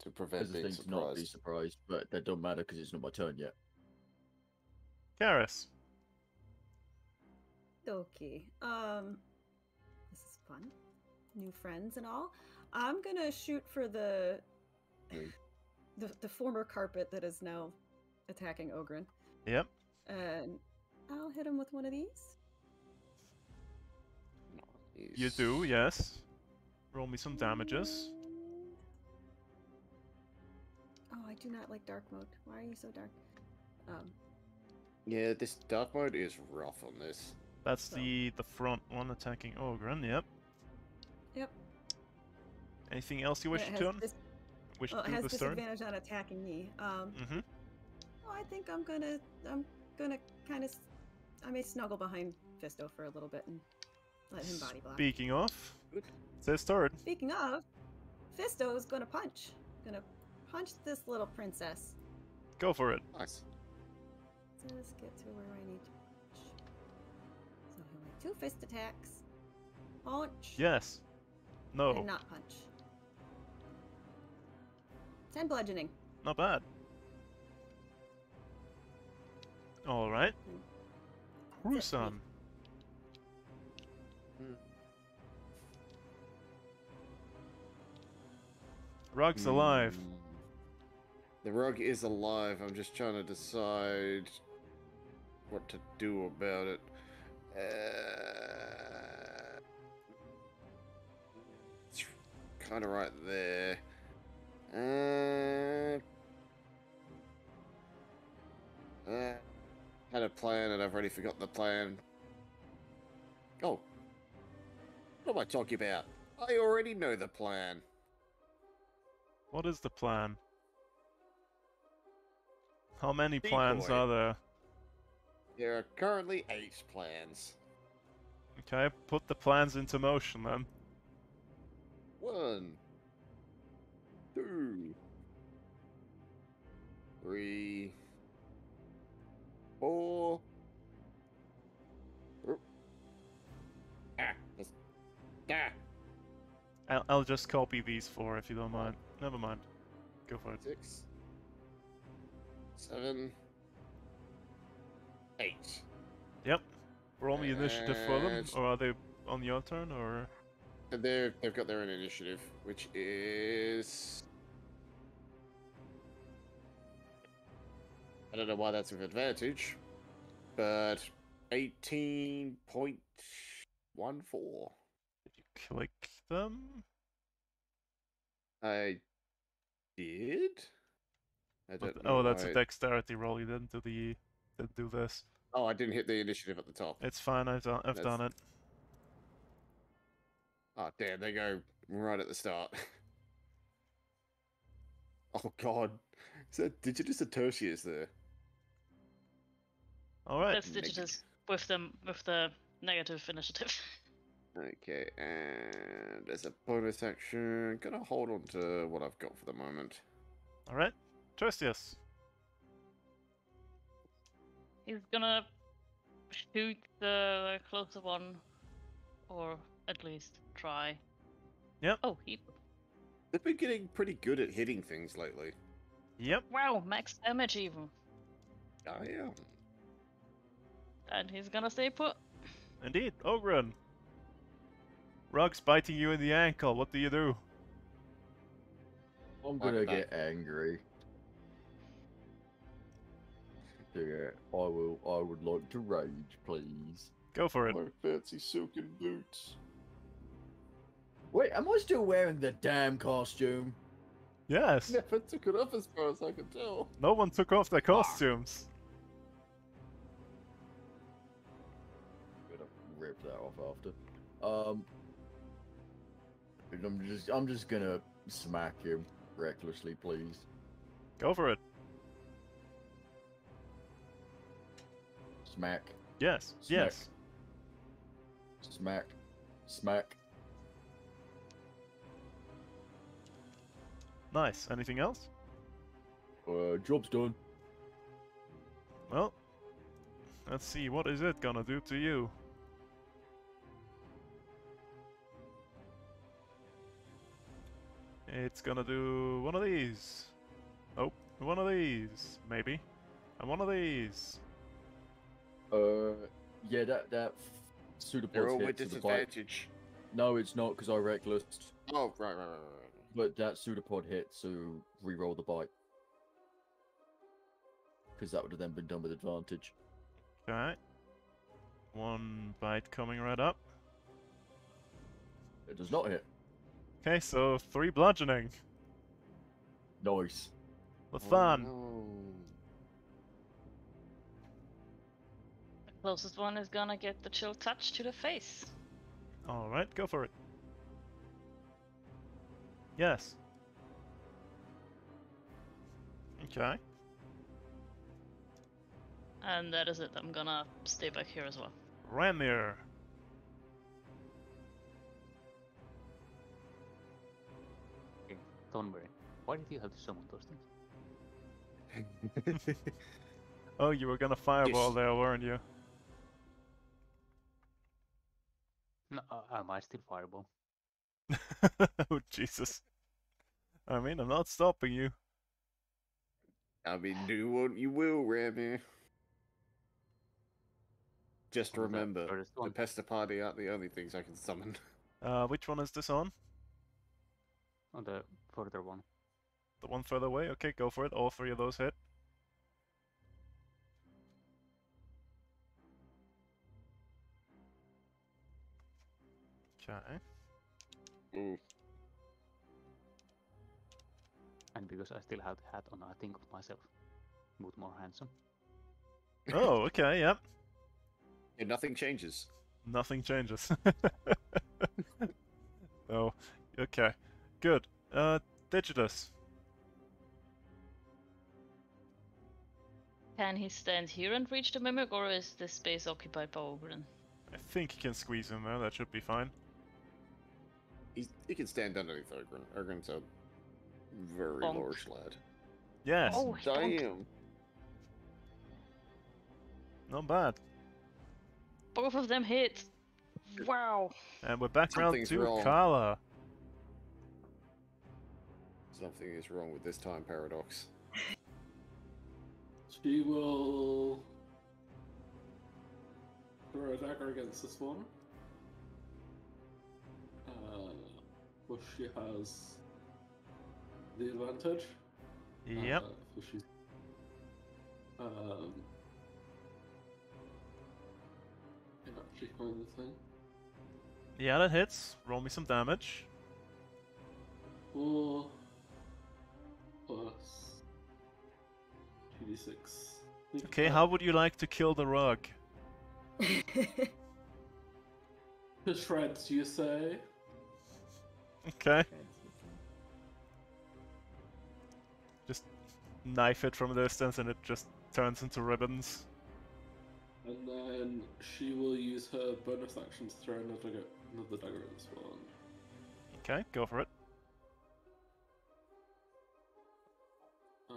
to prevent As a being thing to not be surprised. surprised, but that don't matter because it's not my turn yet. Karis. Okay. This is fun. New friends and all. I'm gonna shoot for the former carpet that is now attacking Ogren. Yep. And I'll hit him with one of these. You do, yes. Roll me some damages. Oh, I do not like dark mode. Why are you so dark? Yeah, this dark mode is rough on this. That's So. the front one attacking Ogren, yep. Yep. Anything else you wish And to it has do? dis- Wish well, to it do has this turn? disadvantage on attacking me. Mm-hmm. Well, I think I'm gonna kind of, I may snuggle behind Fisto for a little bit and let him body block. Speaking of, it's his turn. Speaking of, Fisto is gonna punch. Gonna punch this little princess. Go for it. Nice. Let's get to where I need to punch. So he'll make 2 fist attacks. Punch. Yes. No. And not punch. 10 bludgeoning. Not bad. Alright. That's it for me. Rusan. Rug's alive. Hmm. The rug is alive. I'm just trying to decide what to do about it. It's kind of right there. had a plan and I've already forgotten the plan. Oh. What am I talking about? I already know the plan. What is the plan? How many plans Decoy. are there? There are currently 8 plans. Okay, put the plans into motion then. 1, 2, 3, 4. Oop. That's, I'll just copy these 4 if you don't mind. Never mind. Go for it. 6, 7, 8. Yep. Roll me initiative for them, And or are they on your turn, or... they've got their own initiative, which is... I don't know why that's with advantage, but 18.14. Did you click them? I did? I don't know Oh, that's a why- dexterity roll. You didn't do this. Oh, I didn't hit the initiative at the top. It's fine. I've done it. Oh, damn, they go right at the start. Oh, God. Is that Digitus or Tertius there? All right. That's Digitus with the negative initiative. Okay, and as a bonus action, gonna hold on to what I've got for the moment. All right. Tertius. He's gonna shoot the closer one, or at least try. Yep. Oh, he. They've been getting pretty good at hitting things lately. Yep. Wow, max damage even. I am. And he's gonna stay put. Indeed. Ogren. Rug's biting you in the ankle. What do you do? I'm gonna Like get angry. Yeah, I would like to rage, please. Go for it. My fancy silken boots. Wait, am I still wearing the damn costume? Yes. Never took it off as far as I could tell. No one took off their costumes. Gonna rip that off after. And I'm just gonna smack him recklessly, please. Go for it. Smack, Yes. Smack. Yes. smack, smack. Nice. Anything else? Job's done. Well, let's see. What is it gonna do to you? It's gonna do one of these. Oh, one of these, maybe. And one of these. Yeah, that They're all pseudopod with hit to the bite. disadvantage. No, it's not because I reckless. Oh, right. But that pseudopod hit, so re-roll the bite. Because that would have then been done with advantage. Okay. One bite coming right up. It does not hit. Okay, so 3 bludgeoning. Nice. The fun. No. The closest one is gonna get the chill touch to the face. Alright, go for it. Yes. Okay. And that is it. I'm gonna stay back here as well. Ramir. Okay, Thornberry, why did you have to summon those things? Oh, you were gonna fireball Yes. there, weren't you? No, I might still fireball. Oh, Jesus. I mean, I'm not stopping you. I mean, do what you will, Ramy. Just What was that remember, first the one? Pesta Party aren't the only things I can summon. Which one is this on? On the further one. The one further away? Okay, go for it. All 3 of those hit. Okay. Ooh. And because I still have the hat on, I think of myself. But more handsome. Oh, okay, yep. And nothing changes. Nothing changes. Oh, okay. Good. Digitus. Can he stand here and reach the mimic, or is this space occupied by Ogren? I think you can squeeze in there, that should be fine. He can stand underneath Ogren. Ogren's a very Bonk. large lad. Yes, Oh, he bonked. Damn. not bad. Both of them hit. Wow. And we're back around Something's to wrong. Kala. Something is wrong with this time paradox. She will throw a dagger against this one. Well, she has the advantage. Yep. So she's, can actually find the thing. Yeah, that hits. Roll me some damage. 4 plus 2d6. Okay, how would you like to kill the rug? To shreds, you say? Okay. Just knife it from a distance and it just turns into ribbons. And then she will use her bonus action to throw another dagger at this one. Okay, go for it. Um,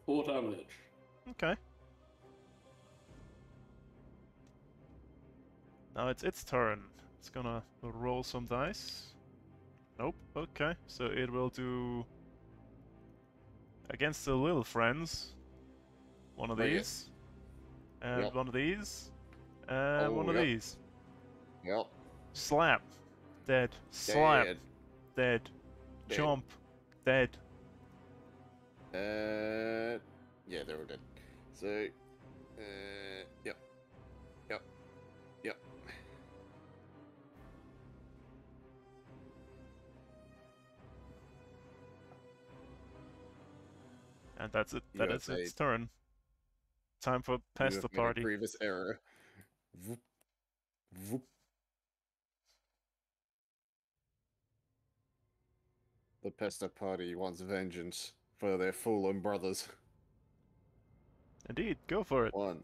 4 damage. Okay. Now it's its turn. It's gonna roll some dice. Nope. Okay, so it will do against the little friends. One of Oh, yeah. these, and Yep. one of these, and Oh, one of yep. these. Yep. Slap. Dead. Slap. Dead. Dead. Dead. Jump. Dead. Yeah, they're all dead. So, yep. Yep. Yep. And that's it. You That have is its made- turn. Time for You Pesta have made a Party. grievous error. Voop. Voop. The Pesta Party wants vengeance for their fallen brothers. Indeed, go for it. 1,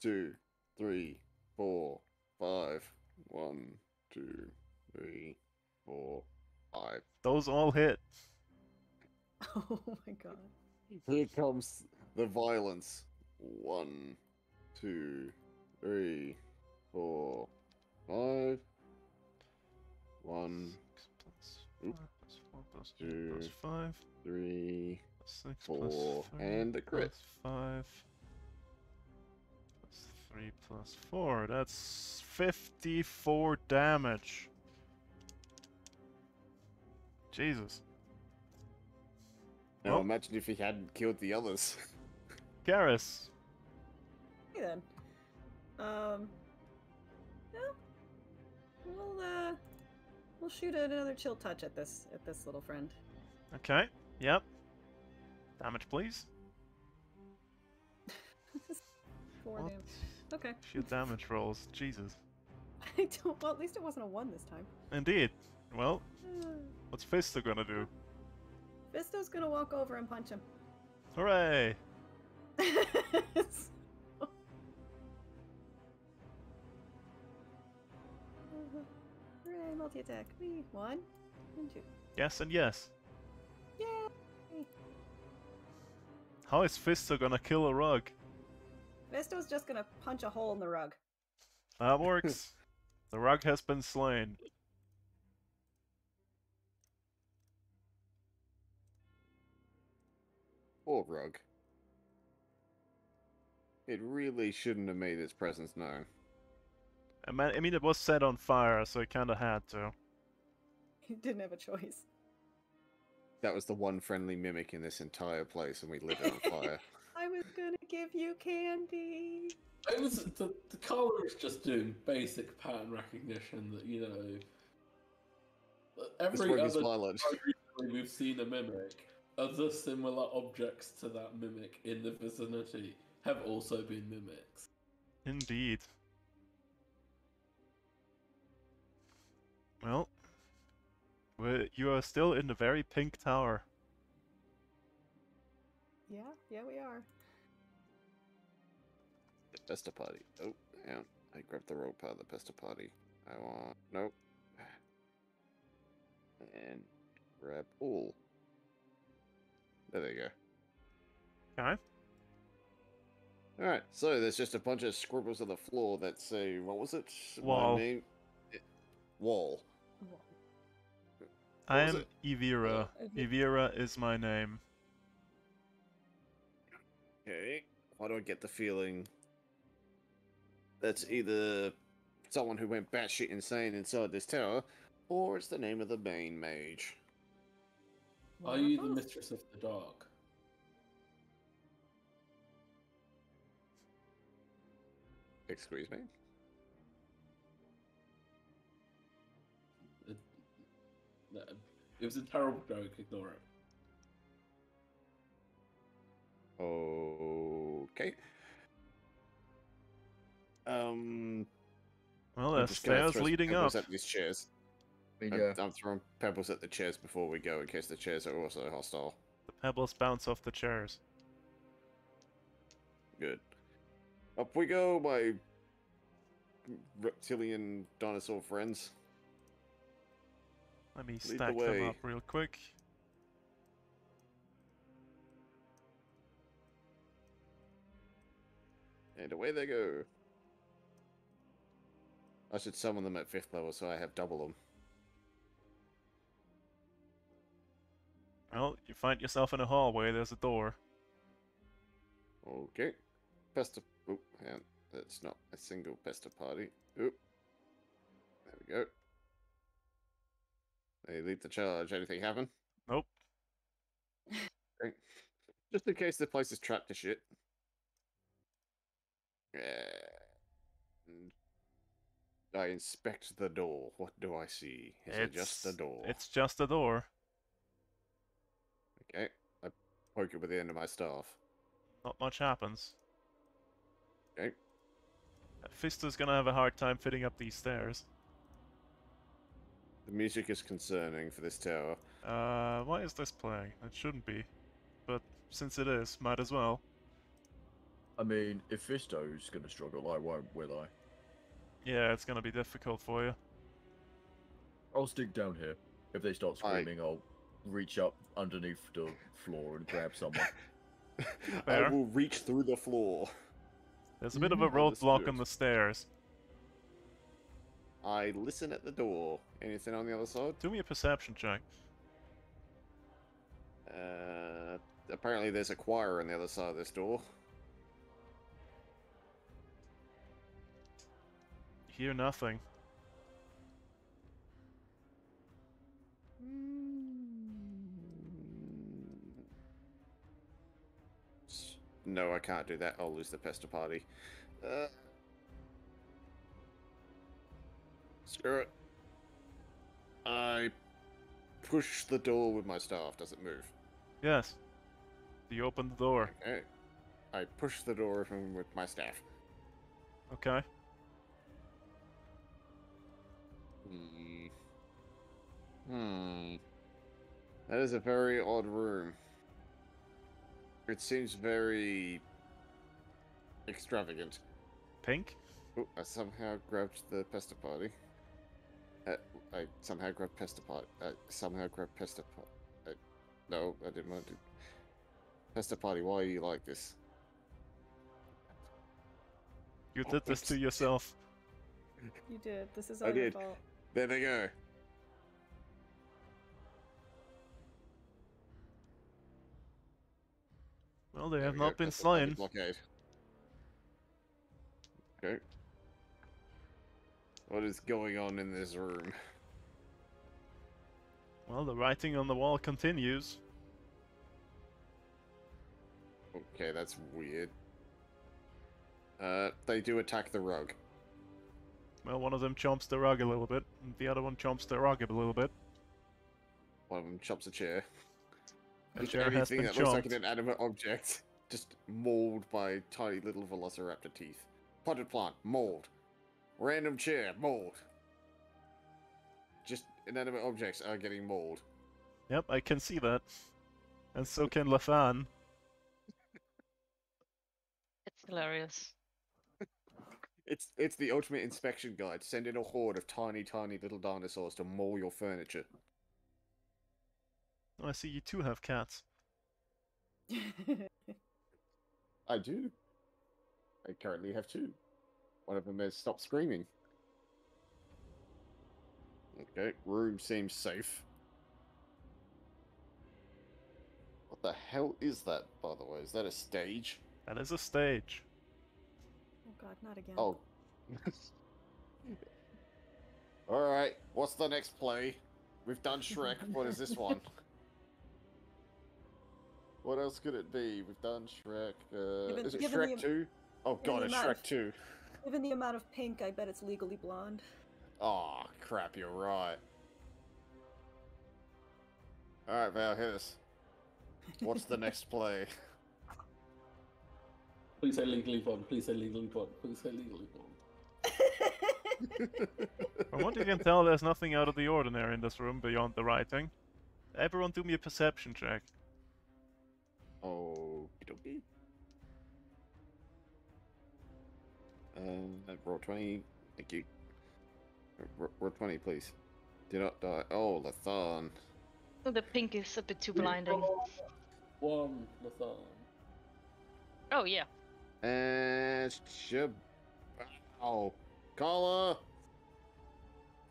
2, 3, 4, 5. 1, 2, 3, 4, 5. Those all hit. Oh my god. Here comes the violence. 1, 2, 3, 4, 5. 1, 6 plus Oop. 5 plus 4 plus 2 2, plus 5 3, plus 6 4, plus 3 and a crit. plus 5 plus 3 plus 4. That's 54 damage. Jesus. Now Well- imagine if he hadn't killed the others. Garrus. Okay then. Yeah. We'll shoot another chill touch at this little friend. Okay. Yep. Damage, please. 4 What? damage. Okay. Shoot damage rolls. Jesus. I don't. Well, at least it wasn't a 1 this time. Indeed. Well, what's Fister gonna do? Visto's gonna walk over and punch him. Hooray! Hooray, multi-attack. 1 and 2. Yes and yes. Yay! How is Fister gonna kill a rug? Visto's just gonna punch a hole in the rug. That works. The rug has been slain. Poor rug. It really shouldn't have made its presence known. I mean, it was set on fire, so it kinda had to. He didn't have a choice. That was the one friendly mimic in this entire place, and we lit it on fire. I was gonna give you candy. It was the color is just doing basic pattern recognition that This every rug is other violent. time recently we've seen a mimic other similar objects to that mimic in the vicinity have also been mimics. Indeed. Well, you are still in the very pink tower. Yeah, we are. The pesta party. Oh, yeah. I grabbed the wrong part of the pesta party. I want... Nope. And grab all. There you go. Okay. Alright, so there's just a bunch of scribbles on the floor that say, what was it? Wall. My name? Wall. I was am it? Evira. Evira is my name. Okay. Why do I get the feeling that's either someone who went batshit insane inside this tower, or it's the name of the main mage? Are you the mistress of the dark? Excuse me? It was a terrible joke, ignore it. Okay. Well, I'm there's just gonna stairs throw some leading pebbles up. at these chairs. Yeah. I'm throwing pebbles at the chairs before we go in case the chairs are also hostile. The pebbles bounce off the chairs. Good. Up we go, my reptilian dinosaur friends. Let me Lead the stack them way. up real quick. And away they go. I should summon them at 5th level so I have double them. Well, you find yourself in a hallway, there's a door. Okay. Pesta... Oop, and that's not a single pesta party. Oop. There we go. They lead the charge. Anything happen? Nope. Okay. Just in case the place is trapped to shit. And I inspect the door. What do I see? Is it just a door? It's just a door. Okay. I poke it with the end of my staff. Not much happens. Okay. Fista's gonna have a hard time fitting up these stairs. The music is concerning for this tower. Why is this playing? It shouldn't be. But since it is, might as well. I mean, if Fisto's gonna struggle, I won't, will I? Yeah, it's gonna be difficult for you. I'll stick down here. If they start screaming, I'll reach up underneath the floor and grab someone. I Fair. will reach through the floor. There's a bit of a roadblock Understood. on the stairs. I listen at the door. Anything on the other side? Do me a perception check. Apparently there's a choir on the other side of this door. You hear nothing. No, I can't do that. I'll lose the pesta party. Screw it. I push the door with my staff. Does it move? Yes. You open the door. Okay. I push the door open with my staff. Okay. That is a very odd room. It seems very extravagant. Pink? Oh, I somehow grabbed the pesta party. I somehow grabbed pesta party. No, I didn't want to. Pesta party, why are you like this? You did this to yourself. You did. This is I all your did. fault. There they go. Well, they There have we go, not been pesta party slain. blockade. Okay. What is going on in this room? Well, the writing on the wall continues. Okay, that's weird. They do attack the rug. Well, one of them chomps the rug a little bit, and the other one chomps the rug a little bit. One of them chops a chair. A Pick chair has anything been that looks like an chomped. inanimate object, just mauled by tiny little velociraptor teeth. Potted plant, mauled. Random chair, mauled. Just inanimate objects are getting mauled. Yep, I can see that. And so can Lafan. It's hilarious. It's the ultimate inspection guide. Send in a horde of tiny little dinosaurs to maul your furniture. Oh, I see you too have cats. I do. I currently have two. One of them has stopped screaming. Okay, room seems safe. What the hell is that, by the way? Is that a stage? That is a stage. Oh god, not again. Oh. Alright, what's the next play? We've done Shrek. What is this one? What else could it be? We've done Shrek. Is it given Shrek 2? Oh god, the it's amount Shrek 2. Given the amount of pink, I bet it's Legally Blonde. Oh crap, you're right. Alright, Val, hit us. What's the next play? Please say Legally Blonde. Please say Legally Blonde. Please say Legally Blonde. From what you can tell, there's nothing out of the ordinary in this room beyond the writing. Everyone do me a perception check. Okie dokie. Roll 20. Thank you. Roll 20, please. Do not die. Oh, Lathan. The pink is a bit too blinding. One, Lathan. Oh yeah. And oh, Carla!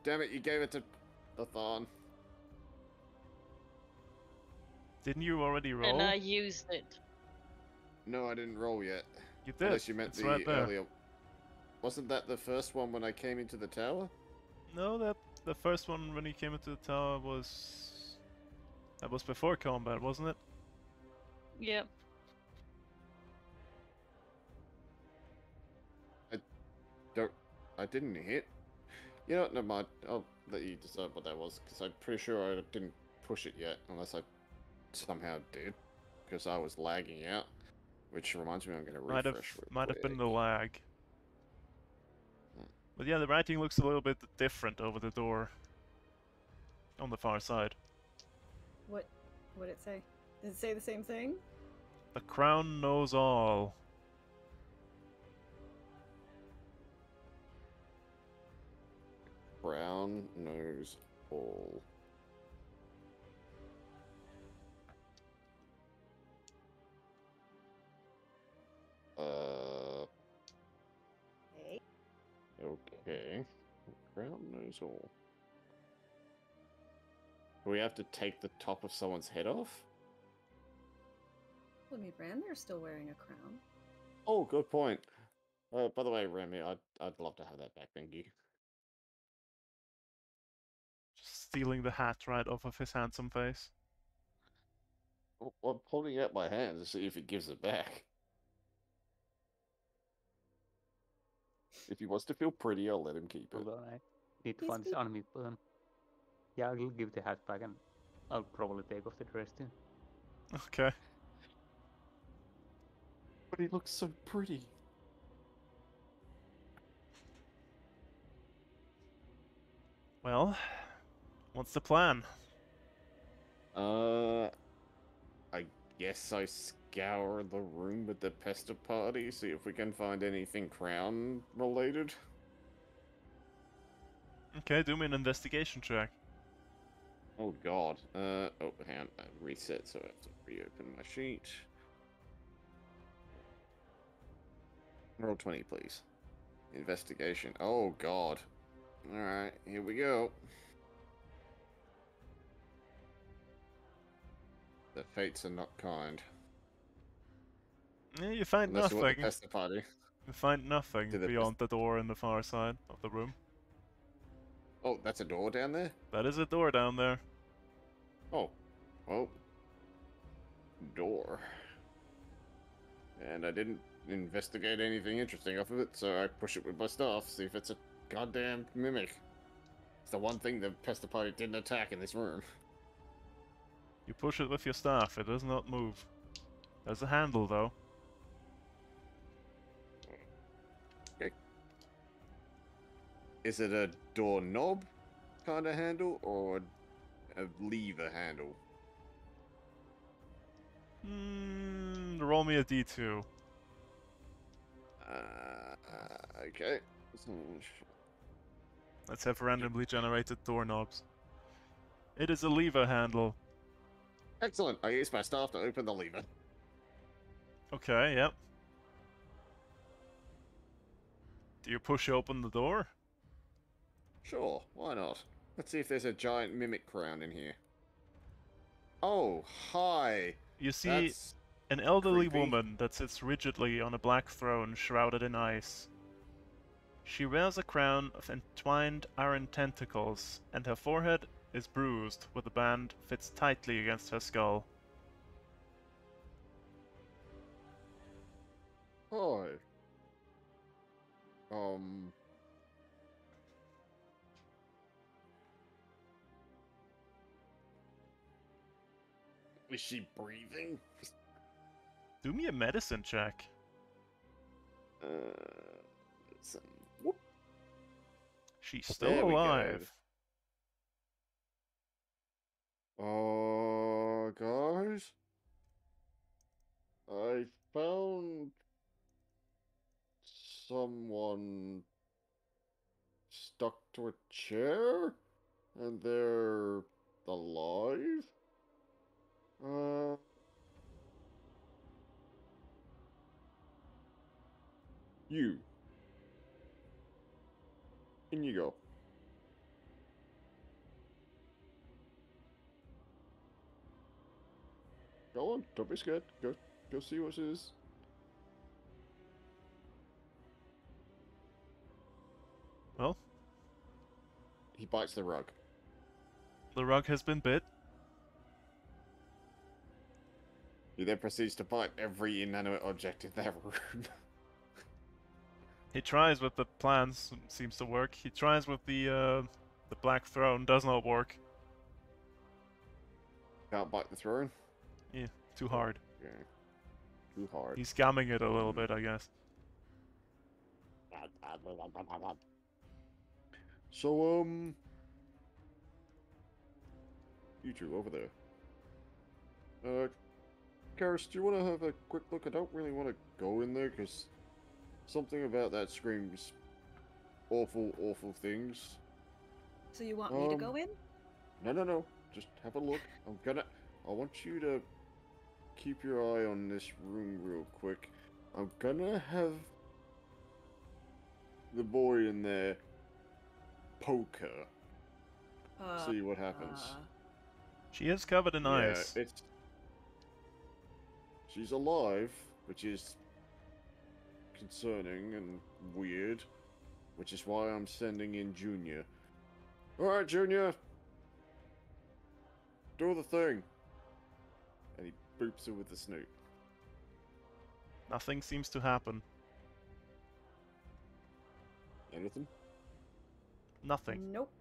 Damn it, you gave it to Lathan. Didn't you already roll? And I used it. No, I didn't roll yet. You did. Unless you meant It's the right there. earlier. Wasn't that the first one when I came into the tower? No, the first one when he came into the tower was... That was before combat, wasn't it? Yeah. I didn't hit. You know what, never mind. I'll let you decide what that was, because I'm pretty sure I didn't push it yet, unless I somehow did, because I was lagging out. Which reminds me, I'm going to refresh. Might have been quick. the lag. Hmm. But yeah, the writing looks a little bit different over the door. On the far side. What did it say? Did it say the same thing? The crown knows all. Brown knows all. Hey. Okay. Crown knows all. Do we have to take the top of someone's head off? Well, I mean, Ranmir's still wearing a crown. Oh, good point. By the way, Remy, I'd love to have that back, thank you. Just stealing the hat right off of his handsome face. Well, I'm holding out my hand to see if he gives it back. If he wants to feel pretty, I'll let him keep it. Hold on, I need to He's find this good. unmute button. Yeah, I'll give the hat back and I'll probably take off the dress too. Okay. But he looks so pretty. Well, what's the plan? I guess I scour the room with the pester party, see if we can find anything crown related. Okay, do me an investigation check. Oh god. Oh, hang on. I reset, so I have to reopen my sheet. Roll 20, please. Investigation. Oh god. Alright, here we go. The fates are not kind. Yeah, you find Unless you want nothing. to pester party. You find nothing To the beyond the door in the far side of the room. Oh, that's a door down there? That is a door down there. Oh. Well. Door. And I didn't investigate anything interesting off of it, so I push it with my staff, see if it's a goddamn mimic. It's the one thing the pester party didn't attack in this room. You push it with your staff, it does not move. There's a handle though. Is it a doorknob kind of handle or a lever handle? Roll me a d2. Okay. Let's have randomly generated doorknobs. It is a lever handle. Excellent. I use my staff to open the lever. Okay, yep. Do you push open the door? Sure, why not? Let's see if there's a giant mimic crown in here. Oh, hi. You see That's an elderly creepy. woman that sits rigidly on a black throne shrouded in ice. She wears a crown of entwined iron tentacles, and her forehead is bruised where the band fits tightly against her skull. Hi. Is she breathing? Do me a medicine check. Some... Whoop. She's There still we go. alive. Guys, I found someone stuck to a chair, and they're alive. You. In you go. Go on, don't be scared. Go see what it is. Well, He bites the rug. the rug has been bit. He then proceeds to bite every inanimate object in that room. He tries with the plans, seems to work. He tries with the black throne, does not work. Can't bite the throne. Yeah, too hard. Okay. Too hard. He's scamming it a little bit, I guess. So, you two over there. Karis, do you want to have a quick look? I don't really want to go in there because something about that screams awful, awful things. So you want me to go in? No. Just have a look. I want you to keep your eye on this room real quick. I'm gonna have the boy in there poke her. See what happens. She is covered in ice. She's alive, which is concerning and weird, which is why I'm sending in Junior. Alright, Junior! Do the thing! And he boops her with the snoot. Nothing seems to happen. Anything? Nothing. Nope.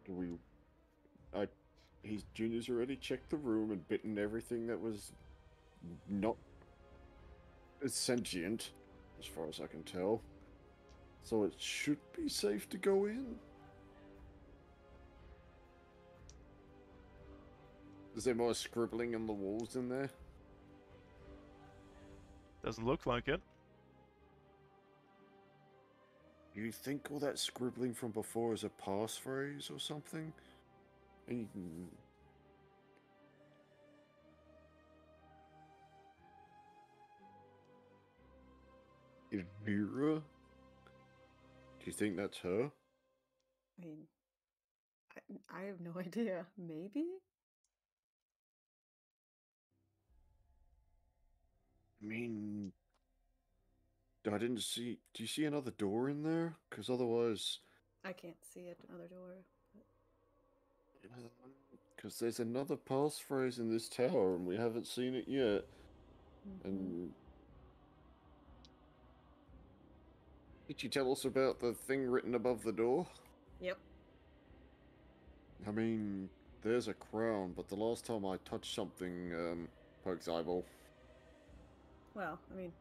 Do we... Junior's already checked the room and bitten everything that was not sentient, as far as I can tell. So it should be safe to go in. Is there more scribbling on the walls in there? Doesn't look like it. You think all that scribbling from before is a passphrase or something? Elvira? Do you think that's her? I mean, I have no idea. Maybe? I mean, I didn't see... Do you see another door in there? Because otherwise... I can't see it, another door. Because there's another passphrase in this tower and we haven't seen it yet. And... Did you tell us about the thing written above the door? Yep. I mean, there's a crown, but the last time I touched something, pokes eyeball. Well, I mean,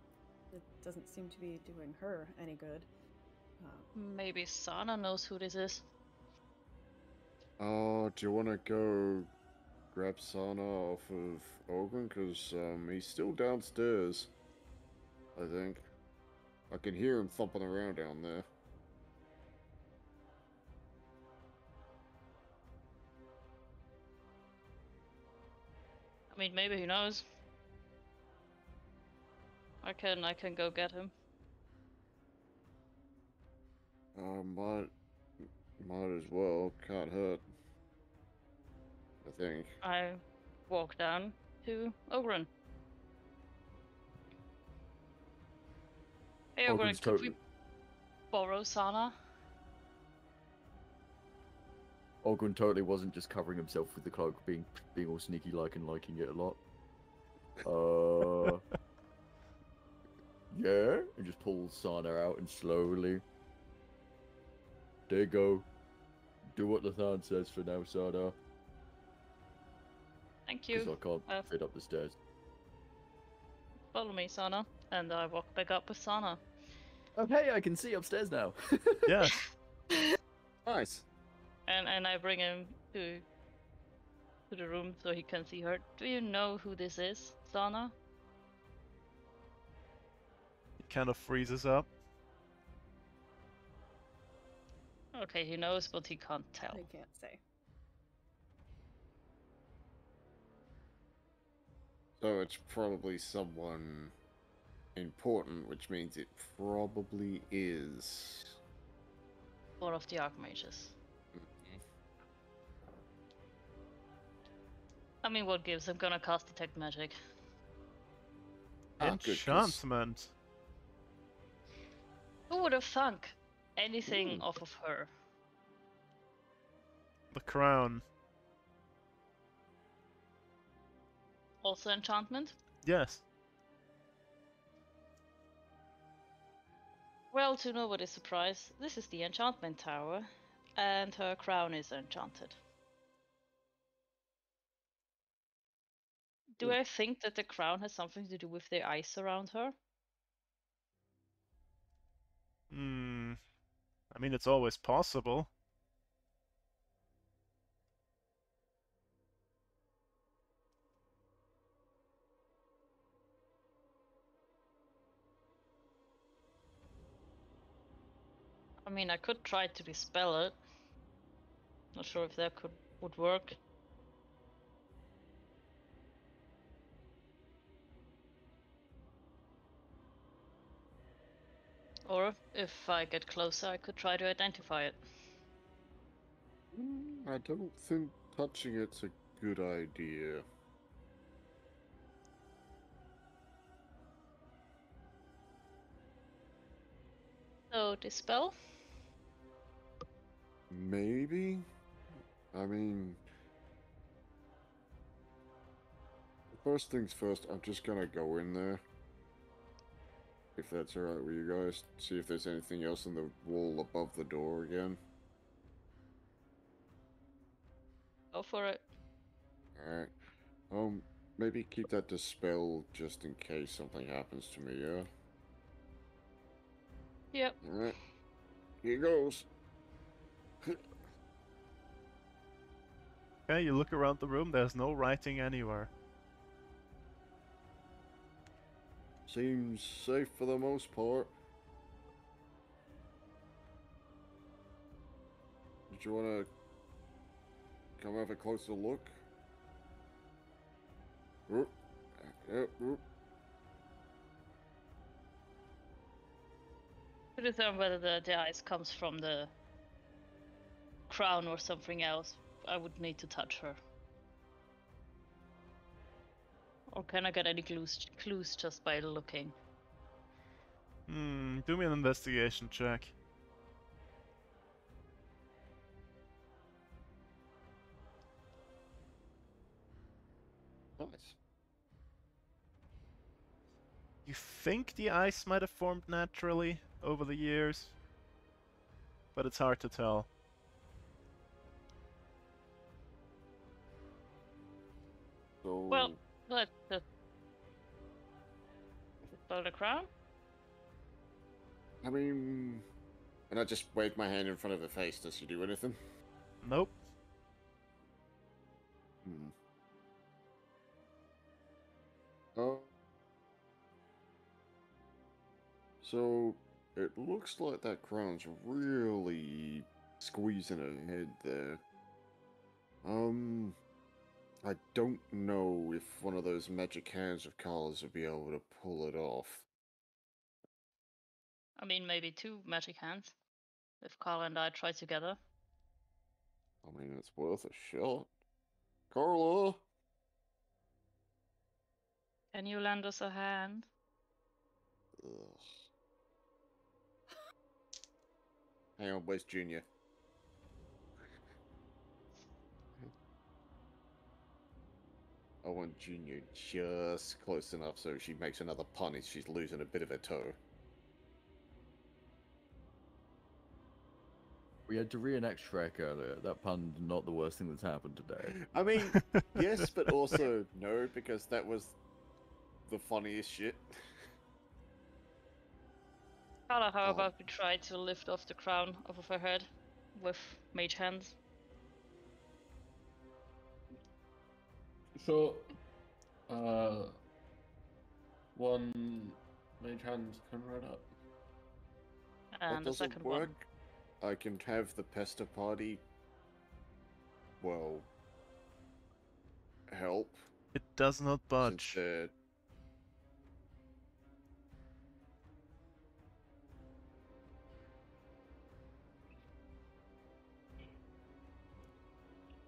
it doesn't seem to be doing her any good. Maybe Sana knows who this is. Oh, do you want to go grab Sana off of Ogun? Because he's still downstairs, I think. I can hear him thumping around down there. I mean, maybe he knows. I can go get him. Might as well. Can't hurt. I think. I walk down to Ogren. Hey Ogren, Ogren's could we totally. borrow Sana? Ogren totally wasn't just covering himself with the cloak, being all sneaky like and liking it a lot. Yeah, and just pulls Sana out and slowly. There you go. Do what Lathan says for now, Sana. Thank Because you. I can't fit up the stairs. Follow me, Sana. And I walk back up with Sana. Oh hey, I can see upstairs now. Yes. Nice. And I bring him to the room so he can see her. Do you know who this is, Sana? He kind of freezes up. Okay, he knows, but he can't tell. I can't say. So it's probably someone important, which means it probably is. One of the Archmages. I mean, what gives? I'm gonna cast Detect Magic. Ah, good, 'cause- Enchantment. Who would have thunk anything Ooh. off of her? The crown. Also enchantment? Yes. Well, to nobody's surprise, this is the enchantment tower, and her crown is enchanted. Do I think that the crown has something to do with the ice around her? Hmm. I mean, it's always possible. I mean, I could try to dispel it. Not sure if that would work. Or if I get closer, I could try to identify it. I don't think touching it's a good idea. So, dispel? Maybe? I mean... First things first, I'm just gonna go in there. If that's alright with you guys. See if there's anything else in the wall above the door again. Go for it. Alright. Maybe keep that dispel just in case something happens to me, yeah? Yep. Alright. Here goes. Okay, you look around the room, there's no writing anywhere. Seems safe for the most part. Did you want to come have a closer look? Oop. Oop. To determine whether the ice comes from the crown or something else, I would need to touch her. Or can I get any clues just by looking? Do me an investigation check. Nice. You think the ice might have formed naturally over the years, but it's hard to tell. So, Well, let's just spell the crown. I mean, and I just wave my hand in front of her face. Does she do anything? Nope. Hmm. Oh. So, it looks like that crown's really squeezing her head there. I don't know if one of those magic hands of Carla's would be able to pull it off. I mean, maybe 2 magic hands. If Carl and I try together. I mean, it's worth a shot. Carla! Can you lend us a hand? Ugh. Hang on, where's Junior? I want Junior just close enough so she makes another pun if she's losing a bit of her toe. We had to reenact Shrek earlier. That pun's not the worst thing that's happened today. I mean, yes, but also no, because that was the funniest shit. Carla, how Oh. about we try to lift off the crown off of her head with mage hands? Sure. One mage hand can run up. That And the doesn't second work. one. I can have the pester party, well, help. It does not Since budge. they're...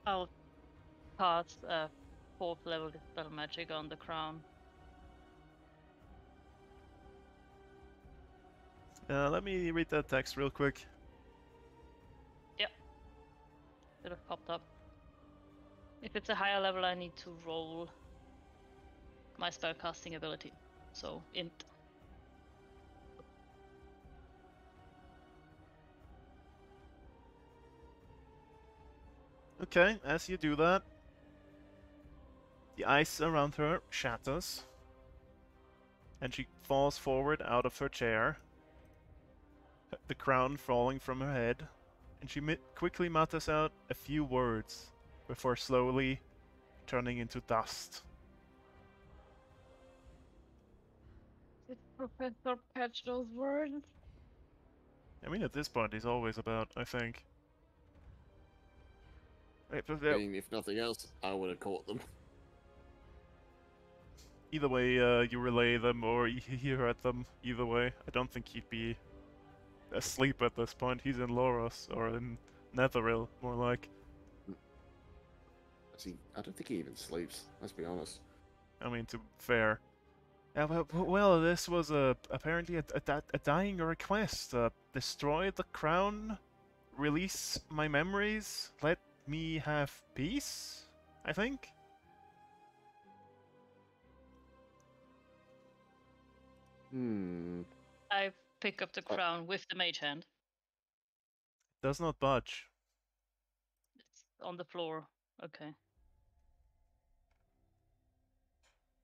I'll cast a 4th level dispel magic on the crown. Let me read that text real quick. It have popped up. If it's a higher level, I need to roll my spellcasting ability. So, int. Okay, as you do that, the ice around her shatters, and she falls forward out of her chair, the crown falling from her head, and she quickly mutters out a few words before slowly turning into dust. Did Professor patch those words? I mean, at this point, he's always about, I think. Wait, but, I mean, if nothing else, I would have caught them. either way, you relay them or you heard them. Either way, I don't think he'd be asleep at this point. He's in Loros or in Netheril, more like. See, I don't think he even sleeps, let's be honest. I mean, to be fair. Yeah, well, this was apparently a dying request. Destroy the crown, release my memories, let me have peace, I think? I pick up the crown with the mage hand. Does not budge. It's on the floor. Okay.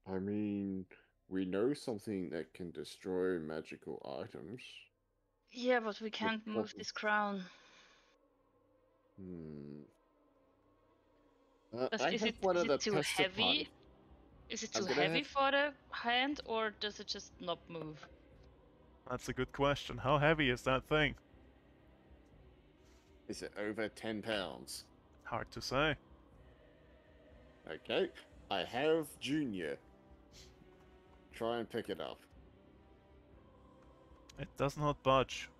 I mean, we know something that can destroy magical items. Yeah, but we can't move problem- this crown. I Is have it, one is of the it too pester heavy? party. Is it I'm too gonna heavy have- for the hand, or does it just not move? That's a good question. How heavy is that thing? Is it over 10 pounds? Hard to say. Okay, I have Junior. Try and pick it up. It does not budge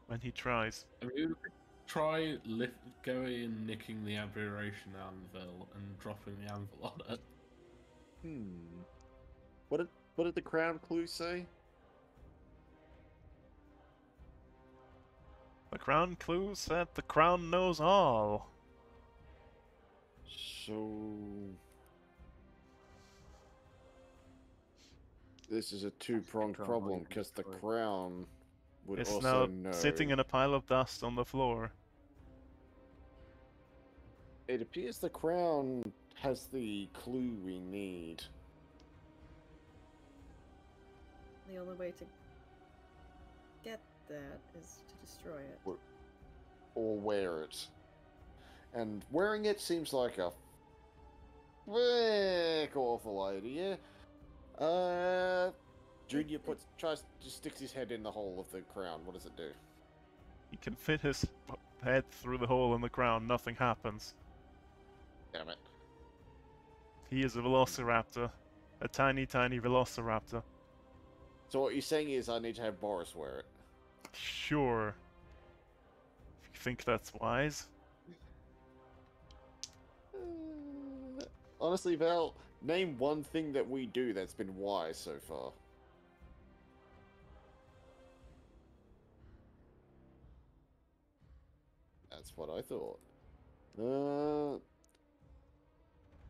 when he tries. I mean, we could try going and nicking the aberration anvil and dropping the anvil on it. What did the crown clue say? The crown clue said the crown knows all. So this is a two-pronged crown problem can because the destroy. crown would It's also now know. sitting in a pile of dust on the floor. It appears the crown has the clue we need. The only way to get that is to destroy it. Or wear it. And wearing it seems like a frick awful idea. Junior just sticks his head in the hole of the crown. What does it do? He can fit his head through the hole in the ground, nothing happens. Damn it. He is a velociraptor. A tiny, tiny velociraptor. So what you're saying is I need to have Boris wear it. Sure. If you think that's wise. Honestly, Val, name one thing that we do that's been wise so far. That's what I thought.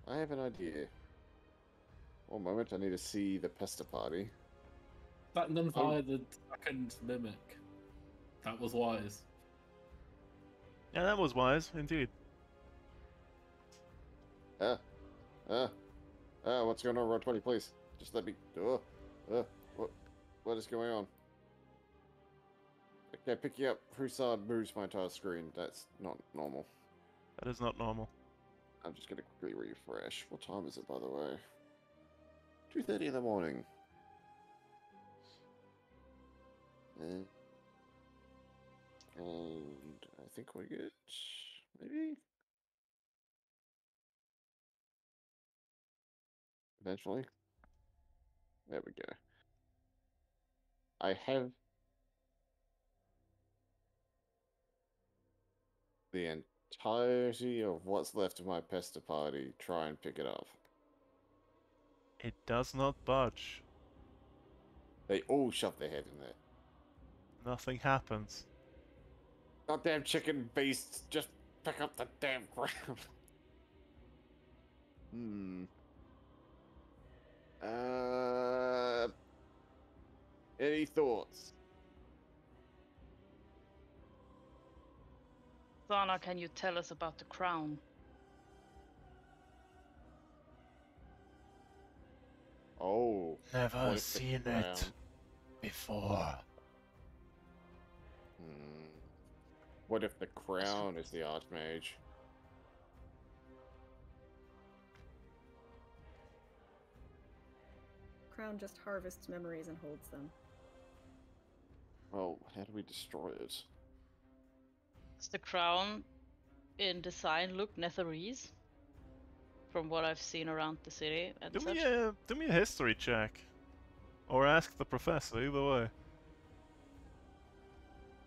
I have an idea. One moment, I need to see the pesta party. Setting on fire the second mimic. That was wise. Yeah, that was wise, indeed. What's going on, Road 20, please? Just let me... what is going on? Okay, picking up Hussard moves my entire screen. That's not normal. That is not normal. I'm just gonna quickly refresh. What time is it, by the way? 2:30 in the morning. And I think we're good. Maybe? Eventually. There we go. I have the entirety of what's left of my pesta party. Try and pick it up. It does not budge. They all shove their head in there. Nothing happens. Goddamn chicken beasts, just pick up the damn ground. Any thoughts? Zana, can you tell us about the crown? Oh. Never if the seen crown- it before. What if the crown is the Archmage? Crown just harvests memories and holds them. Well, how do we destroy it? Does the crown in design look Netherese? From what I've seen around the city and Do such? me a history check. Or ask the professor, either way.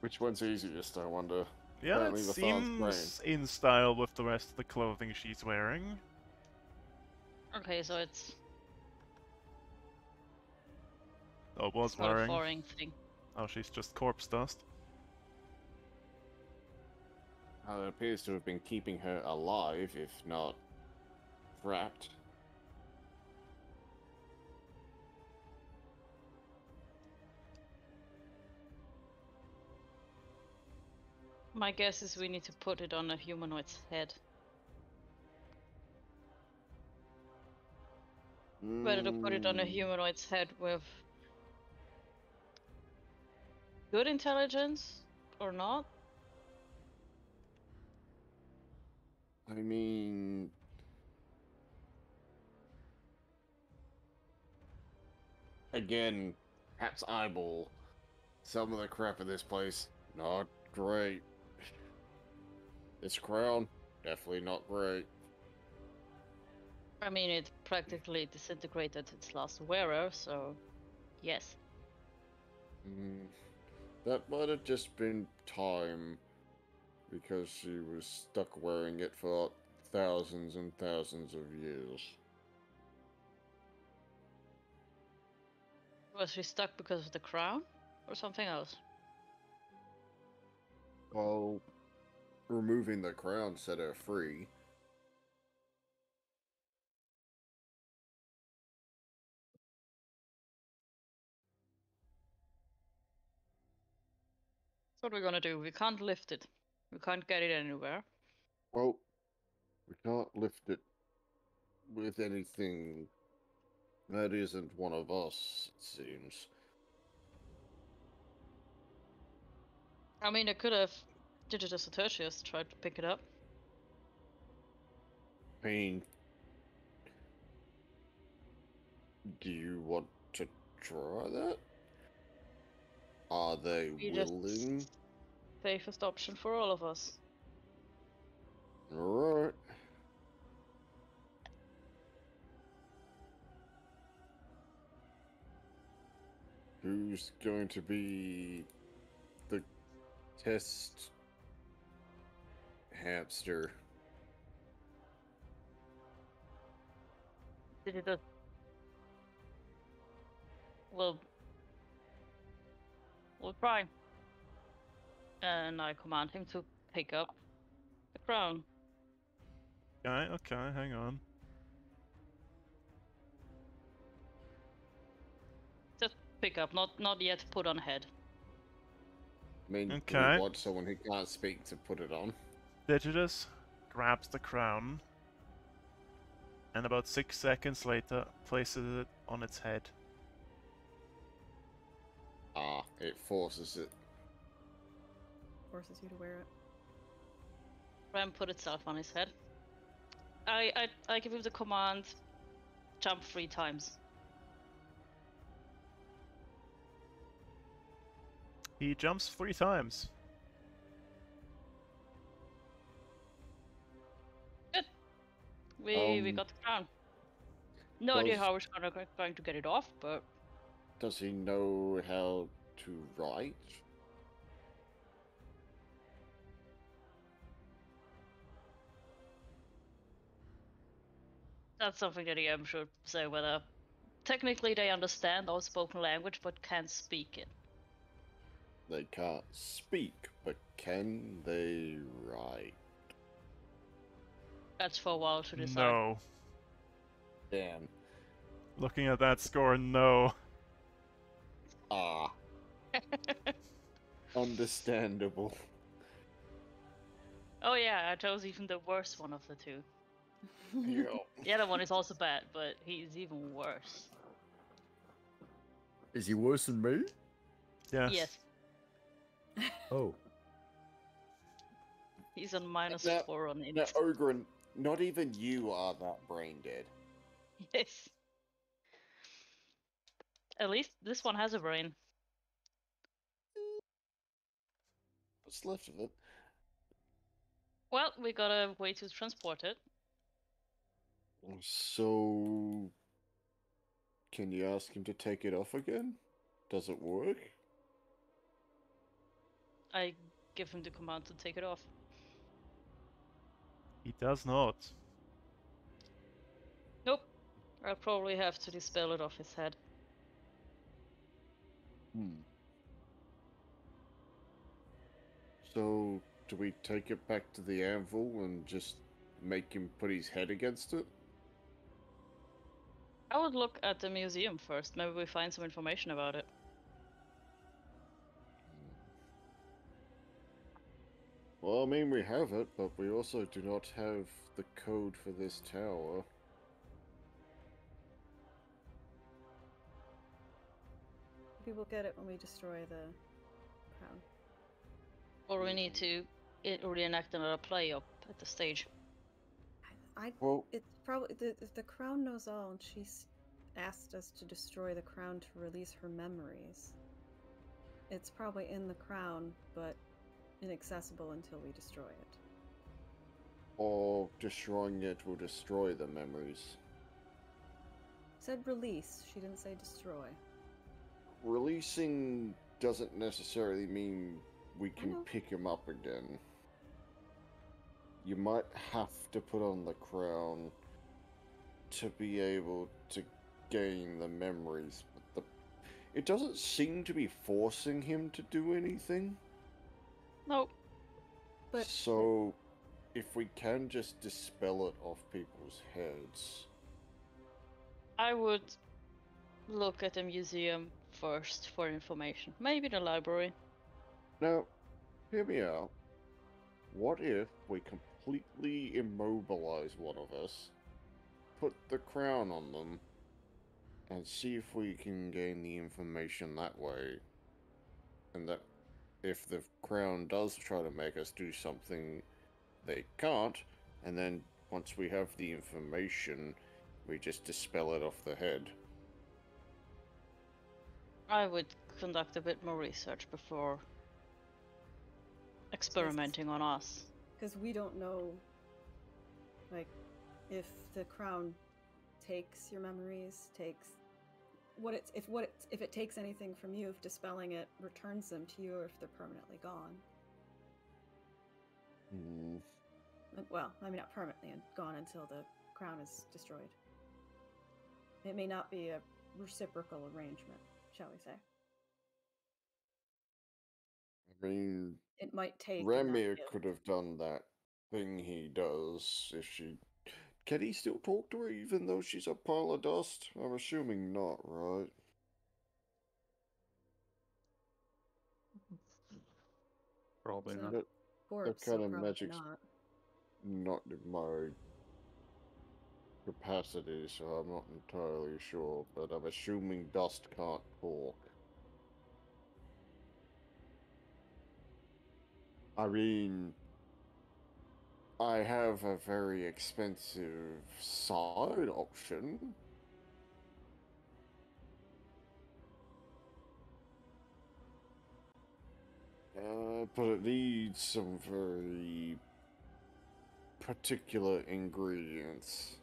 Which one's easiest, I wonder? Yeah, Apparently it the Thon's seems in style with the rest of the clothing she's wearing. Okay, so it's Oh, was not a wearing. foreign thing. Oh, she's just corpse dust. It appears to have been keeping her alive, if not wrapped. My guess is we need to put it on a humanoid's head. Whether to put it on a humanoid's head with good intelligence or not? I mean... Again, Hat's eyeball. Some of the crap in this place, not great. This crown, definitely not great. I mean, it practically disintegrated its last wearer, so yes. That might have just been time, because she was stuck wearing it for thousands and thousands of years. Was she stuck because of the crown? Or something else? Well, removing the crown set her free. What are we gonna do? We can't lift it. We can't get it anywhere. Well, we can't lift it with anything that isn't one of us, it seems. I mean, I could have Digitus Tertius tried to pick it up. I mean, do you want to try that? Are they Be the willing? safest option for all of us. Alright. Who's going to be the test hamster? Digitus. We'll try. And I command him to pick up the crown. Okay, hang on. Just pick up, not yet put on head. I mean, do Okay. we want someone who can't speak to put it on? Digitus grabs the crown, and about 6 seconds later places it on its head. Ah, it forces it. Forces you to wear it. Ram put itself on his head. I give him the command, jump 3 times. He jumps 3 times. Good. We got the crown. No idea how we're going to get it off, but Does he know how to write? that's something that I'm sure say whether technically they understand our spoken language but can't speak it. They can't speak, but can they write? That's for a while to decide. No. Damn. Looking at that score, no. Ah. Understandable. Oh yeah, I chose even the worst one of the two. Yeah. The other one is also bad, but he's even worse. Is he worse than me? Yes. Yes, Oh. he's on minus Now- 4 on it. Now, Ogren, not even you are that brain dead. Yes. At least this one has a brain. What's left of it? Well, we got a way to transport it. So, can you ask him to take it off again? Does it work? I give him the command to take it off. He does not. Nope. I'll probably have to dispel it off his head. So, do we take it back to the anvil and just make him put his head against it? I would look at the museum first. Maybe we find some information about it. Well, I mean, we have it, but we also do not have the code for this tower. We will get it when we destroy the crown. Or we need to reenact another play up at the stage. Well, It's probably the crown knows all, and she's asked us to destroy the crown to release her memories. It's probably in the crown, but inaccessible until we destroy it. or destroying it will destroy the memories. Said release. She didn't say destroy. Releasing doesn't necessarily mean we can know. pick him up again. You might have to put on the crown to be able to gain the memories, but it doesn't seem to be forcing him to do anything. Nope. But So, if we can just dispel it off people's heads. I would look at the museum first for information. Maybe the library. Now, hear me out. What if we completely immobilize one of us, put the crown on them and see if we can gain the information that way. And that if the crown does try to make us do something they can't, and then once we have the information, we just dispel it off the head. I would conduct a bit more research before experimenting on us. Because we don't know, like, if the crown takes your memories, takes if it takes anything from you, if dispelling it returns them to you, or if they're permanently gone. Well, I mean, not permanently and gone until the crown is destroyed. It may not be a reciprocal arrangement, shall we say. I mean, It might take. Rime could have done that thing he does if she... Can he still talk to her even though she's a pile of dust? I'm assuming not, right? Probably So- not. That Corpse, kind so of probably magic's not. not in my capacity, so I'm not entirely sure, but I'm assuming dust can't talk. I mean, I have a very expensive side option. But it needs some very particular ingredients.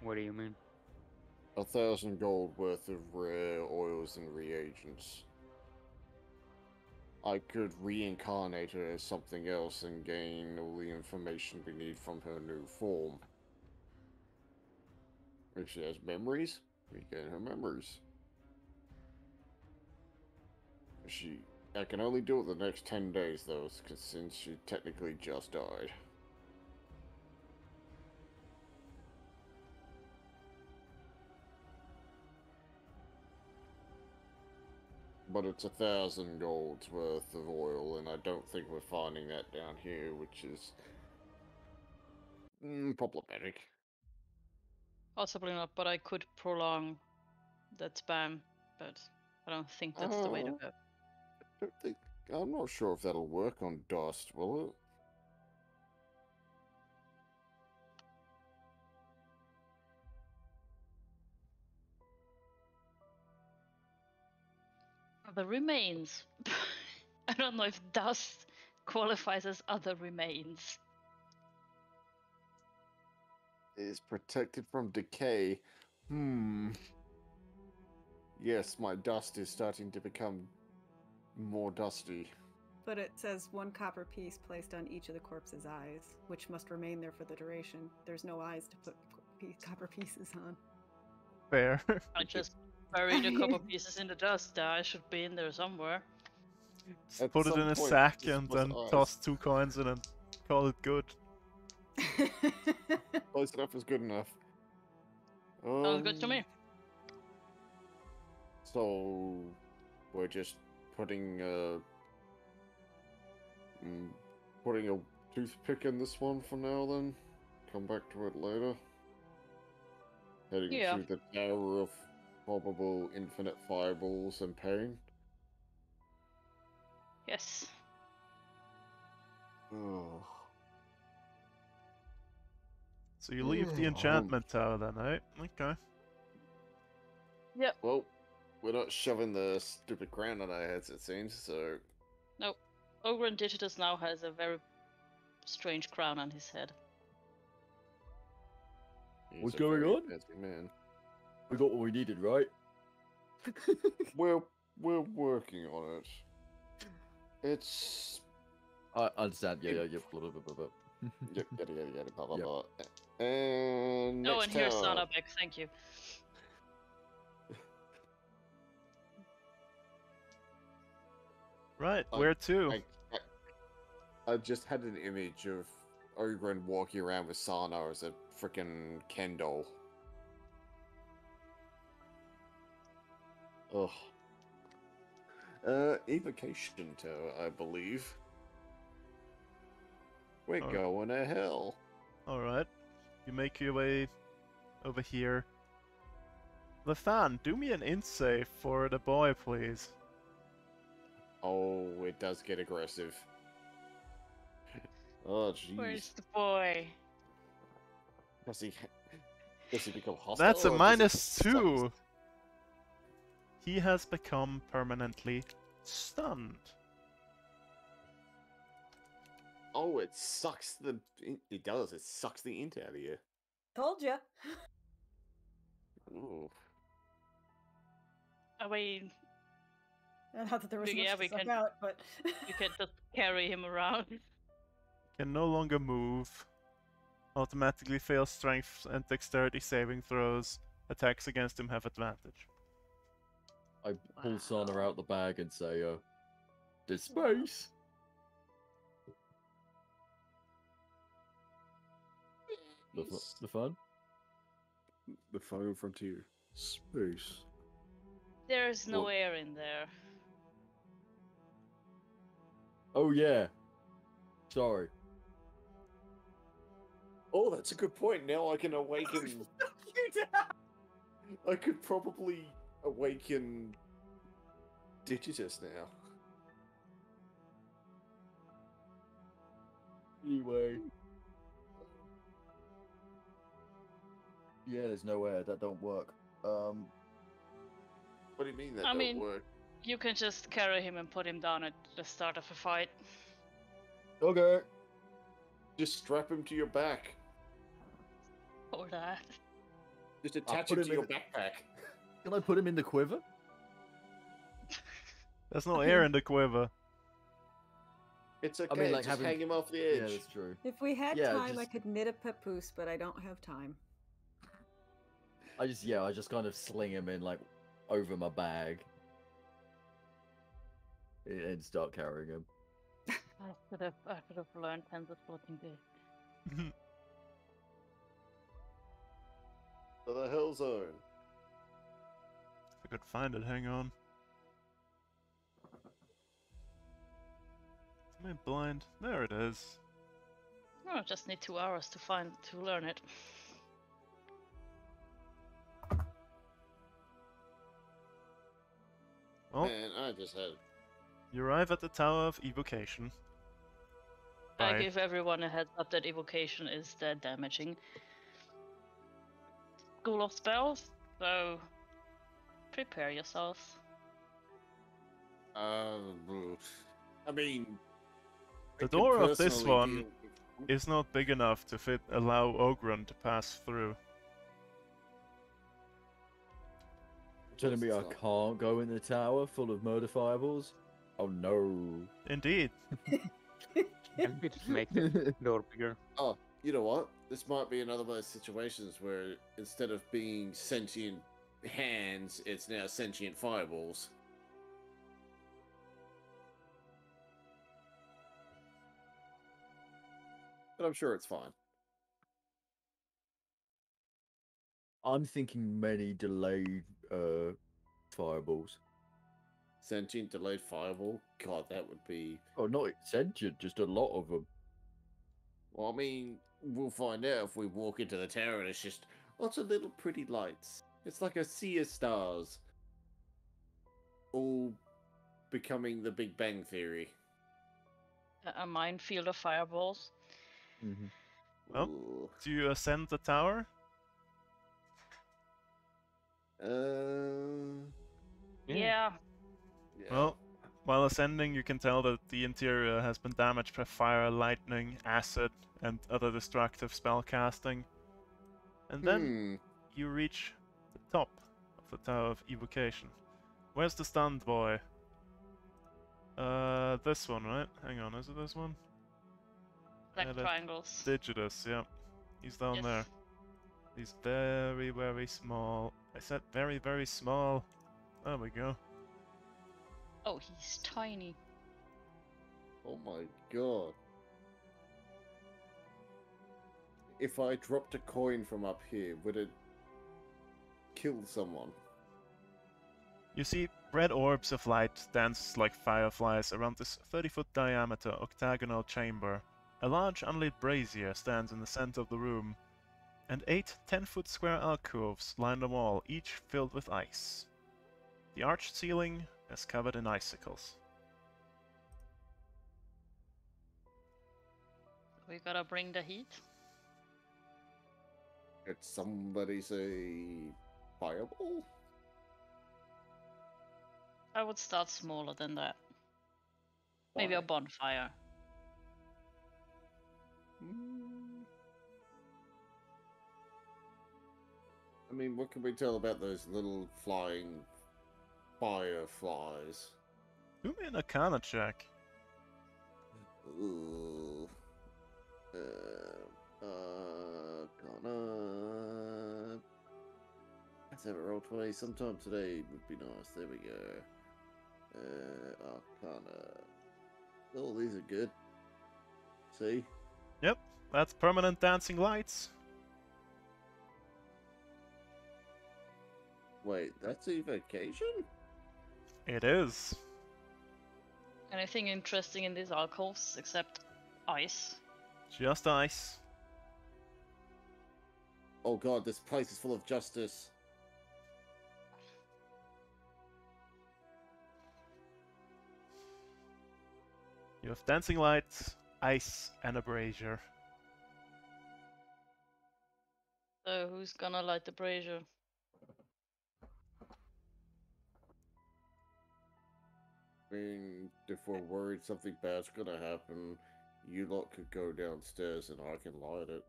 What do you mean? 1,000 gold worth of rare oils and reagents. I could reincarnate her as something else and gain all the information we need from her new form. If she has memories, we gain her memories. I can only do it the next 10 days though, because since she technically just died. But it's 1,000 golds worth of oil, and I don't think we're finding that down here, which is problematic. Possibly not, but I could prolong that spam, but I don't think that's the way to go. I'm not sure if that'll work on dust, will it? The remains. I don't know if dust qualifies as other remains. Is protected from decay. Yes, my dust is starting to become more dusty. But it says 1 copper piece placed on each of the corpse's eyes, which must remain there for the duration. There's no eyes to put copper pieces on. Fair. I just buried a couple pieces in the dust. The eye should be in there somewhere. Just At put it some in a point, sack just and was then eyes. toss 2 coins in and call it good. Close enough is good enough. Sounds good to me. So we're just putting a toothpick in this one for now. Then come back to it later. Heading Yeah. through the tower of probable infinite fireballs and pain. Yes. Oh. So you leave the Oh, enchantment tower then, eh? Okay. Yep. Well, we're not shoving the stupid crown on our heads, it seems, so... Nope. Ogre and Digitus now has a very strange crown on his head. He's What's a going very on? fancy man. We got what we needed, right? We're working on it. It's... I understand. Yeah. Blah, blah, blah, blah. yada, blah, blah, Yep. blah. And Oh, next and here's tower. Sanabek, thank you. Right, I- where to? I just had an image of Ogren walking around with Sana as a freaking Ken doll. Ugh. Evocation Tower, I believe. We're Oh. going to hell. Alright. You make your way over here. The fan, do me an int save for the boy, please. Oh, it does get aggressive. Oh, jeez. Where's the boy? Does he become hostile? That's a or does it -2. suck? He has become permanently stunned. Oh, it sucks the... It does. It sucks the int out of you. Told ya. Ooh. I mean, Not that there was Yeah, much we to suck can- out, but you can just carry him around. Can no longer move. Automatically fails strength and dexterity saving throws. Attacks against him have advantage. I pull Sana out the bag and say, disperse. The fun? The final frontier. Space. There's no What? air in there. Oh yeah. Sorry. Oh, that's a good point. Now I can awaken... I could probably awaken Digitus now. Anyway. Yeah, there's no air. That don't work. What do you mean that I don't mean- work? You can just carry him and put him down at the start of a fight. Okay. Just strap him to your back. Or that. Just attach put him him to your in backpack. Can I put him in the quiver? There's no air in the quiver. It's okay. mean, like, just having- hang him off the Yeah, edge. that's true. if we had Yeah, time, I just- could knit a papoose, but I don't have time. I just kind of sling him in like over my bag and start carrying him. I could have learned tens of floating this. To the Hell Zone. If I could find it, hang on. Am I blind? There it is. Oh, just need 2 hours to learn it. Well, Man, I just had... you arrive at the Tower of Evocation. I Bye. give everyone a heads up that evocation is dead damaging. School of spells, so prepare yourselves. I mean... I The could door of this personally one deal with- It's not big enough to allow Ogren to pass through. Telling me I It's not. can't go in the tower full of murder fireballs? Oh no. Indeed. Can we just make the door bigger? Oh, you know what? This might be another one of those situations where instead of being sentient hands, it's now sentient fireballs. But I'm sure it's fine. I'm thinking many delayed fireballs. Sentient delayed fireball? God, that would be... Oh, not sentient, just a lot of them. Well, I mean, we'll find out if we walk into the tower and it's just lots of little pretty lights. It's like a sea of stars. All becoming the Big Bang Theory. A minefield of fireballs. Mm-hmm. Well, Ooh. Do you ascend the tower? Yeah. Yeah. Well, while ascending, you can tell that the interior has been damaged by fire, lightning, acid, and other destructive spell casting. And then you reach the top of the Tower of Evocation. Where's the stunned boy? This one, right? Hang on, is it this one? Black Yeah, that- triangles. Digitus, yeah. He's down Yes. there. He's very, very small. I said very, very small. There we go. Oh, he's tiny. Oh my god. If I dropped a coin from up here, would it kill someone? You see red orbs of light dance like fireflies around this 30-foot diameter octagonal chamber A large unlit brazier stands in the center of the room, and 8 10-foot square alcoves line the wall, each filled with ice. The arched ceiling is covered in icicles. We gotta bring the heat. Did somebody say fireball? I would start smaller than that. Maybe a Why? bonfire. I mean, what can we tell about those little flying fireflies? Do me an Arcana check. Ooh. Gonna. Let's have a roll 20 sometime today would be nice. There we go. Arcana. Oh, these are good. See? Yep, that's permanent dancing lights. Wait, that's evocation? It is. Anything interesting in these alcoves except ice? Just ice. Oh god, this place is full of justice. You have dancing lights, ice, and a brazier. So who's gonna light the brazier? I mean, if we're worried something bad's gonna happen, you lot could go downstairs and I can light it.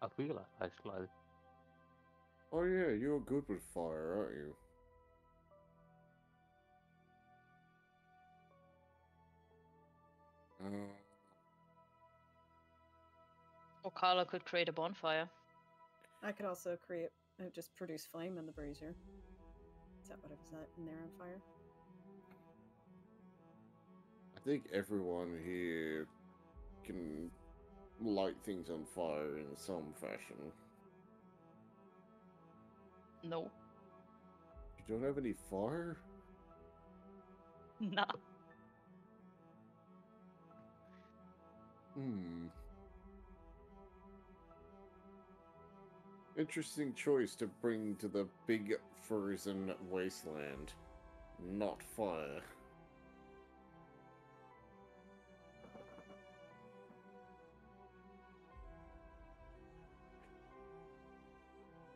I feel like I should light it. Oh yeah, you're good with fire, aren't you? Or Carla could create a bonfire. I could also create, just produce flame in the brazier. Is that what it was in there on fire? I think everyone here can light things on fire in some fashion. No. You don't have any fire? Nah. Interesting choice to bring to the big frozen wasteland. Not fire.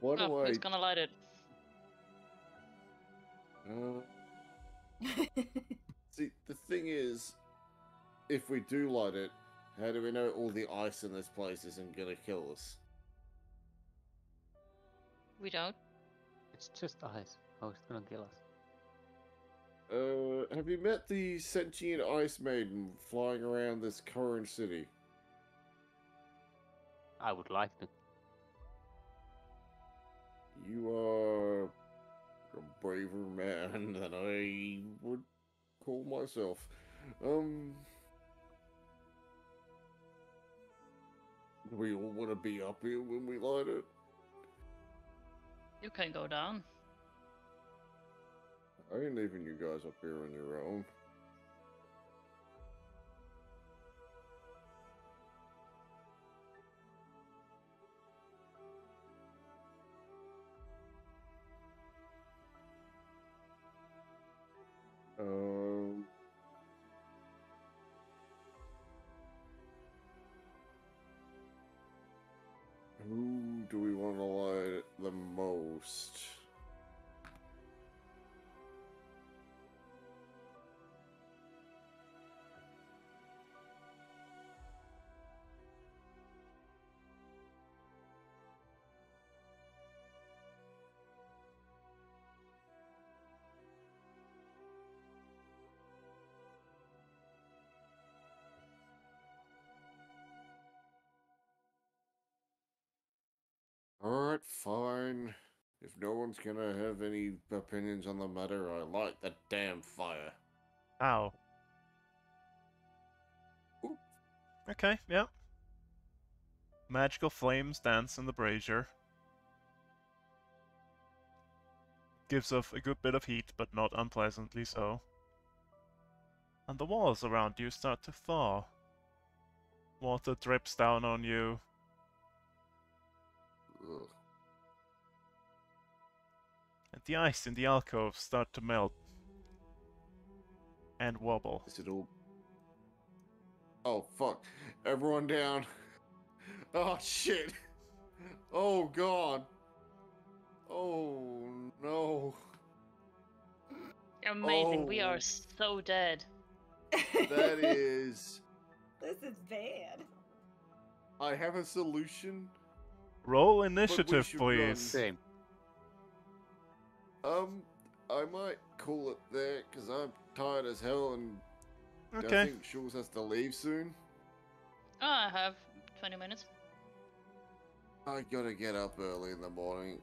Why do Who's gonna light it? See, the thing is, if we do light it, how do we know all the ice in this place isn't gonna kill us? We don't. It's just ice. How is it gonna kill us? Have you met the sentient ice maiden flying around this current city? I would like to. You are a braver man than I would call myself. Do we all want to be up here when we light it? You can go down. I ain't leaving you guys up here on your own. Who do we want to light the most? Alright, fine. If no one's gonna have any opinions on the matter, I light the damn fire. Ow. Oop. Okay, yeah. Magical flames dance in the brazier. Gives off a good bit of heat, but not unpleasantly so. and the walls around you start to thaw. Water drips down on you. Ugh. And the ice in the alcoves start to melt. And wobble. Is it all? Oh fuck! Everyone down! Oh shit! Oh god! Oh no! Amazing, we are Oh. so dead. That is. This is bad. I have a solution. Roll we initiative, should run. please. Same. I might call it there because I'm tired as hell and I Okay. think Schultz has to leave soon. Oh, I have 20 minutes. I gotta get up early in the morning.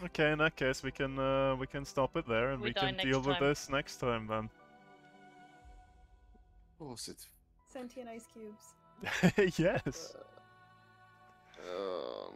Okay, in that case, we can stop it there, and We we die can next deal with time. this next time then. Of course it's. Sentient ice cubes. Yes. Oh